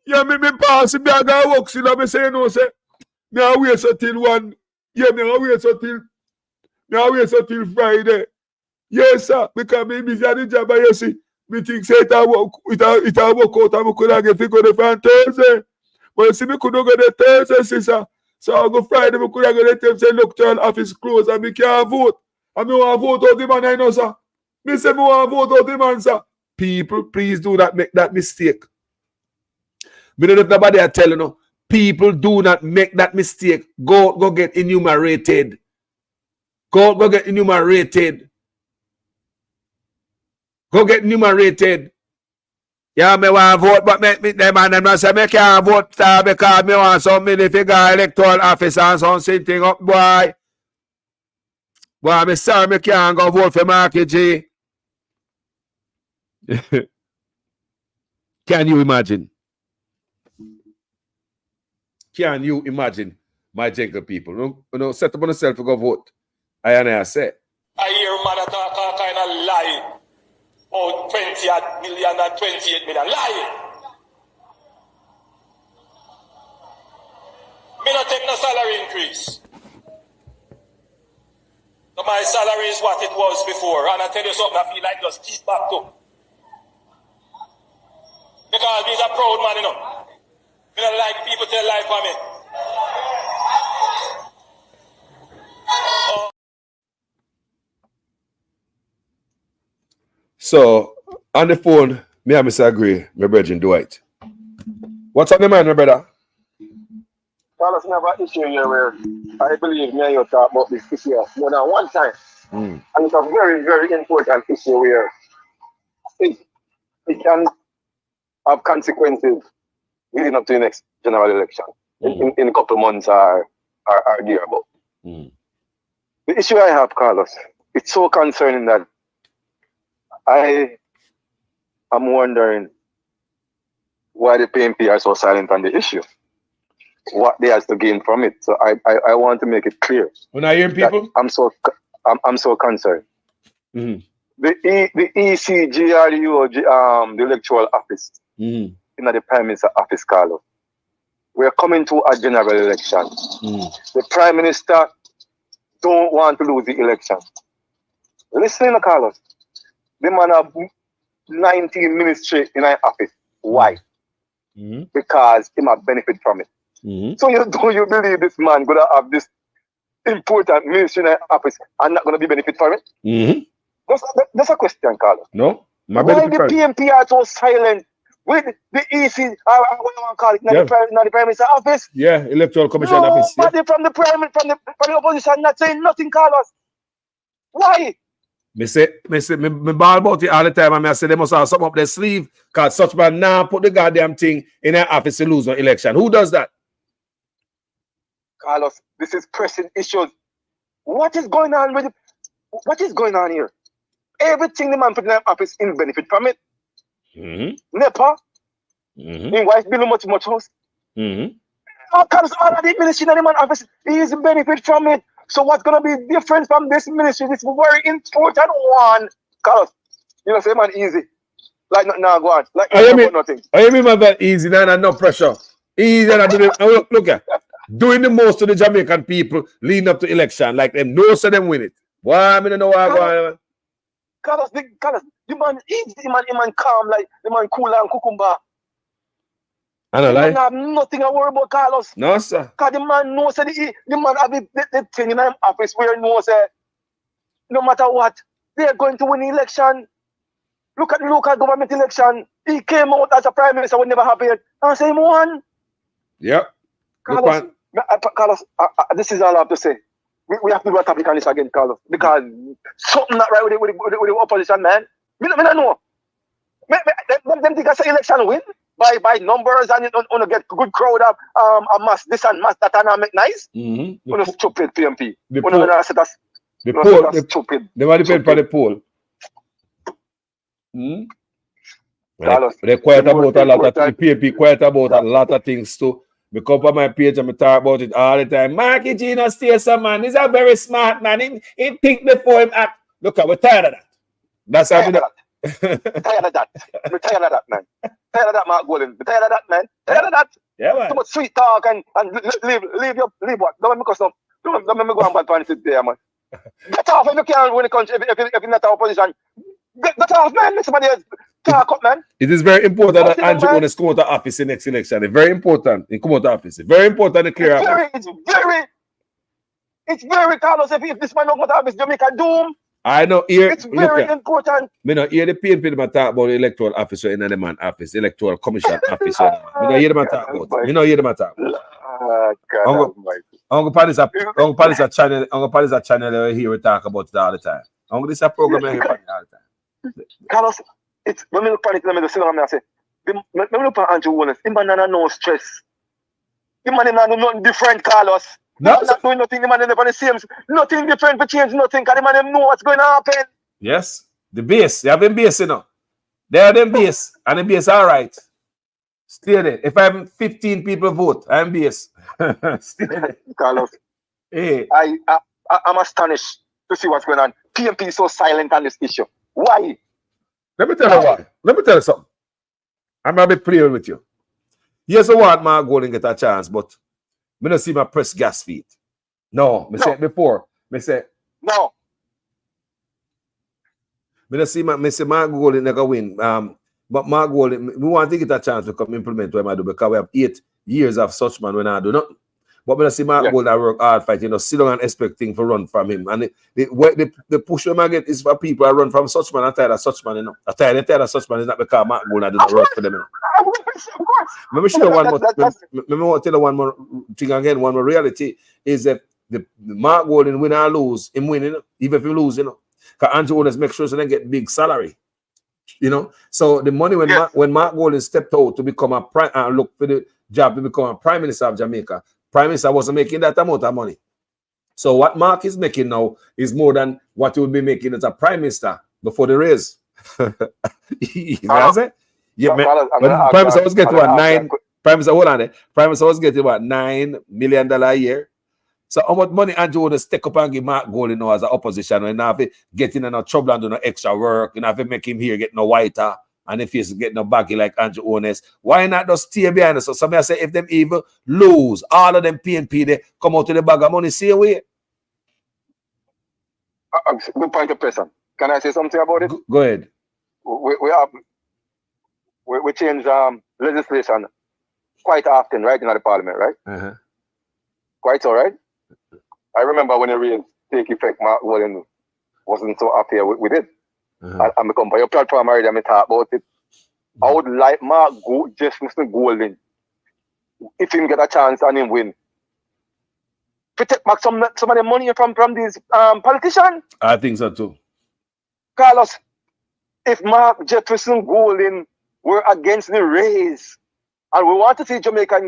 Yeah, me pass him, I got work, you know, me say, you know, say, me I wait until one, yeah, me I wait until Friday. Yes, sir, because me busy at the job, you see, me think say it a work out and me could have get to go to Thursday. But you see, me could not go to Thursday, sister. So I go Friday, me could have go to them say, look, child, office closed and me can't vote. And me want to vote out the man, I know, sir. Me say me want to vote out the man, sir. People, please do not make that mistake. Me don't know if nobody are telling you. People do not make that mistake. Go get enumerated. Go get enumerated. Go get enumerated. Yeah, me want to vote, but me them and them say me can't vote because me want some many figure electoral office and something up, boy. Boy, me sorry, me can't go vote for Marky G. Can you imagine? Can you imagine, my gentle people? Set up on yourself to go vote. I say. I hear man talk all kind of lie. Oh, 20 million and 28 million. Lie. Me not take no salary increase. So my salary is what it was before. And I tell you something, I feel like just keep back to. Because he's a proud man, you know. Me don't like people tell lie for me. So, on the phone, me and Mr. Agree, my brethren Dwight. What's on the mind, my brother? Carlos never issue here where I believe me and you talk about this issue more than one time. And it's a very, very important issue where it can have consequences leading up to the next general election in a couple of months or thereabout. The issue I have, Carlos, it's so concerning that I am wondering why the PNP are so silent on the issue. What they have to gain from it. So I want to make it clear. When I hear people, I'm so concerned. The ECGRU, the electoral office, in the Prime Minister office, Carlos. We're coming to a general election. The Prime Minister don't want to lose the election. Listen, Carlos. The man have 19 ministry in our office. Why? Because he might benefit from it. So you believe this man gonna have this important ministry in our office and not gonna be benefit from it? That's a question, Carlos. No. Why the PNP are so silent with the EC, what you want to call it, not the Prime Minister office? Yeah, Electoral Commission office. Nobody from the opposition not saying nothing, Carlos. Why? Me ball about it all the time, and I say they must have something up their sleeve, because such man now put the goddamn thing in their office to lose an election. Who does that? Carlos, this is pressing issues. What is going on with it? What is going on here? Everything the man put in their office in benefit from it. NEPA, in wife bill much house. Carlos, all of the ministry in the man office is benefit from it. So what's gonna be different from this ministry? This very important one. Carlos, you know, say man easy. Like no go on. Like nothing. I mean that easy, no pressure. Easy and I do it. Look at doing the most to the Jamaican people leading up to election, like them no say them win it. Why I mean know why go on. Carlos, the man easy, the man calm, like the man cool and cucumber. I don't like. have nothing to worry about, Carlos. No, sir. Because the man knows that the man have the thing in his office where he knows that no matter what, they're going to win the election. Look at the local government election. He came out as a prime minister, would never happen. And I say, he won. Yep. Carlos, this is all I have to say. We have to do a topic on this again, Carlos. Because something not right with the opposition, man. Me don't know. Them think it's an election win by numbers and you get good crowd of mass this and mass that and make nice. Stupid PMP. The poll. Stupid. They want to depend for the poll. They're quiet about a lot of things. The PMP quiet about a lot of things too. Me come on my page and me talk about it all the time. Marky Gina Stacer, man, he's a very smart man. He think before him act. Look, we're tired of that. That's how we do. Tired of that. We're tired of that, man. Tired of that, Mark Golden. We're tired of that, man. Tired of that. Yeah, man. Too much sweet talk and leave what? Don't make me custom. Don't make me go and bad sit there, man. Get off if you can't win the country if you're not our opposition. Get off, man. Let somebody else talk up, man. It is very important that Andrew Onis come out of office in the next election. It's very important. He come out of office. It's very important to clear up. It's very, Carlos. If this man don't go to office, Jamaica doom. I know here. It's very important. Me not hear the PNP talk about the electoral officer in the man office, electoral commission officer. Me not hear them talk about. Me not hear them talk. I'm going to punish a channel. I'm going to punish a channel here we talk about it all the time. I'm going to this program here all the time. Carlos, it's when me look at it, let me just sit down and say, when me look at Andrew Wallace, the man has no stress. The man has nothing different, Carlos. No, not doing nothing. The man never the same. Nothing different for change nothing. Because the man know what's going to happen. Yes, the base. You have been base, you know. They are them base, and the base all right. Stay there. If I have 15 people vote, I'm base. Stay there. Carlos, hey. I'm astonished to see what's going on. PMP is so silent on this issue. Why? Let me tell you why. Let me tell you something. I'm going to be clear with you. Yes, I want my goal and get a chance, but I don't see my press gas feet. No, I said it before. I said no. I don't see my goal and never win. But my goal, we want to get a chance to come implement what I do because we have 8 years of such man when I do nothing. But when I see my goal, I work hard fight, sit down and expect things to run from him. And the push I get is for people I run from such man and tired of such man, I'm tired of such man is not because my goal I do not work for them. Let me show you one more. Let me tell you one more thing again. One more reality is that the Mark Golden win or lose, him winning, even if he lose, because Andrew owners make sure so they get big salary. So the money when Mark Golden stepped out to become a prime look for the job to become a prime minister of Jamaica, prime minister wasn't making that amount of money. So what Mark is making now is more than what he would be making as a prime minister before the raise. You know what I'm saying? Yeah, when prime minister was getting what prime minister was getting what $9 million a year. So how much money Andrew would stick up and give Mark Golden as an opposition and have to get in no trouble and do no extra work and have to make him here get no whiter and if he's getting no baggy like Andrew Ones, why not just stay behind us? So somebody say if them even lose, all of them PNP they come out to the bag of money, see away. Good point of person. Can I say something about it? Go ahead. We change legislation quite often, right, in the parliament, right? Quite all right. I remember when it really take effect, Mark Golden wasn't so happy with it. And become by your platform already, I talk about it. I would like Mark Mr. Golden, if he get a chance and him win, to take back some of the money from these politicians. I think so too. Carlos, if Mark Jefferson Golden were against the race, and we want to see Jamaica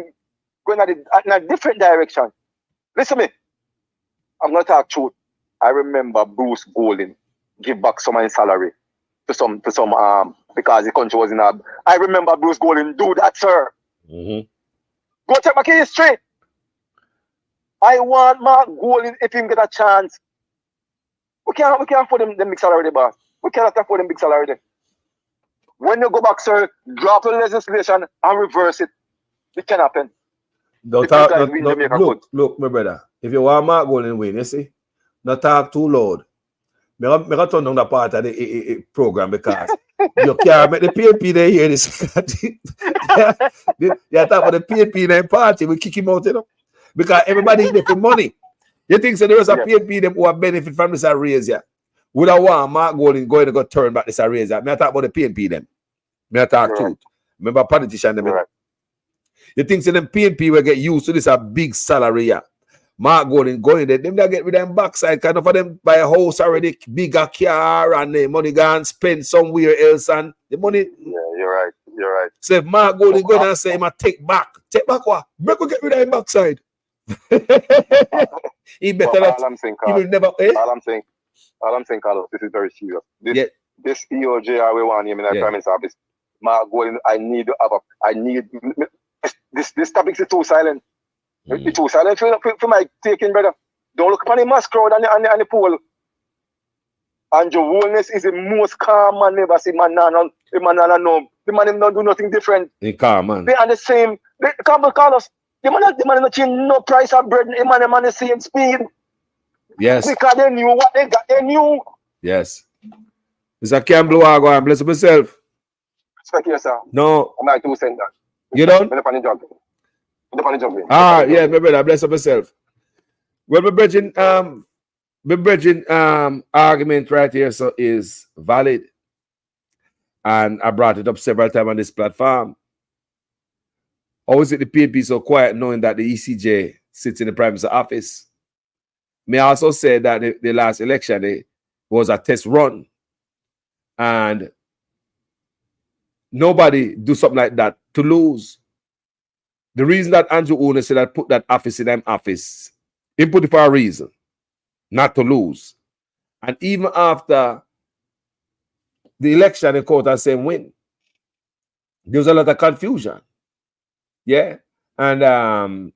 going in a different direction, listen to me. I'm going to talk truth. I remember Bruce Golden give back some of his salary to some because the country was in a. I remember Bruce Golden do that, sir. Go check back in history. I want Mark Golden if him get a chance. We can't afford them big salary, boss. We cannot afford them big salary. When you go back, sir, drop the legislation and reverse it. It can happen. Look, my brother. If you want Mark Golden win, you see, not talk too loud. Me going turn down the part of the program because you can't make the PNP they hear this. You talk about the PNP in the party, we kick him out, because everybody is there for money. You think so there is a PNP them who have benefit from this raise here? Would I want Mark Golden going to go turn back this raise here? Me I talk about the PNP them. Me I talk truth. Remember politician them. You think so them PNP will get used to this a big salary here? Mark Golden going there, them that get with them backside, kind of for them buy a house already, bigger car, and the money gone spend somewhere else, and the money. Yeah, you're right. So if Mark Golden go and say, take back what? Make we get rid of him backside. He better not. He will never. All I'm saying, Carlos, this is very serious. This EOJ we want him in the Prime Minister's office. Mark Golden, I need this topic is too silent. It's too silent for my taking, brother. Don't look upon the mass crowd and the pool. And your wholeness is the most calm man ever see. The man not do nothing different. He calm, man. They are the same. Carlos, the man not change no price of bread. The man the same speed. Yes. Because they knew what they got. They knew. Yes. Mr. Campbell, I go and bless myself. Respect yourself. No. I'm like 2 cents. You don't? Yeah, my brother, bless myself. Well, my brethren, argument right here so is valid. And I brought it up several times on this platform. How is it the PNP so quiet knowing that the ECJ sits in the Prime Minister's office? May I also say that the last election was a test run. And nobody do something like that to lose. The reason that Andrew Owner said that put that office in them office, he put it for a reason, not to lose. And even after the election in court and saying win. There was a lot of confusion. Yeah. And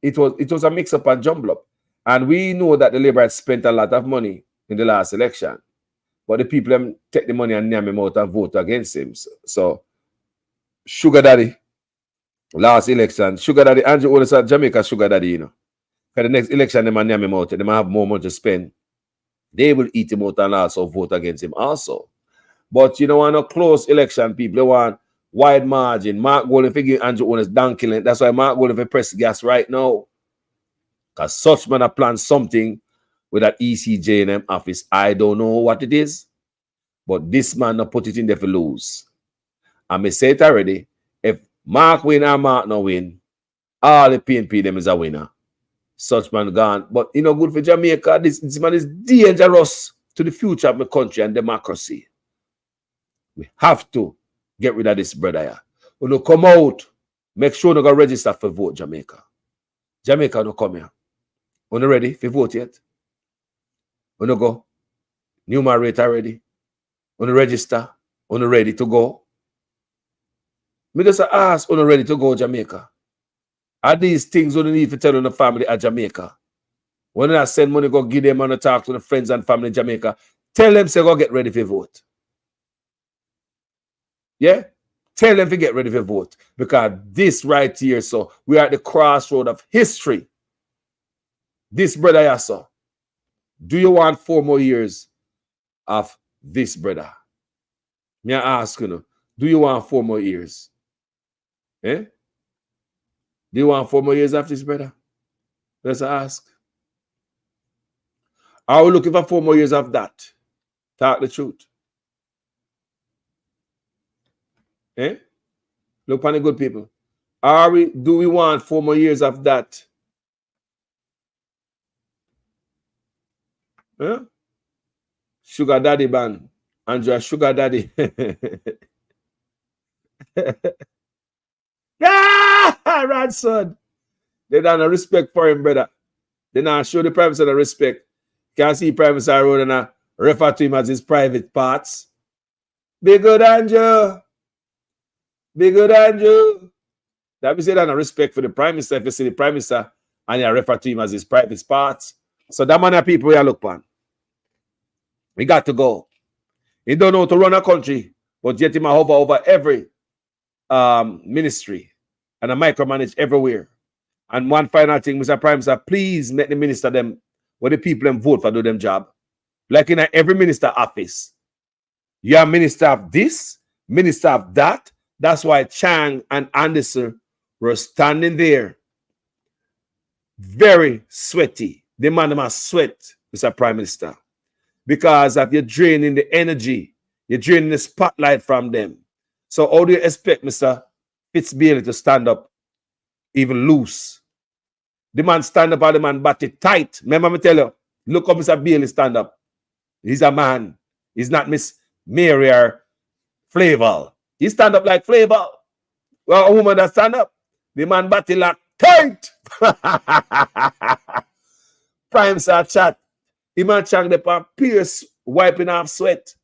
it was a mix-up and jumble up. And we know that the Labour had spent a lot of money in the last election. But the people take the money and name him out and vote against him. So Sugar Daddy, last election, Sugar Daddy, Andrew Otis at Jamaica Sugar Daddy, you know. For the next election, they might name him out. They might have more money to spend. They will eat him out and also vote against him also. But you don't want a close election, people. They want wide margin. Mark Golden for give Andrew Otis donkey. That's why Mark Golden for press gas right now. Because such man have planned something with that ECJ in them office. I don't know what it is. But this man not put it in there for lose. And me say it already. If Mark win or Mark no win, all the PNP them is a winner. Such man gone. But you know, good for Jamaica. This man is dangerous to the future of the country and democracy. We have to get rid of this brother here. When you come out, make sure you go register for vote, Jamaica. Jamaica no come here. When you ready for vote yet? When you go, numerator ready? When you register? When you ready to go? Me just ask when you ready to go, Jamaica. Are these things you need to tell the family at Jamaica? When I send money, go give them and talk to the friends and family in Jamaica. Tell them, say, go get ready for vote. Yeah? Tell them to get ready for vote. Because this right here, so we are at the crossroad of history. This brother here, so. Do you want 4 more years of this brother? Me ask you, do you want 4 more years? Eh? Do you want 4 more years of this brother? Let's ask. Are we looking for 4 more years of that? Talk the truth. Eh? Look on the good people. Do we want 4 more years of that? Huh? Sugar Daddy band. Andrea Sugar Daddy. Ah, Ranson. They don't have respect for him, brother. They don't show the Prime Minister the respect. Can't see Prime Minister Road and refer to him as his private parts. Be good, Andrew. Be good, Andrew. That means they don't have respect for the Prime Minister. If you see the Prime Minister and you refer to him as his private parts. So that man of people we look on. We got to go. He don't know how to run a country, but yet him hover over every ministry and a micromanage everywhere. And one final thing, Mr. Prime Minister, please make the minister them, where the people them vote for do them job. Like in every minister office. You are minister of this, minister of that. That's why Chang and Anderson were standing there. Very sweaty. The man must sweat, Mr. Prime Minister. Because of you're draining the energy, you're draining the spotlight from them. So how do you expect Mr. Fitzbailey to stand up even loose? The man stand up and the man body tight. Remember me tell you, look how Mr. Bailey stand up. He's a man. He's not Miss Mary or Flavor. He stand up like Flavor. Well, a woman that stand up, the man body like tight. Prime Sir chat. He man chang the pan Pierce wiping off sweat.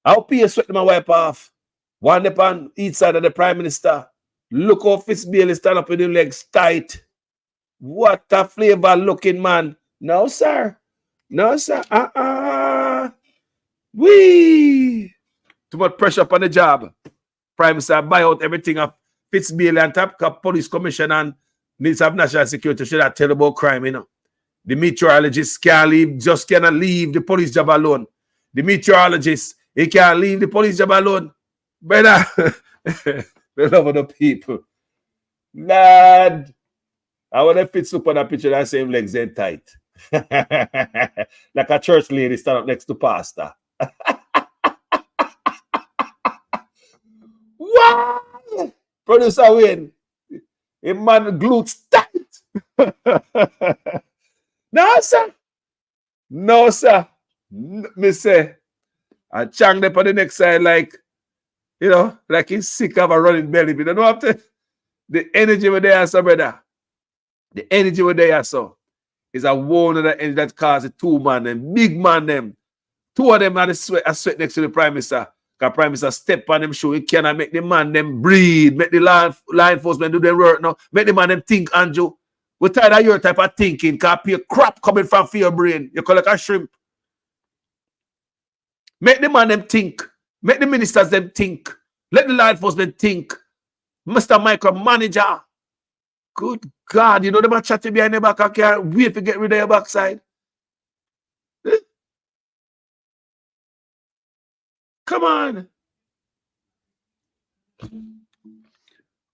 How Pierce sweat man wipe off? One the pan each side of the Prime Minister. Look how Fitzbailey stand up with the legs tight. What a flavor looking man. No, sir. No, sir. Wee. Too much pressure upon the job. Prime Minister buy out everything of Fitzbailey and top police commission and Minister of National Security should have tell about crime, you know. The meteorologist can't leave, just cannot leave the police job alone. The meteorologist, he can't leave the police job alone. Brother, we love the people. Lad, I want to fit up on a picture that same legs then tight. Like a church lady stand up next to pastor. What? Producer Wayne, a man glutes tight. No, sir. No, sir. Me say, I chang them on the next side like, you know, like he's sick of a running belly. But you know what? The energy with there, so brother. The energy with there, so is a one of the energy that causes 2 man and big man them Two of them are the sweat next to the Prime Minister. Because Prime Minister step on them shoe. He cannot make the man them breathe. Make the law enforcement do their work now. Make the man them think, Andrew. We're tired of your type of thinking. Because pure crap coming from your brain. You call it a shrimp. Make the man them think. Make the ministers them think. Let the law enforcement think. Mr. Micromanager. Good God. You know them are chatting behind the back. I can't wait to get rid of your backside. Come on.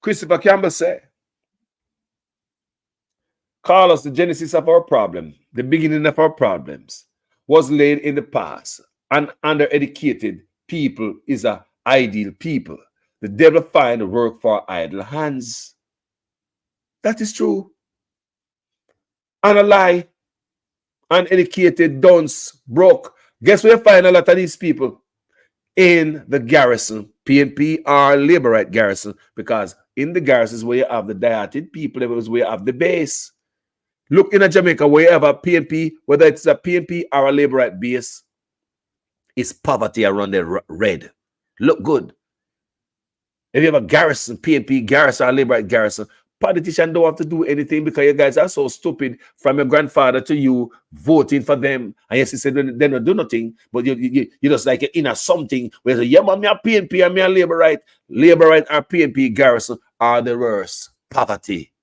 Christopher Campbell said, Carlos, the genesis of our problem, the beginning of our problems, was laid in the past. An undereducated people is an ideal people. The devil find work for idle hands. That is true. And a lie. Uneducated, dunce, broke. Guess where you find a lot of these people? In the garrison, PNP or labor right garrison, because in the garrisons where you have the dieted people, it was where you have the base. Look in Jamaica, where you have a PNP, whether it's a PNP or a labor right base, it's poverty around the red. Look good. If you have a garrison, PNP garrison or labor right garrison, politicians don't have to do anything because you guys are so stupid from your grandfather to you voting for them. And yes, he said they don't do nothing, but you just like in a something where you say, yeah, man, me a PNP and me a labor right or PNP garrison are the worst. Poverty.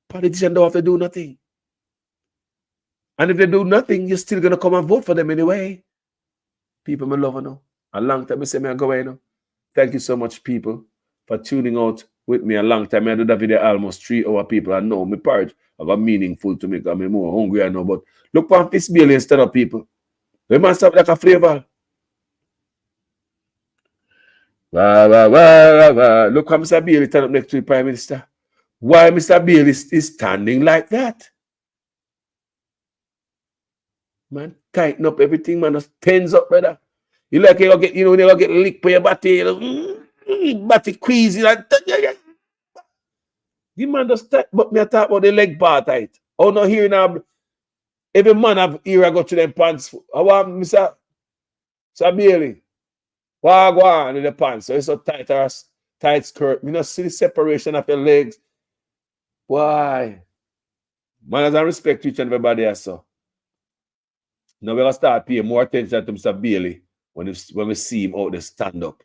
Politicians don't have to do nothing. And if they do nothing, you're still going to come and vote for them anyway. People, me love you know. A long time I say me I go away now. Thank you so much, people, for tuning out with me a long time. I do that video almost 3 hours. People, I know my part of a meaningful to me because I'm more hungry, I know. But look for this bill instead of people. They must have like a flavor. Look how Mr. Bailey stand up next to the Prime Minister. Why Mr. Bailey is standing like that? Man, tighten up everything, man. Just tens up, brother. You like you get, when you get licked by your body, body queasy. The man just tight, but me talk about the leg bar tight. Oh no, here now. Every man have ear I go to them pants. I want Mr. Bailey. Wagwan in the pants. So it's so tight or tight skirt. You know, see the separation of your legs. Why? Man doesn't respect each and everybody else. So. Now we're gonna start paying more attention to Mr. Bailey when we see him out there stand up.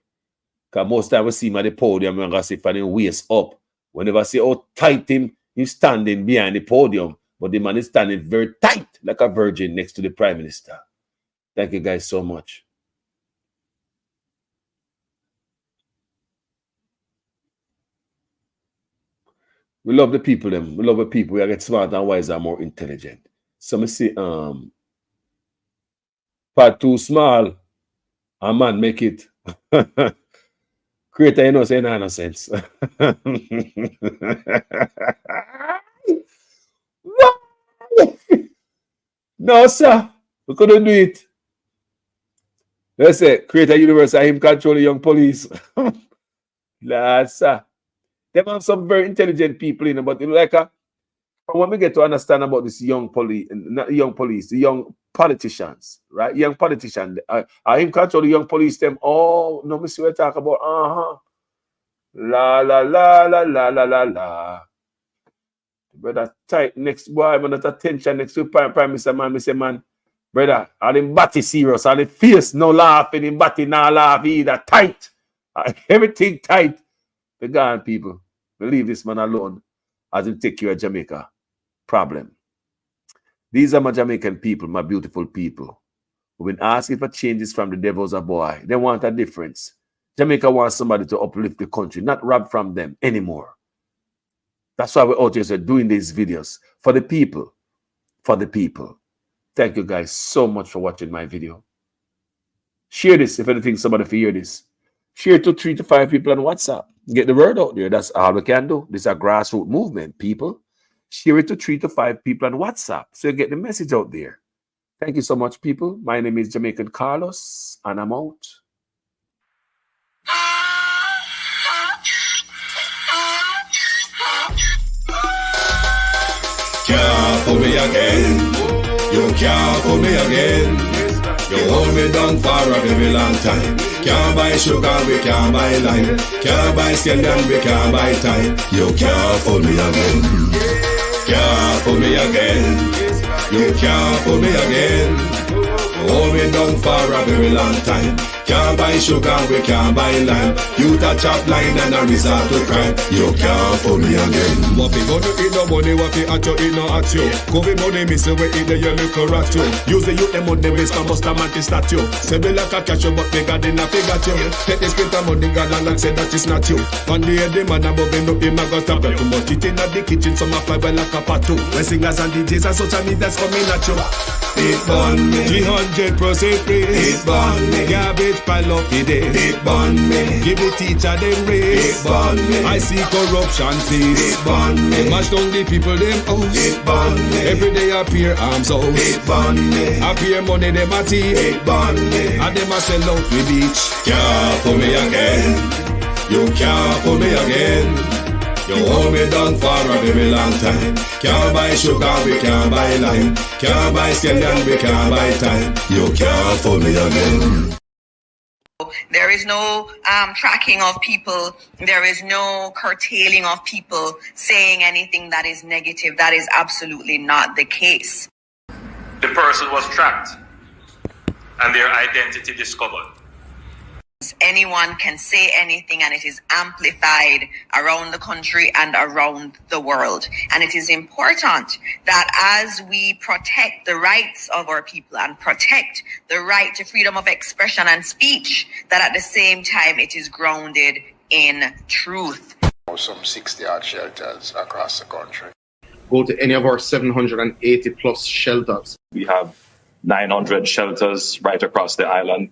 Because most time we see him at the podium, we're gonna see for him waist up. Whenever I see how tight he's standing behind the podium, but the man is standing very tight, like a virgin next to the Prime Minister. Thank you guys so much. We love the people, them. We love the people. We get smarter and wiser and more intelligent. So me see part too small, a man make it. Creator, you know, say no sense. No, sir. We couldn't do it. Let's say, Creator Universe, I him control the young police. Nah, sir. They have some very intelligent people in, but you know, like when we get to understand about this young police, not young police, the young politicians, right? Young politicians. I him control the young police. Them. Oh, no, me see what I talk about. La la la la la la la la. Brother, tight next boy, man, that attention next to Prime Minister, man. Me say, man, brother, all them batty serious, all the face no laughing, him batty not laugh either. Tight, everything tight. The gone people, leave this man alone as him take care of Jamaica problem. These are my Jamaican people, my beautiful people, who've been asking for changes from the devils a boy. They want a difference. Jamaica wants somebody to uplift the country, not rob from them anymore. That's why we're out here doing these videos for the people, for the people. Thank you guys so much for watching my video. Share this if anything somebody for hear this. Share to 3 to 5 people on WhatsApp. Get the word out there. That's all we can do. This is a grassroots movement, people. Share it to 3 to 5 people on WhatsApp so you get the message out there. Thank you so much, people. My name is Jamaican Carlos, and I'm out. Can't fool me again. You can't fool me again. You hold me down for a very long time. Can't buy sugar, we can't buy lime. Can't buy scallion, we can't buy time. You can't fool me again. Can't fool me again. You can't fool me again. Hold me down for a very long time. Can't buy sugar, we can't buy lime. You touch up line and a resort to crime. You can't fool me again. What we gonna eat no money, what we at you, eat no at you. Covid money, me say we eat the yellow rat you. Use the youth, them money, waste and bust a man to statue. Say we like a cash you, but they got in a figure you. Take the spit of money, God and say that is not you. On the head, the man above him, up him, I got up too much. It in the kitchen, some of five like a part two. When singers and DJs and social media's coming at you. It burn me. 300% free. It burn me. Garbage pile up the day. It burn me. Give the teacher them raise. It burn me. I see corruption cease. It burn me. Mash down the people them house. It burn me. Every day appear arms out. It burn me. Appear money them a thief. It burn me. And them a sell out the beach. Can't fool me again. You can't fool me again. You hold me down for a very long time. Can't buy sugar, we can't buy lime. Can't buy scallion, we can't buy time. You can't fool me again. There is no tracking of people. There is no curtailing of people saying anything that is negative. That is absolutely not the case. The person was tracked and their identity discovered. Anyone can say anything and it is amplified around the country and around the world. And it is important that as we protect the rights of our people and protect the right to freedom of expression and speech, that at the same time it is grounded in truth. Some 60 odd shelters across the country. Go to any of our 780 plus shelters. We have 900 shelters right across the island.